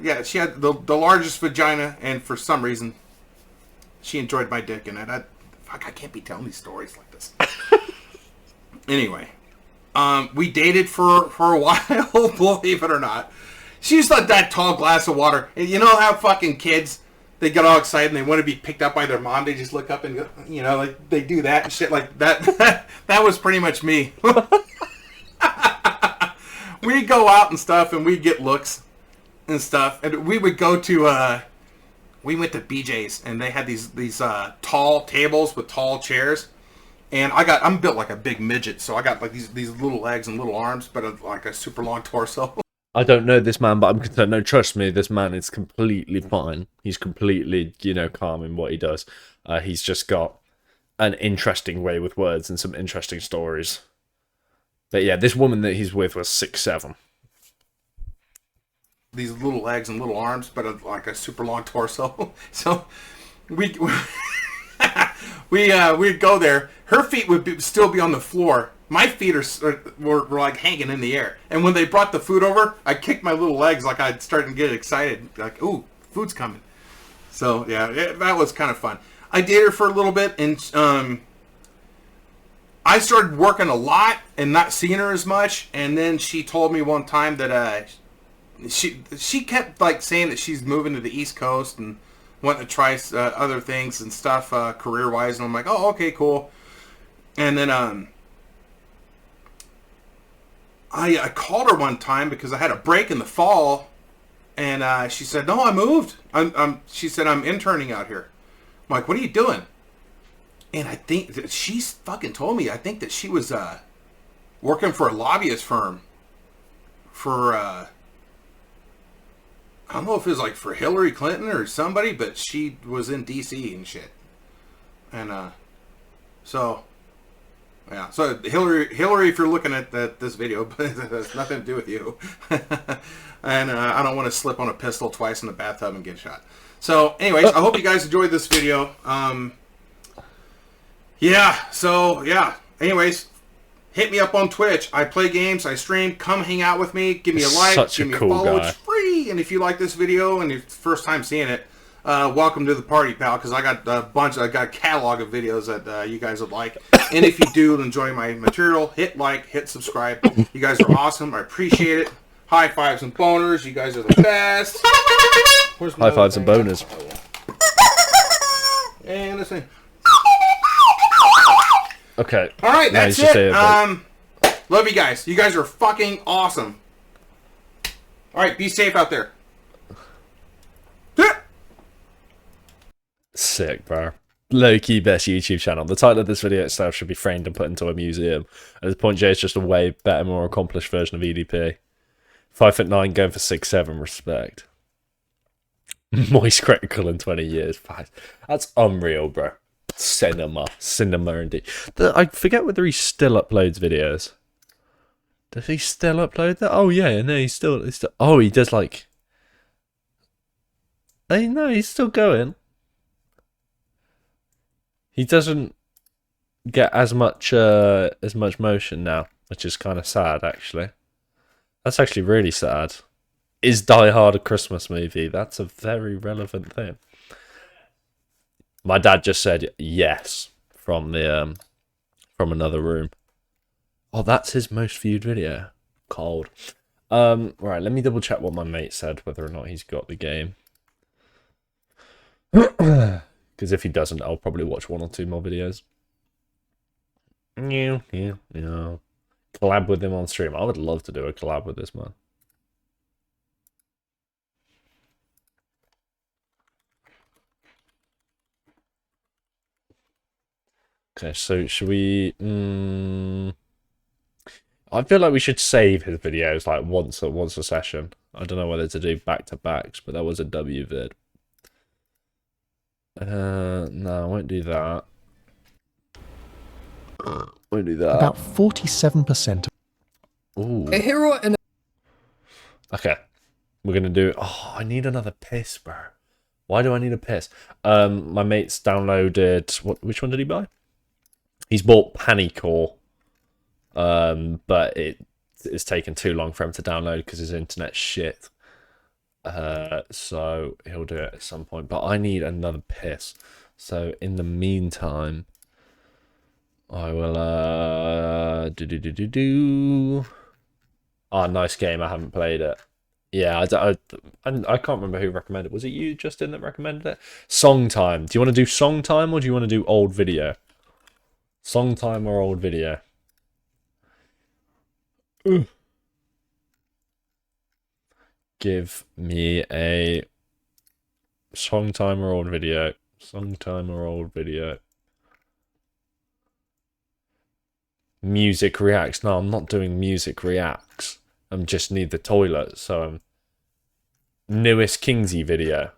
Yeah, she had the largest vagina, and for some reason, she enjoyed my dick in it. I can't be telling these stories like this. Anyway, we dated for a while, believe it or not. She's like that tall glass of water. And you know how fucking kids, they get all excited and they want to be picked up by their mom. They just look up and go, like they do that and shit like that. That was pretty much me. We'd go out and stuff, and we'd get looks and stuff. And we would go to, we went to BJ's, and they had these tall tables with tall chairs. And I'm built like a big midget, so I got like these little legs and little arms, but like a super long torso. I don't know this man, but I'm concerned. No, trust me, this man is completely fine. He's completely, calm in what he does. He's just got an interesting way with words and some interesting stories. But yeah, this woman that he's with was 6'7". These little legs and little arms, but like a super long torso. So we'd go there. Her feet would still be on the floor. My feet were like hanging in the air. And when they brought the food over, I kicked my little legs like I'd started to get excited. Like, ooh, food's coming. So yeah, that was kind of fun. I dated her for a little bit, and I started working a lot and not seeing her as much. And then she told me one time that she kept like saying that she's moving to the East Coast and wanting to try other things and stuff career-wise, and I'm like, oh, okay, cool. And then I called her one time because I had a break in the fall, and she said, no, I moved. She said, I'm interning out here. I'm like, what are you doing? And I think that she's fucking told me, I think that she was working for a lobbyist firm for, I don't know if it was like for Hillary Clinton or somebody, but she was in D.C. and shit. And so, yeah. So Hillary, if you're looking at this video, but it has nothing to do with you. And I don't want to slip on a pistol twice in the bathtub and get shot. So, anyways, I hope you guys enjoyed this video. Yeah, so, yeah. Anyways, hit me up on Twitch. I play games, I stream. Come hang out with me. Give me a like, give me a follow. It's free. And if you like this video and it's first time seeing it, welcome to the party, pal, because I got I got a catalog of videos that you guys would like. And if you do enjoy my material, hit like, hit subscribe. You guys are awesome. I appreciate it. High fives and boners. You guys are the best. High fives and boners. And this thing. Okay. All right, that's it. Love you guys. You guys are fucking awesome. All right, be safe out there. Sick, bro. Low-key best YouTube channel. The title of this video itself should be framed and put into a museum. At this point, Jay is just a way better, more accomplished version of EDP. 5'9", going for 6'7", respect. Moist critical in 20 years. That's unreal, bro. Cinema indeed. I forget whether he still uploads videos. Does he still upload that? Oh yeah, no, he's still. Oh, he does like. Hey, no, he's still going. He doesn't get as much motion now, which is kind of sad, actually. That's actually really sad. Is Die Hard a Christmas movie? That's a very relevant thing. My dad just said yes from the from another room. Oh, that's his most viewed video. Cold. Right, let me double check what my mate said, whether or not he's got the game. Because if he doesn't, I'll probably watch one or two more videos. Yeah. Collab with him on stream. I would love to do a collab with this man. Okay, so should we... I feel like we should save his videos like once a session. I don't know whether to do back-to-backs, but that was a W vid. No, I won't do that. Won't do that. About 47%. Ooh. A hero and Okay. We're gonna do... Oh, I need another piss, bro. Why do I need a piss? My mate's downloaded... Which one did he buy? He's bought Panicore. But it's taken too long for him to download because his internet's shit. So he'll do it at some point. But I need another piss. So in the meantime, I will Oh, nice game. I haven't played it. Yeah, I can't remember who recommended it. Was it you, Justin, that recommended it? Song time. Do you want to do song time or do you want to do old video? Song time or old video? Give me a song time or old video. Song time or old video. Music reacts. No, I'm not doing music reacts. I just need the toilet. So newest Kingzy video.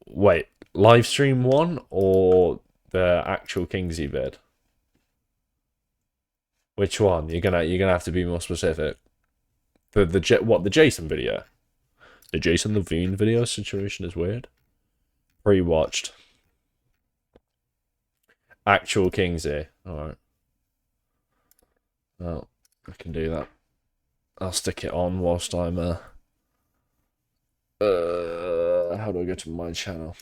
Wait, live stream one or the actual Kingzy vid? Which one? You're gonna have to be more specific. The Jason video? The Jason Levine video situation is weird. Pre-watched. Actual Kingzy. Alright. Well, I can do that. I'll stick it on whilst I'm how do I go to my channel?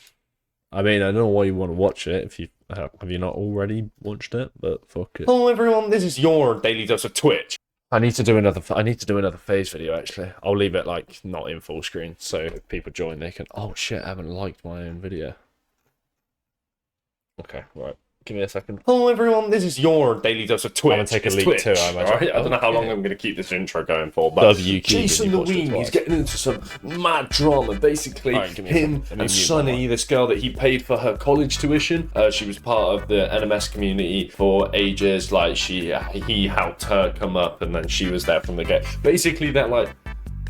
I mean, I don't know why you want to watch it if you have you not already watched it, but fuck it. Hello everyone, this is your daily dose of Twitch. I need to do another phase video actually. I'll leave it like not in full screen, so if people join they can. Oh shit! I haven't liked my own video. Okay, right. Give me a second. Hello everyone, this is your daily dose of Twitch. I'm gonna take a leak too, I imagine. Right? I don't know how long I'm gonna keep this intro going for, but Jason the Ween, he's getting into some mad drama. Basically, him and Sunny, this girl that he paid for her college tuition, she was part of the NMS community for ages. Like he helped her come up, and then she was there from the get. Basically, they're like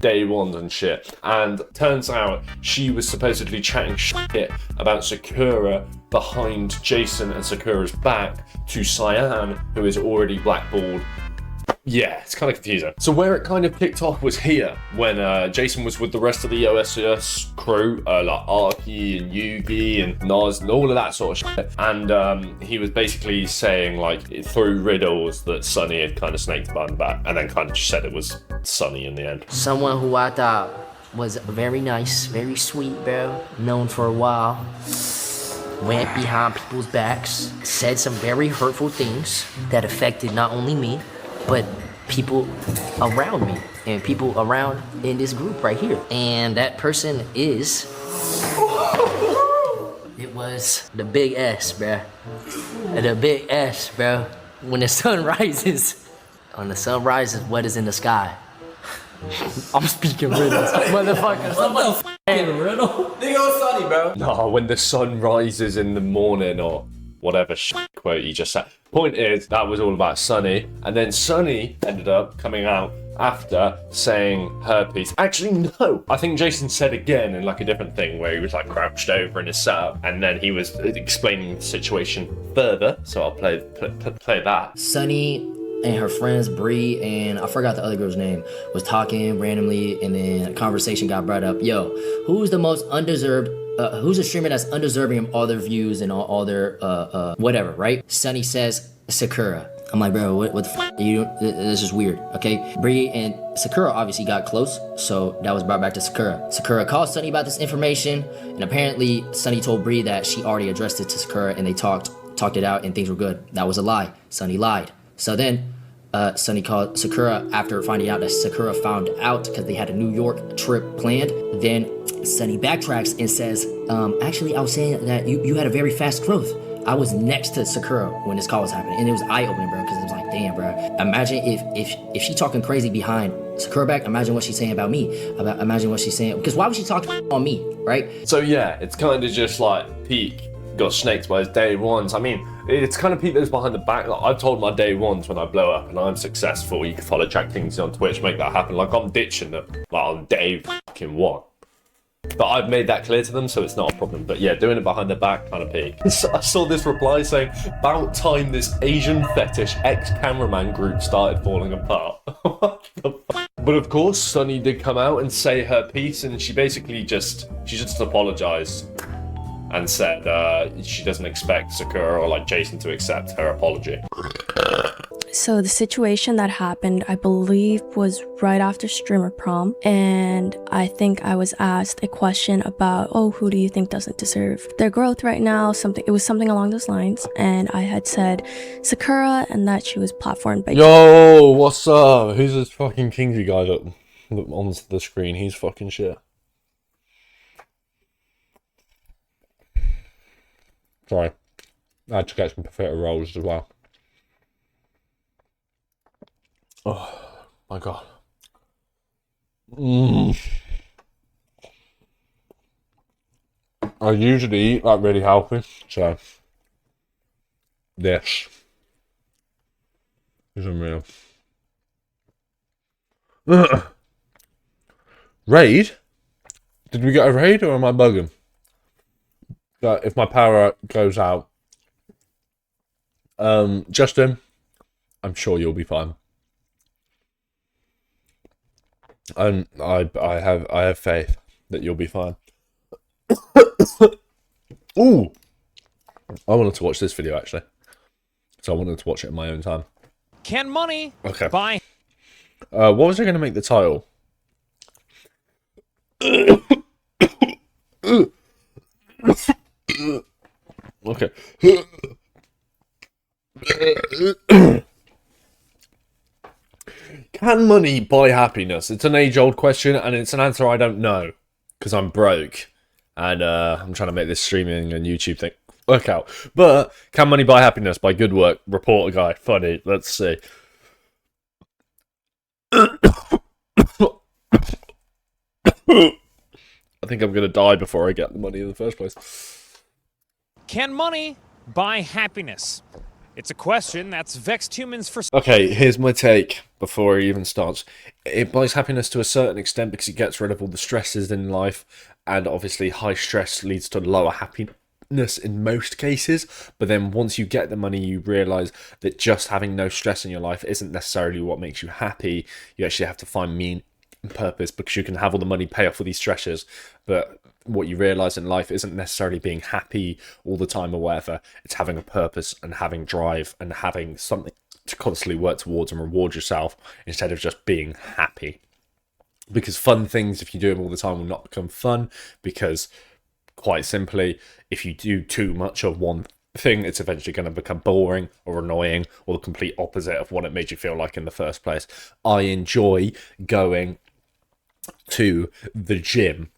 day ones and shit, and turns out she was supposedly chatting shit about Sakura behind Jason and Sakura's back to Cyan, who is already blackballed. Yeah, it's kind of confusing. So where it kind of kicked off was here, when Jason was with the rest of the OSS crew, like Arky and Yugi and Nas and all of that sort of shit. And he was basically saying, like, through riddles that Sunny had kind of snaked behind the back, and then kind of just said it was Sunny in the end. Someone who I thought was very nice, very sweet, bro, known for a while, went behind people's backs, said some very hurtful things that affected not only me, but people around me and people around in this group right here. And that person is... It was the big S, bruh. The big S, bro. When the sun rises, what is in the sky? I'm speaking riddles, motherfucker. What the f***ing riddle? Nigga, Sunny, bro. No, when the sun rises in the morning, or whatever quote you just said. Point is, that was all about Sunny, and then Sunny ended up coming out after saying her piece. Actually, no. I think Jason said again in like a different thing where he was like crouched over in his setup, and then he was explaining the situation further. So I'll play that. Sunny and her friends Bree and I forgot the other girl's name was talking randomly, and then a conversation got brought up. Yo, who's the most undeserved? Who's a streamer that's undeserving of all their views and all their whatever, right? Sunny says Sakura. I'm like, bro, what the f*** you? This is weird, okay? Bree and Sakura obviously got close, so that was brought back to Sakura. Sakura called Sunny about this information, and apparently Sunny told Bree that she already addressed it to Sakura, and they talked it out, and things were good. That was a lie. Sunny lied. So then Sunny called Sakura after finding out that Sakura found out because they had a New York trip planned. Then Sunny backtracks and says, actually, I was saying that you had a very fast growth. I was next to Sakura when this call was happening, and it was eye-opening, bro, because it was like, damn, bro. Imagine if she talking crazy behind Sakura back, imagine what she's saying about me. Imagine what she's saying, because why would she talk on me, right? So yeah, it's kind of just like Peak got snaked by his day ones. I mean, it's kind of Pete that's behind the back. Like, I've told my day ones when I blow up and I'm successful, you can follow Jack Kingzy on Twitch, make that happen. Like, I'm ditching them like on day fucking one. But I've made that clear to them, so it's not a problem. But yeah, doing it behind the back, kind of Peak. I saw this reply saying, about time this Asian fetish ex-cameraman group started falling apart. What the fuck? But of course, Sunny did come out and say her piece, and she basically just apologized and said she doesn't expect Sakura or like Jason to accept her apology. So the situation that happened, I believe, was right after streamer prom, and I think I was asked a question about, oh, who do you think doesn't deserve their growth right now? It was something along those lines, and I had said Sakura, and that she was platformed by... Yo, what's up? Who's this fucking Kingzy guy that on the screen? He's fucking shit. Sorry, I had to get some potato rolls as well. Oh my god. I usually eat like really healthy, so this is unreal. Raid? Did we get a raid or am I bugging? If my power goes out, Justin, I'm sure you'll be fine. And I have faith that you'll be fine. Ooh, I wanted to watch this video actually, so I wanted to watch it in my own time. Ken Money. Okay. Bye. What was I going to make the title? Okay. Can money buy happiness? It's an age-old question, and it's an answer I don't know, because I'm broke, and I'm trying to make this streaming and YouTube thing work out. But can money buy happiness? By good work, reporter guy. Funny. Let's see. I think I'm gonna die before I get the money in the first place. Can money buy happiness? It's a question that's vexed humans for... Okay, here's my take before he even starts. It buys happiness to a certain extent because it gets rid of all the stresses in life, and obviously high stress leads to lower happiness in most cases. But then once you get the money, you realise that just having no stress in your life isn't necessarily what makes you happy. You actually have to find meaning and purpose, because you can have all the money pay off all these stresses, but what you realise in life isn't necessarily being happy all the time or whatever. It's having a purpose and having drive and having something to constantly work towards and reward yourself instead of just being happy. Because fun things, if you do them all the time, will not become fun, because quite simply, if you do too much of one thing, it's eventually going to become boring or annoying or the complete opposite of what it made you feel like in the first place. I enjoy going to the gym,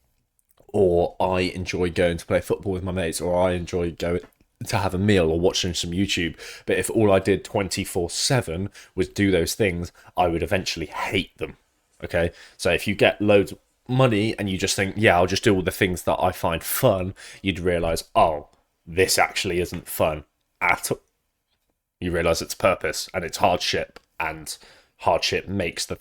or I enjoy going to play football with my mates, or I enjoy going to have a meal or watching some YouTube. But if all I did 24/7 was do those things, I would eventually hate them. Okay, so if you get loads of money and you just think, yeah, I'll just do all the things that I find fun, you'd realise, oh, this actually isn't fun at all. You realise it's purpose and it's hardship, and hardship makes the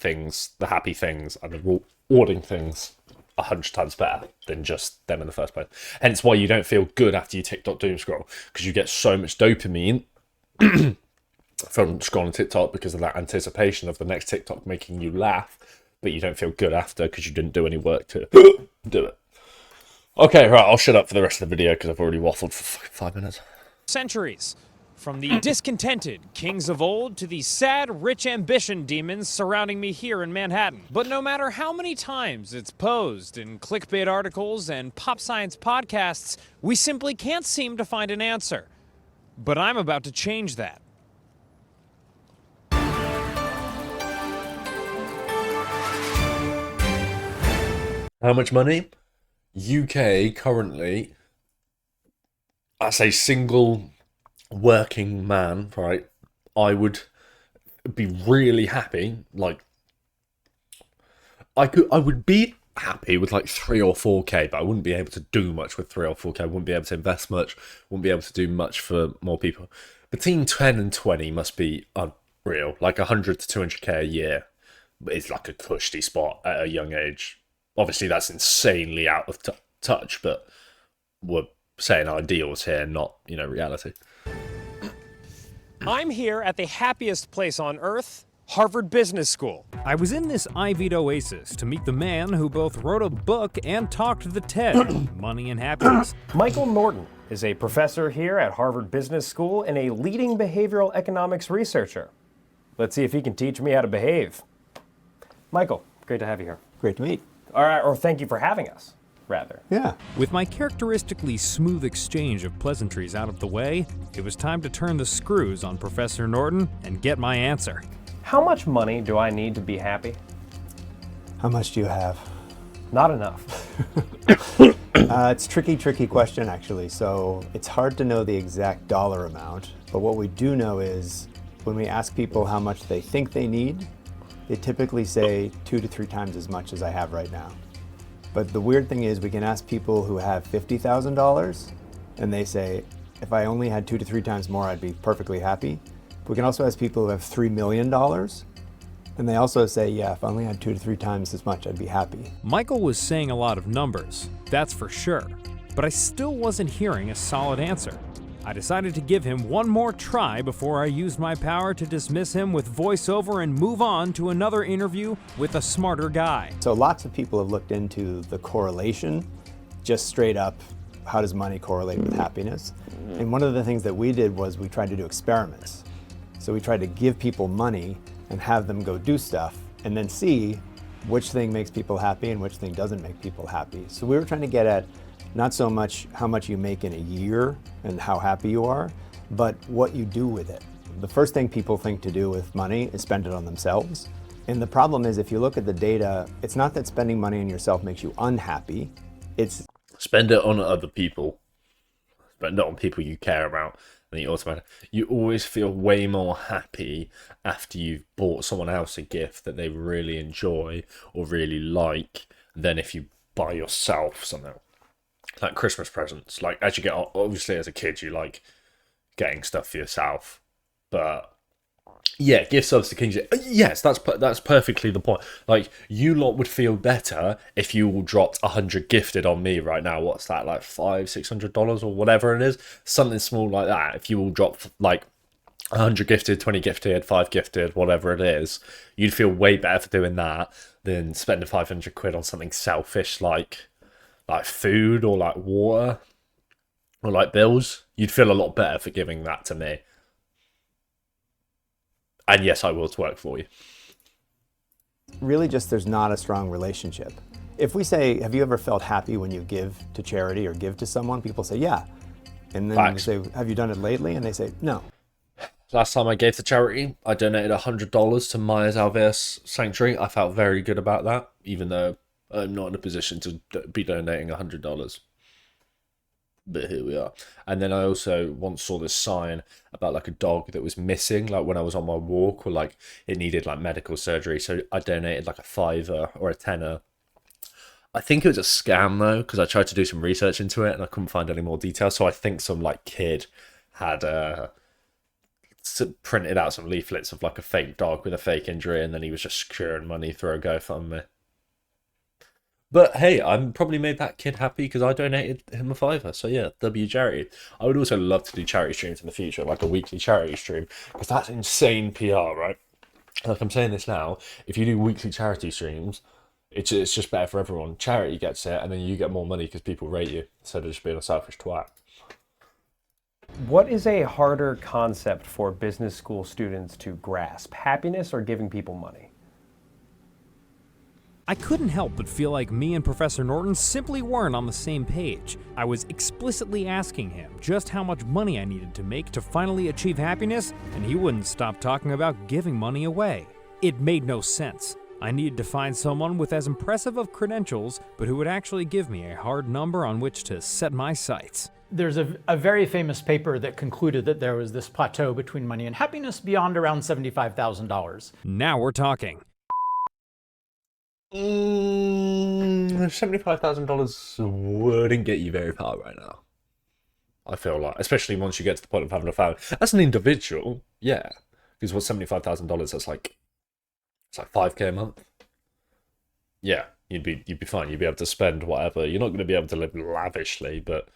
happy things and the rewarding things 100 times better than just them in the first place. Hence why you don't feel good after you TikTok doom scroll, because you get so much dopamine from scrolling TikTok because of that anticipation of the next TikTok making you laugh, but you don't feel good after because you didn't do any work to do it. Okay, right, I'll shut up for the rest of the video because I've already waffled for 5 minutes. centuries. From the discontented kings of old to the sad, rich ambition demons surrounding me here in Manhattan. But no matter how many times it's posed in clickbait articles and pop science podcasts, we simply can't seem to find an answer. But I'm about to change that. How much money? UK currently, as a single working man, right, I would be really happy. Like, I would be happy with like 3 or 4k, but I wouldn't be able to do much with 3 or 4k. I wouldn't be able to invest much, wouldn't be able to do much for more people. Between 10 and 20 must be unreal. Like 100 to 200k a year is like a cushy spot at a young age. Obviously that's insanely out of touch, but we're saying ideals here, not, reality. I'm here at the happiest place on earth, Harvard Business School. I was in this Ivied oasis to meet the man who both wrote a book and talked the TED, Money and Happiness. Michael Norton is a professor here at Harvard Business School and a leading behavioral economics researcher. Let's see if he can teach me how to behave. Michael, great to have you here. Great to meet. All right, or thank you for having us, rather. Yeah. With my characteristically smooth exchange of pleasantries out of the way, it was time to turn the screws on Professor Norton and get my answer. How much money do I need to be happy? How much do you have? Not enough. It's a tricky question, actually. So it's hard to know the exact dollar amount, but what we do know is when we ask people how much they think they need, they typically say 2 to 3 times as much as I have right now. But the weird thing is we can ask people who have $50,000 and they say, if I only had 2 to 3 times more, I'd be perfectly happy. We can also ask people who have $3 million and they also say, yeah, if I only had 2 to 3 times as much, I'd be happy. Michael was saying a lot of numbers, that's for sure, but I still wasn't hearing a solid answer. I decided to give him one more try before I used my power to dismiss him with voiceover and move on to another interview with a smarter guy. So lots of people have looked into the correlation, just straight up, how does money correlate with happiness? And one of the things that we did was we tried to do experiments. So we tried to give people money and have them go do stuff and then see which thing makes people happy and which thing doesn't make people happy. So we were trying to get at not so much how much you make in a year and how happy you are, but what you do with it. The first thing people think to do with money is spend it on themselves. And the problem is, if you look at the data, it's not that spending money on yourself makes you unhappy. It's spend it on other people, spend it on people you care about, and you always feel way more happy after you've bought someone else a gift that they really enjoy or really like than if you buy yourself something. Like Christmas presents. Like, as you get, obviously as a kid, you like getting stuff for yourself, but yeah, gift subs to Kingzy. Yes, that's perfectly the point. Like, you lot would feel better if you all dropped 100 gifted on me right now. What's that, like $500-$600 or whatever it is? Something small like that. If you all dropped like 100 gifted, 20 gifted, 5 gifted, whatever it is, you'd feel way better for doing that than spending 500 quid on something selfish like food or like water or like bills. You'd feel a lot better for giving that to me. And yes, I will twerk for you. really just there's not a strong relationship. If we say, have you ever felt happy when you give to charity or give to someone? People say, yeah. And then you say, have you done it lately? And they say, no. Last time I gave to charity, I donated $100 to Myers Alves Sanctuary. I felt very good about that, even though I'm not in a position to be donating $100. But here we are. And then I also once saw this sign about like a dog that was missing, like when I was on my walk, or like it needed like medical surgery. So I donated like a $5 or a $10. I think it was a scam though, because I tried to do some research into it and I couldn't find any more details. So I think some like kid had printed out some leaflets of like a fake dog with a fake injury, and then he was just securing money through a GoFundMe. But hey, I'm probably made that kid happy because I donated him a $5. So yeah, W charity. I would also love to do charity streams in the future, like a weekly charity stream, because that's insane PR, right? Like I'm saying this now, if you do weekly charity streams, it's just better for everyone. Charity gets it, and then you get more money because people rate you instead of just being a selfish twat. What is a harder concept for business school students to grasp, happiness or giving people money? I couldn't help but feel like me and Professor Norton simply weren't on the same page. I was explicitly asking him just how much money I needed to make to finally achieve happiness, and he wouldn't stop talking about giving money away. It made no sense. I needed to find someone with as impressive of credentials, but who would actually give me a hard number on which to set my sights. There's a very famous paper that concluded that there was this plateau between money and happiness beyond around $75,000. Now we're talking. $75,000 wouldn't get you very far right now. I feel like, especially once you get to the point of having a family. As an individual, yeah, because what's $75,000? That's like it's like $5K a month. Yeah, you'd be fine. You'd be able to spend whatever. You're not going to be able to live lavishly, but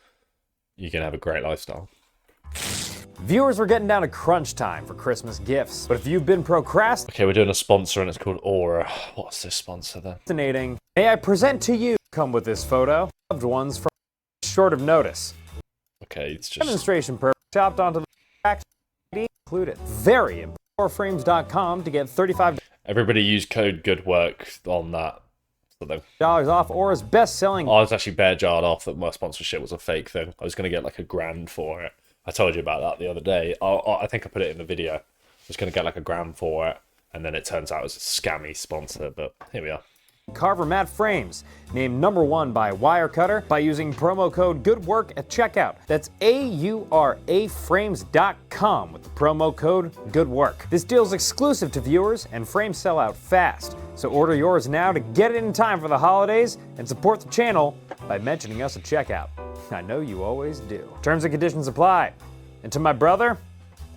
you can have a great lifestyle. Viewers, we're getting down to crunch time for Christmas gifts. But if you've been procrastinating... Okay, we're doing a sponsor and it's called Aura. What's this sponsor then? May I present to you, come with this photo, loved ones from short of notice. Okay, it's just... Demonstration purpose, chopped onto the back, included. Very important. Foreframes.com to get $35 Everybody use code GOODWORK on that. off Aura's best-selling... I was actually bear jarred off that my sponsorship was a fake thing. I was going to get like $1,000 for it. I told you about that the other day. I think I put it in the video. I was going to get like $1,000 for it, and then it turns out it was a scammy sponsor, but here we are. Carver matte frames, named #1 by Wirecutter by using promo code GOODWORK at checkout. That's AURAFrames.com with the promo code GOODWORK. This deal is exclusive to viewers, and frames sell out fast. So order yours now to get it in time for the holidays and support the channel by mentioning us at checkout. I know you always do. Terms and conditions apply. And to my brother,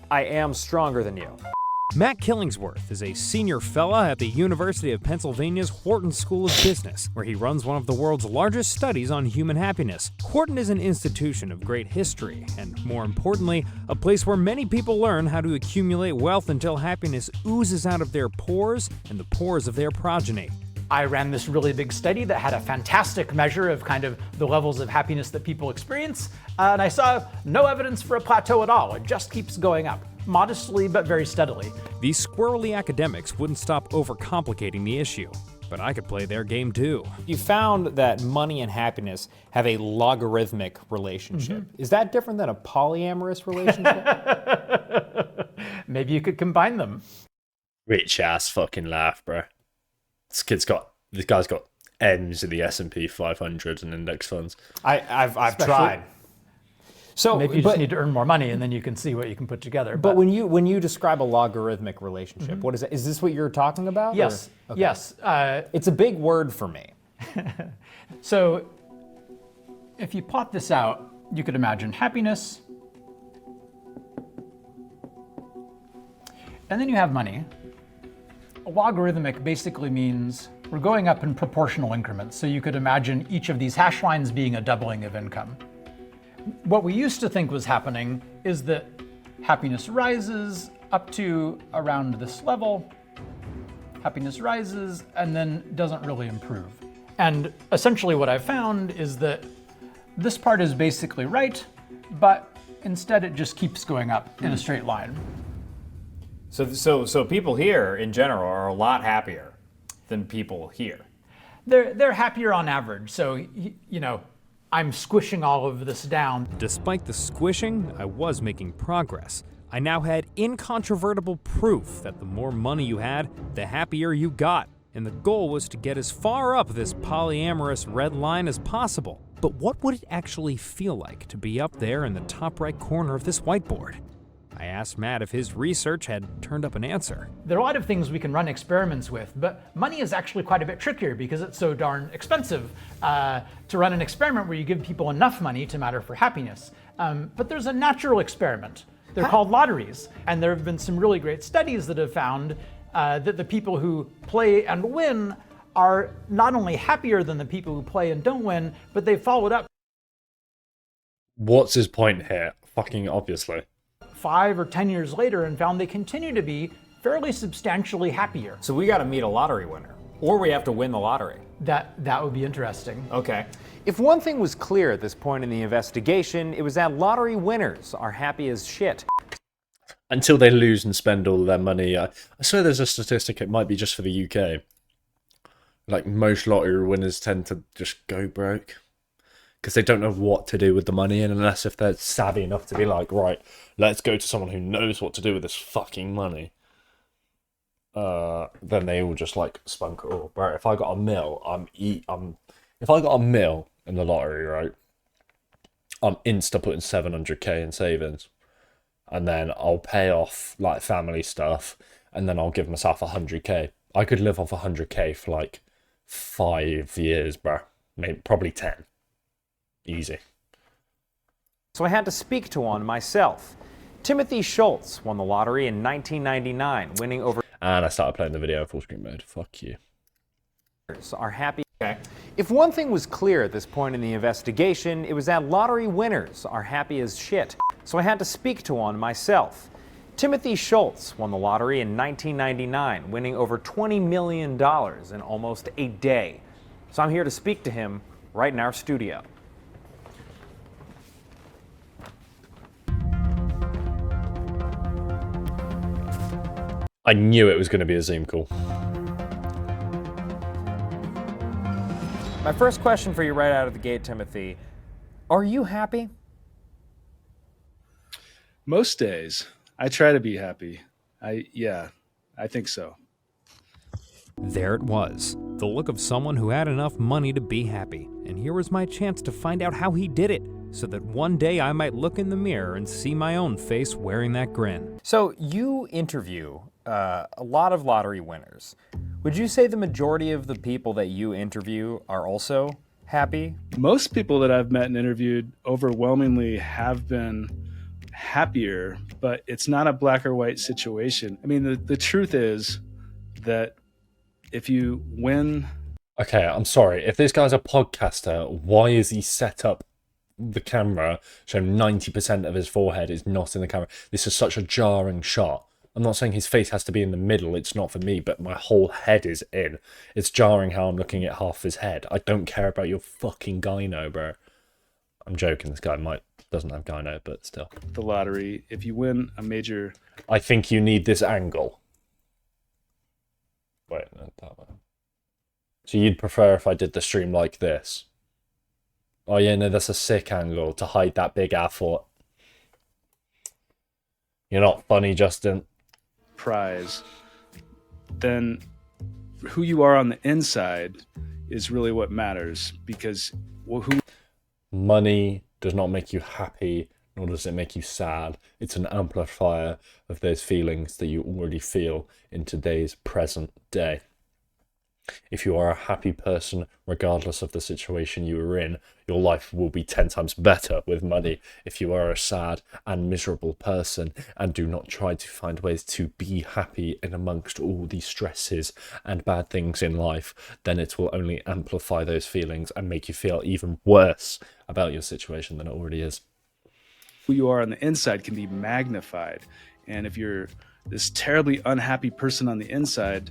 I am stronger than you. Matt Killingsworth is a senior fella at the University of Pennsylvania's Wharton School of Business, where he runs one of the world's largest studies on human happiness. Wharton is an institution of great history, and more importantly, a place where many people learn how to accumulate wealth until happiness oozes out of their pores and the pores of their progeny. I ran this really big study that had a fantastic measure of kind of the levels of happiness that people experience, and I saw no evidence for a plateau at all. It just keeps going up, modestly but very steadily. These squirrely academics wouldn't stop overcomplicating the issue, but I could play their game too. You found that money and happiness have a logarithmic relationship. Mm-hmm. Is that different than a polyamorous relationship? Maybe you could combine them. Rich ass fucking laugh, bro. This guy's got M's in the S&P 500 and index funds. I've tried. So maybe you just need to earn more money, and then you can see what you can put together. But when you describe a logarithmic relationship, what is it? Is this what you're talking about? Yes. Or? Okay. Yes. It's a big word for me. So, if you plot this out, you could imagine happiness, and then you have money. A logarithmic basically means we're going up in proportional increments. So you could imagine each of these hash lines being a doubling of income. What we used to think was happening is that happiness rises up to around this level, happiness rises, and then doesn't really improve. And essentially what I've found is that this part is basically right, but instead it just keeps going up in a straight line. So people here in general are a lot happier than people here. They're happier on average. So, you know, I'm squishing all of this down. Despite the squishing, I was making progress. I now had incontrovertible proof that the more money you had, the happier you got. And the goal was to get as far up this polyamorous red line as possible. But what would it actually feel like to be up there in the top right corner of this whiteboard? I asked Matt if his research had turned up an answer. There are a lot of things we can run experiments with, but money is actually quite a bit trickier because it's so darn expensive to run an experiment where you give people enough money to matter for happiness. But there's a natural experiment. They're called lotteries, and there have been some really great studies that have found that the people who play and win are not only happier than the people who play and don't win, but they followed up. What's his point here? Fucking obviously. 5 or 10 years later and found they continue to be fairly substantially happier. So we got to meet a lottery winner, or we have to win the lottery. That would be interesting. Okay. If one thing was clear at this point in the investigation, it was that lottery winners are happy as shit. Until they lose and spend all of their money. I swear there's a statistic, it might be just for the UK. Like, most lottery winners tend to just go broke. Because they don't know what to do with the money, and unless if they're savvy enough to be like, right, let's go to someone who knows what to do with this fucking money, then they all just like spunk it all. Right, if I got a mil, if I got a mil in the lottery, right, I'm insta putting 700k in savings, and then I'll pay off like family stuff, and then I'll give myself 100k. I could live off 100k for like 5 years, bro. Maybe probably 10. Easy. So I had to speak to one myself. Timothy Schultz won the lottery in 1999, winning over... And I started playing the video in full screen mode. Fuck you. ...are happy. Okay. If one thing was clear at this point in the investigation, it was that lottery winners are happy as shit. So I had to speak to one myself. Timothy Schultz won the lottery in 1999, winning over $20 million in almost a day. So I'm here to speak to him right in our studio. I knew it was going to be a Zoom call. My first question for you right out of the gate, Timothy. Are you happy? Most days. I try to be happy. I think so. There it was, the look of someone who had enough money to be happy. And here was my chance to find out how he did it, so that one day I might look in the mirror and see my own face wearing that grin. So you interview a lot of lottery winners. Would you say the majority of the people that you interview are also happy? Most people that I've met and interviewed overwhelmingly have been happier, but it's not a black or white situation. I mean, the truth is that if you win... Okay, I'm sorry. If this guy's a podcaster, why is he set up the camera so 90% of his forehead is not in the camera? This is such a jarring shot. I'm not saying his face has to be in the middle, it's not for me, but my whole head is in. It's jarring how I'm looking at half his head. I don't care about your fucking gyno, bro. I'm joking, this guy doesn't have gyno, but still. The lottery, if you win a major... I think you need this angle. Wait, no, that one. So you'd prefer if I did the stream like this? Oh yeah, no, that's a sick angle to hide that big ass foot. You're not funny, Justin. Prize. then who you are on the inside is really what matters, because Money does not make you happy, nor does it make you sad. It's an amplifier of those feelings that you already feel in today's present day. If you are a happy person, regardless of the situation you are in, your life will be 10 times better with money. If you are a sad and miserable person and do not try to find ways to be happy in amongst all the stresses and bad things in life, then it will only amplify those feelings and make you feel even worse about your situation than it already is. who you are on the inside can be magnified. And if you're this terribly unhappy person on the inside,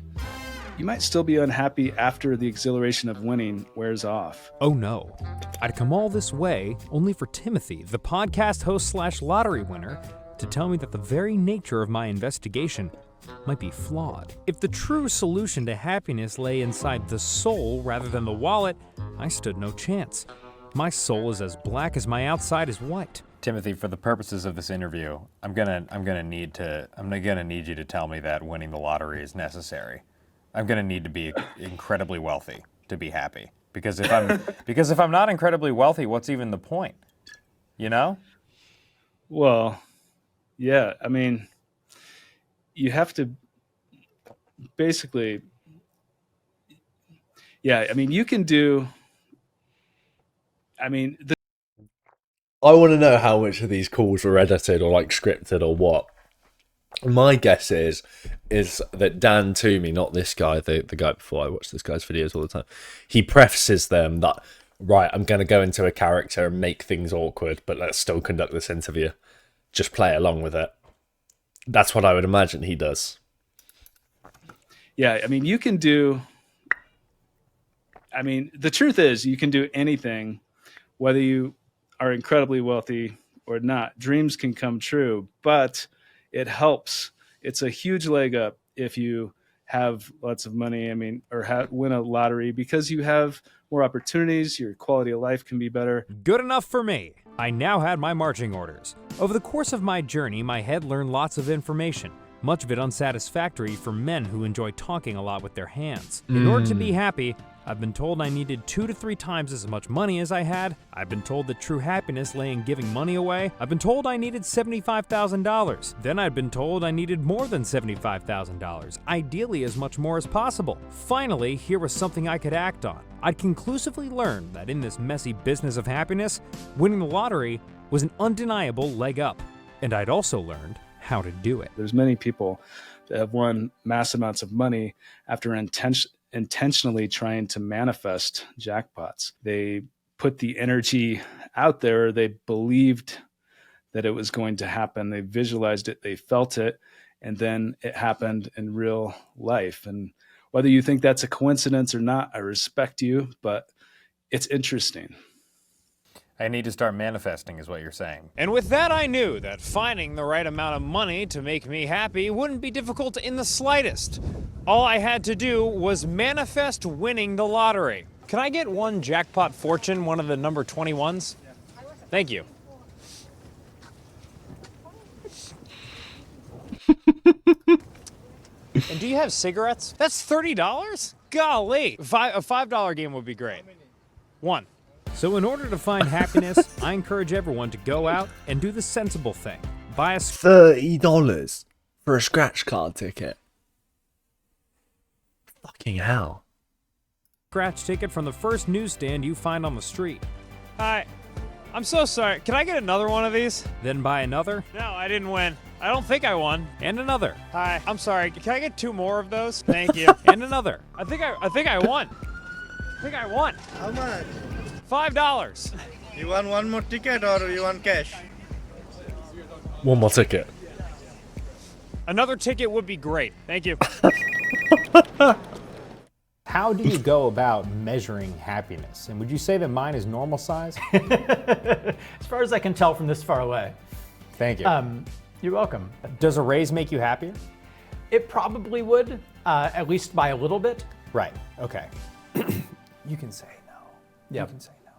you might still be unhappy after the exhilaration of winning wears off. Oh no. I'd come all this way only for Timothy, the podcast host / lottery winner, to tell me that the very nature of my investigation might be flawed. If the true solution to happiness lay inside the soul rather than the wallet, I stood no chance. My soul is as black as my outside is white. Timothy, for the purposes of this interview, I'm gonna need you to tell me that winning the lottery is necessary. I'm gonna need to be incredibly wealthy to be happy. Because if I'm not incredibly wealthy, what's even the point? You know? Well, yeah, I mean, you have to basically, yeah, I mean, you can do, I mean, I want to know how much of these calls were edited or like scripted or what. My guess is that Dan Toomey, not this guy, the guy before, I watch this guy's videos all the time, he prefaces them that, right, I'm going to go into a character and make things awkward, but let's still conduct this interview. Just play along with it. That's what I would imagine he does. Yeah, I mean, you can do, I mean, the truth is you can do anything, whether you are incredibly wealthy or not. Dreams can come true, but it helps. It's a huge leg up if you have lots of money, I mean, or win a lottery, because you have more opportunities, your quality of life can be better. Good enough for me. I now had my marching orders. Over the course of my journey, my head learned lots of information, much of it unsatisfactory for men who enjoy talking a lot with their hands. In order to be happy, I've been told I needed 2 to 3 times as much money as I had. I've been told that true happiness lay in giving money away. I've been told I needed $75,000. Then I'd been told I needed more than $75,000, ideally as much more as possible. Finally, here was something I could act on. I'd conclusively learned that in this messy business of happiness, winning the lottery was an undeniable leg up. And I'd also learned how to do it. There's many people that have won mass amounts of money after intentionally trying to manifest jackpots. They put the energy out there. They believed that it was going to happen. They visualized it. They felt it. And then it happened in real life. And whether you think that's a coincidence or not, I respect you, but it's interesting. I need to start manifesting, is what you're saying. And with that, I knew that finding the right amount of money to make me happy wouldn't be difficult in the slightest. All I had to do was manifest winning the lottery. Can I get one jackpot fortune, one of the number 21s? Thank you. And do you have cigarettes? That's $30? Golly. A $5 game would be great. One. So in order to find happiness, I encourage everyone to go out and do the sensible thing. Buy a $30 for a scratch card ticket. Fucking hell. Scratch ticket from the first newsstand you find on the street. Hi. I'm so sorry. Can I get another one of these? Then buy another. No, I didn't win. I don't think I won. And another. Hi. I'm sorry. Can I get 2 more of those? Thank you. And another. I think I won. I think I won. How much? $5. You want one more ticket or you want cash? One more ticket. Another ticket would be great. Thank you. How do you go about measuring happiness? And would you say that mine is normal size? As far as I can tell from this far away. Thank you. You're welcome. Does a raise make you happier? It probably would, at least by a little bit. Right. Okay. You can say no. Yeah. You can say no.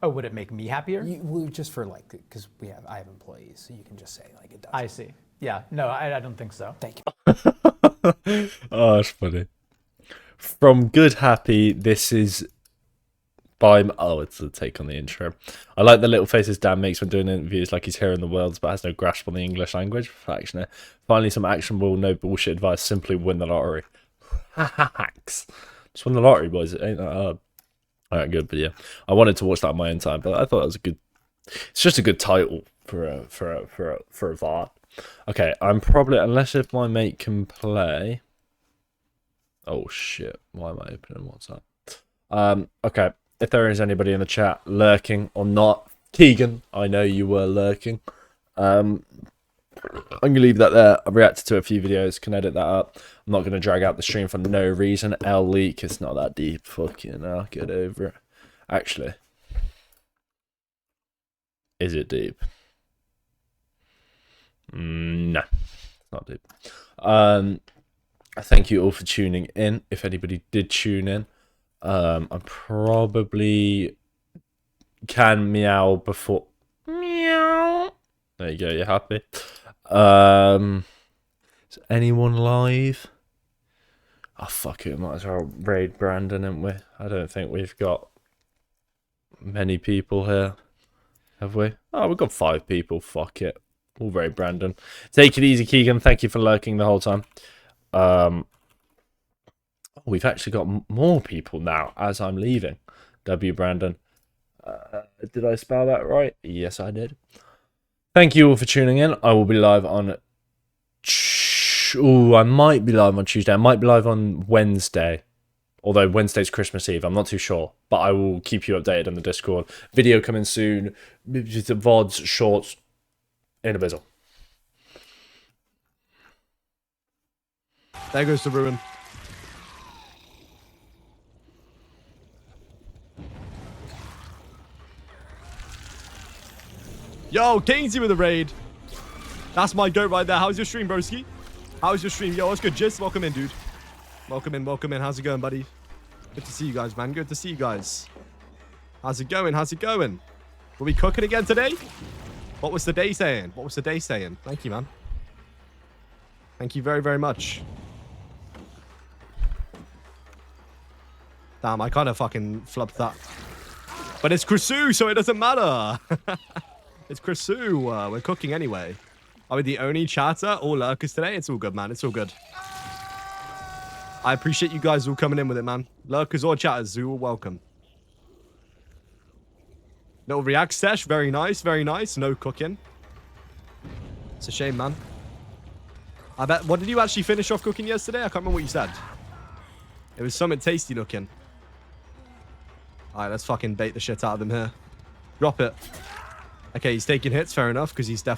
Oh, would it make me happier? Well, just for like, because I have employees, so you can just say like it does. I see. Yeah, no, I don't think so. Thank you. Oh, that's funny. From Good Happy, this is by... Oh, it's a take on the intro. I like the little faces Dan makes when doing interviews, like he's hearing the words but has no grasp on the English language. Factioner. Finally, some actionable, no bullshit advice. Simply win the lottery. Hacks. Just win the lottery, boys. It ain't that hard. Alright, good video. I wanted to watch that on my own time, but I thought it was a good... It's just a good title for a VOD. Okay, I'm probably... Unless if my mate can play... Oh, shit. Why am I opening WhatsApp? Okay. If there is anybody in the chat lurking or not, Keegan, I know you were lurking. I'm going to leave that there. I've reacted to a few videos, can edit that up. I'm not going to drag out the stream for no reason. L leak, it's not that deep. Fucking hell, get over it. Actually, is it deep? No, it's not deep. Thank you all for tuning in. If anybody did tune in, I probably can meow before. Meow. There you go. You're happy. Is anyone live? Oh fuck it, might as well raid Brandon, haven't we? I don't think we've got many people here, have we? Oh, we've got 5 people. Fuck it, we'll raid Brandon. Take it easy, Keegan. Thank you for lurking the whole time. We've actually got more people now as I'm leaving. W Brandon. Did I spell that right? Yes, I did. Thank you all for tuning in. I will be live on... I might be live on Tuesday. I might be live on Wednesday. Although Wednesday's Christmas Eve. I'm not too sure. But I will keep you updated on the Discord. Video coming soon. VODs, shorts, in a bizzle. There goes the ruin. Yo, Kingzy with the raid. That's my goat right there. How's your stream, broski? How's your stream? Yo, what's good, Jizz? Welcome in, dude. Welcome in, welcome in. How's it going, buddy? Good to see you guys, man. Good to see you guys. How's it going? How's it going? Were we cooking again today? What was the day saying? What was the day saying? Thank you, man. Thank you very, very much. Damn, I kind of fucking flubbed that. But it's Krisu, so it doesn't matter. It's Krisu. We're cooking anyway. Are we the only chatter or lurkers today? It's all good, man. It's all good. I appreciate you guys all coming in with it, man. Lurkers or chatters, you all welcome. Little react sesh. Very nice, very nice. No cooking. It's a shame, man. I bet... What did you actually finish off cooking yesterday? I can't remember what you said. It was something tasty looking. Alright, let's fucking bait the shit out of them here. Drop it. Okay, he's taking hits. Fair enough, because he's definitely...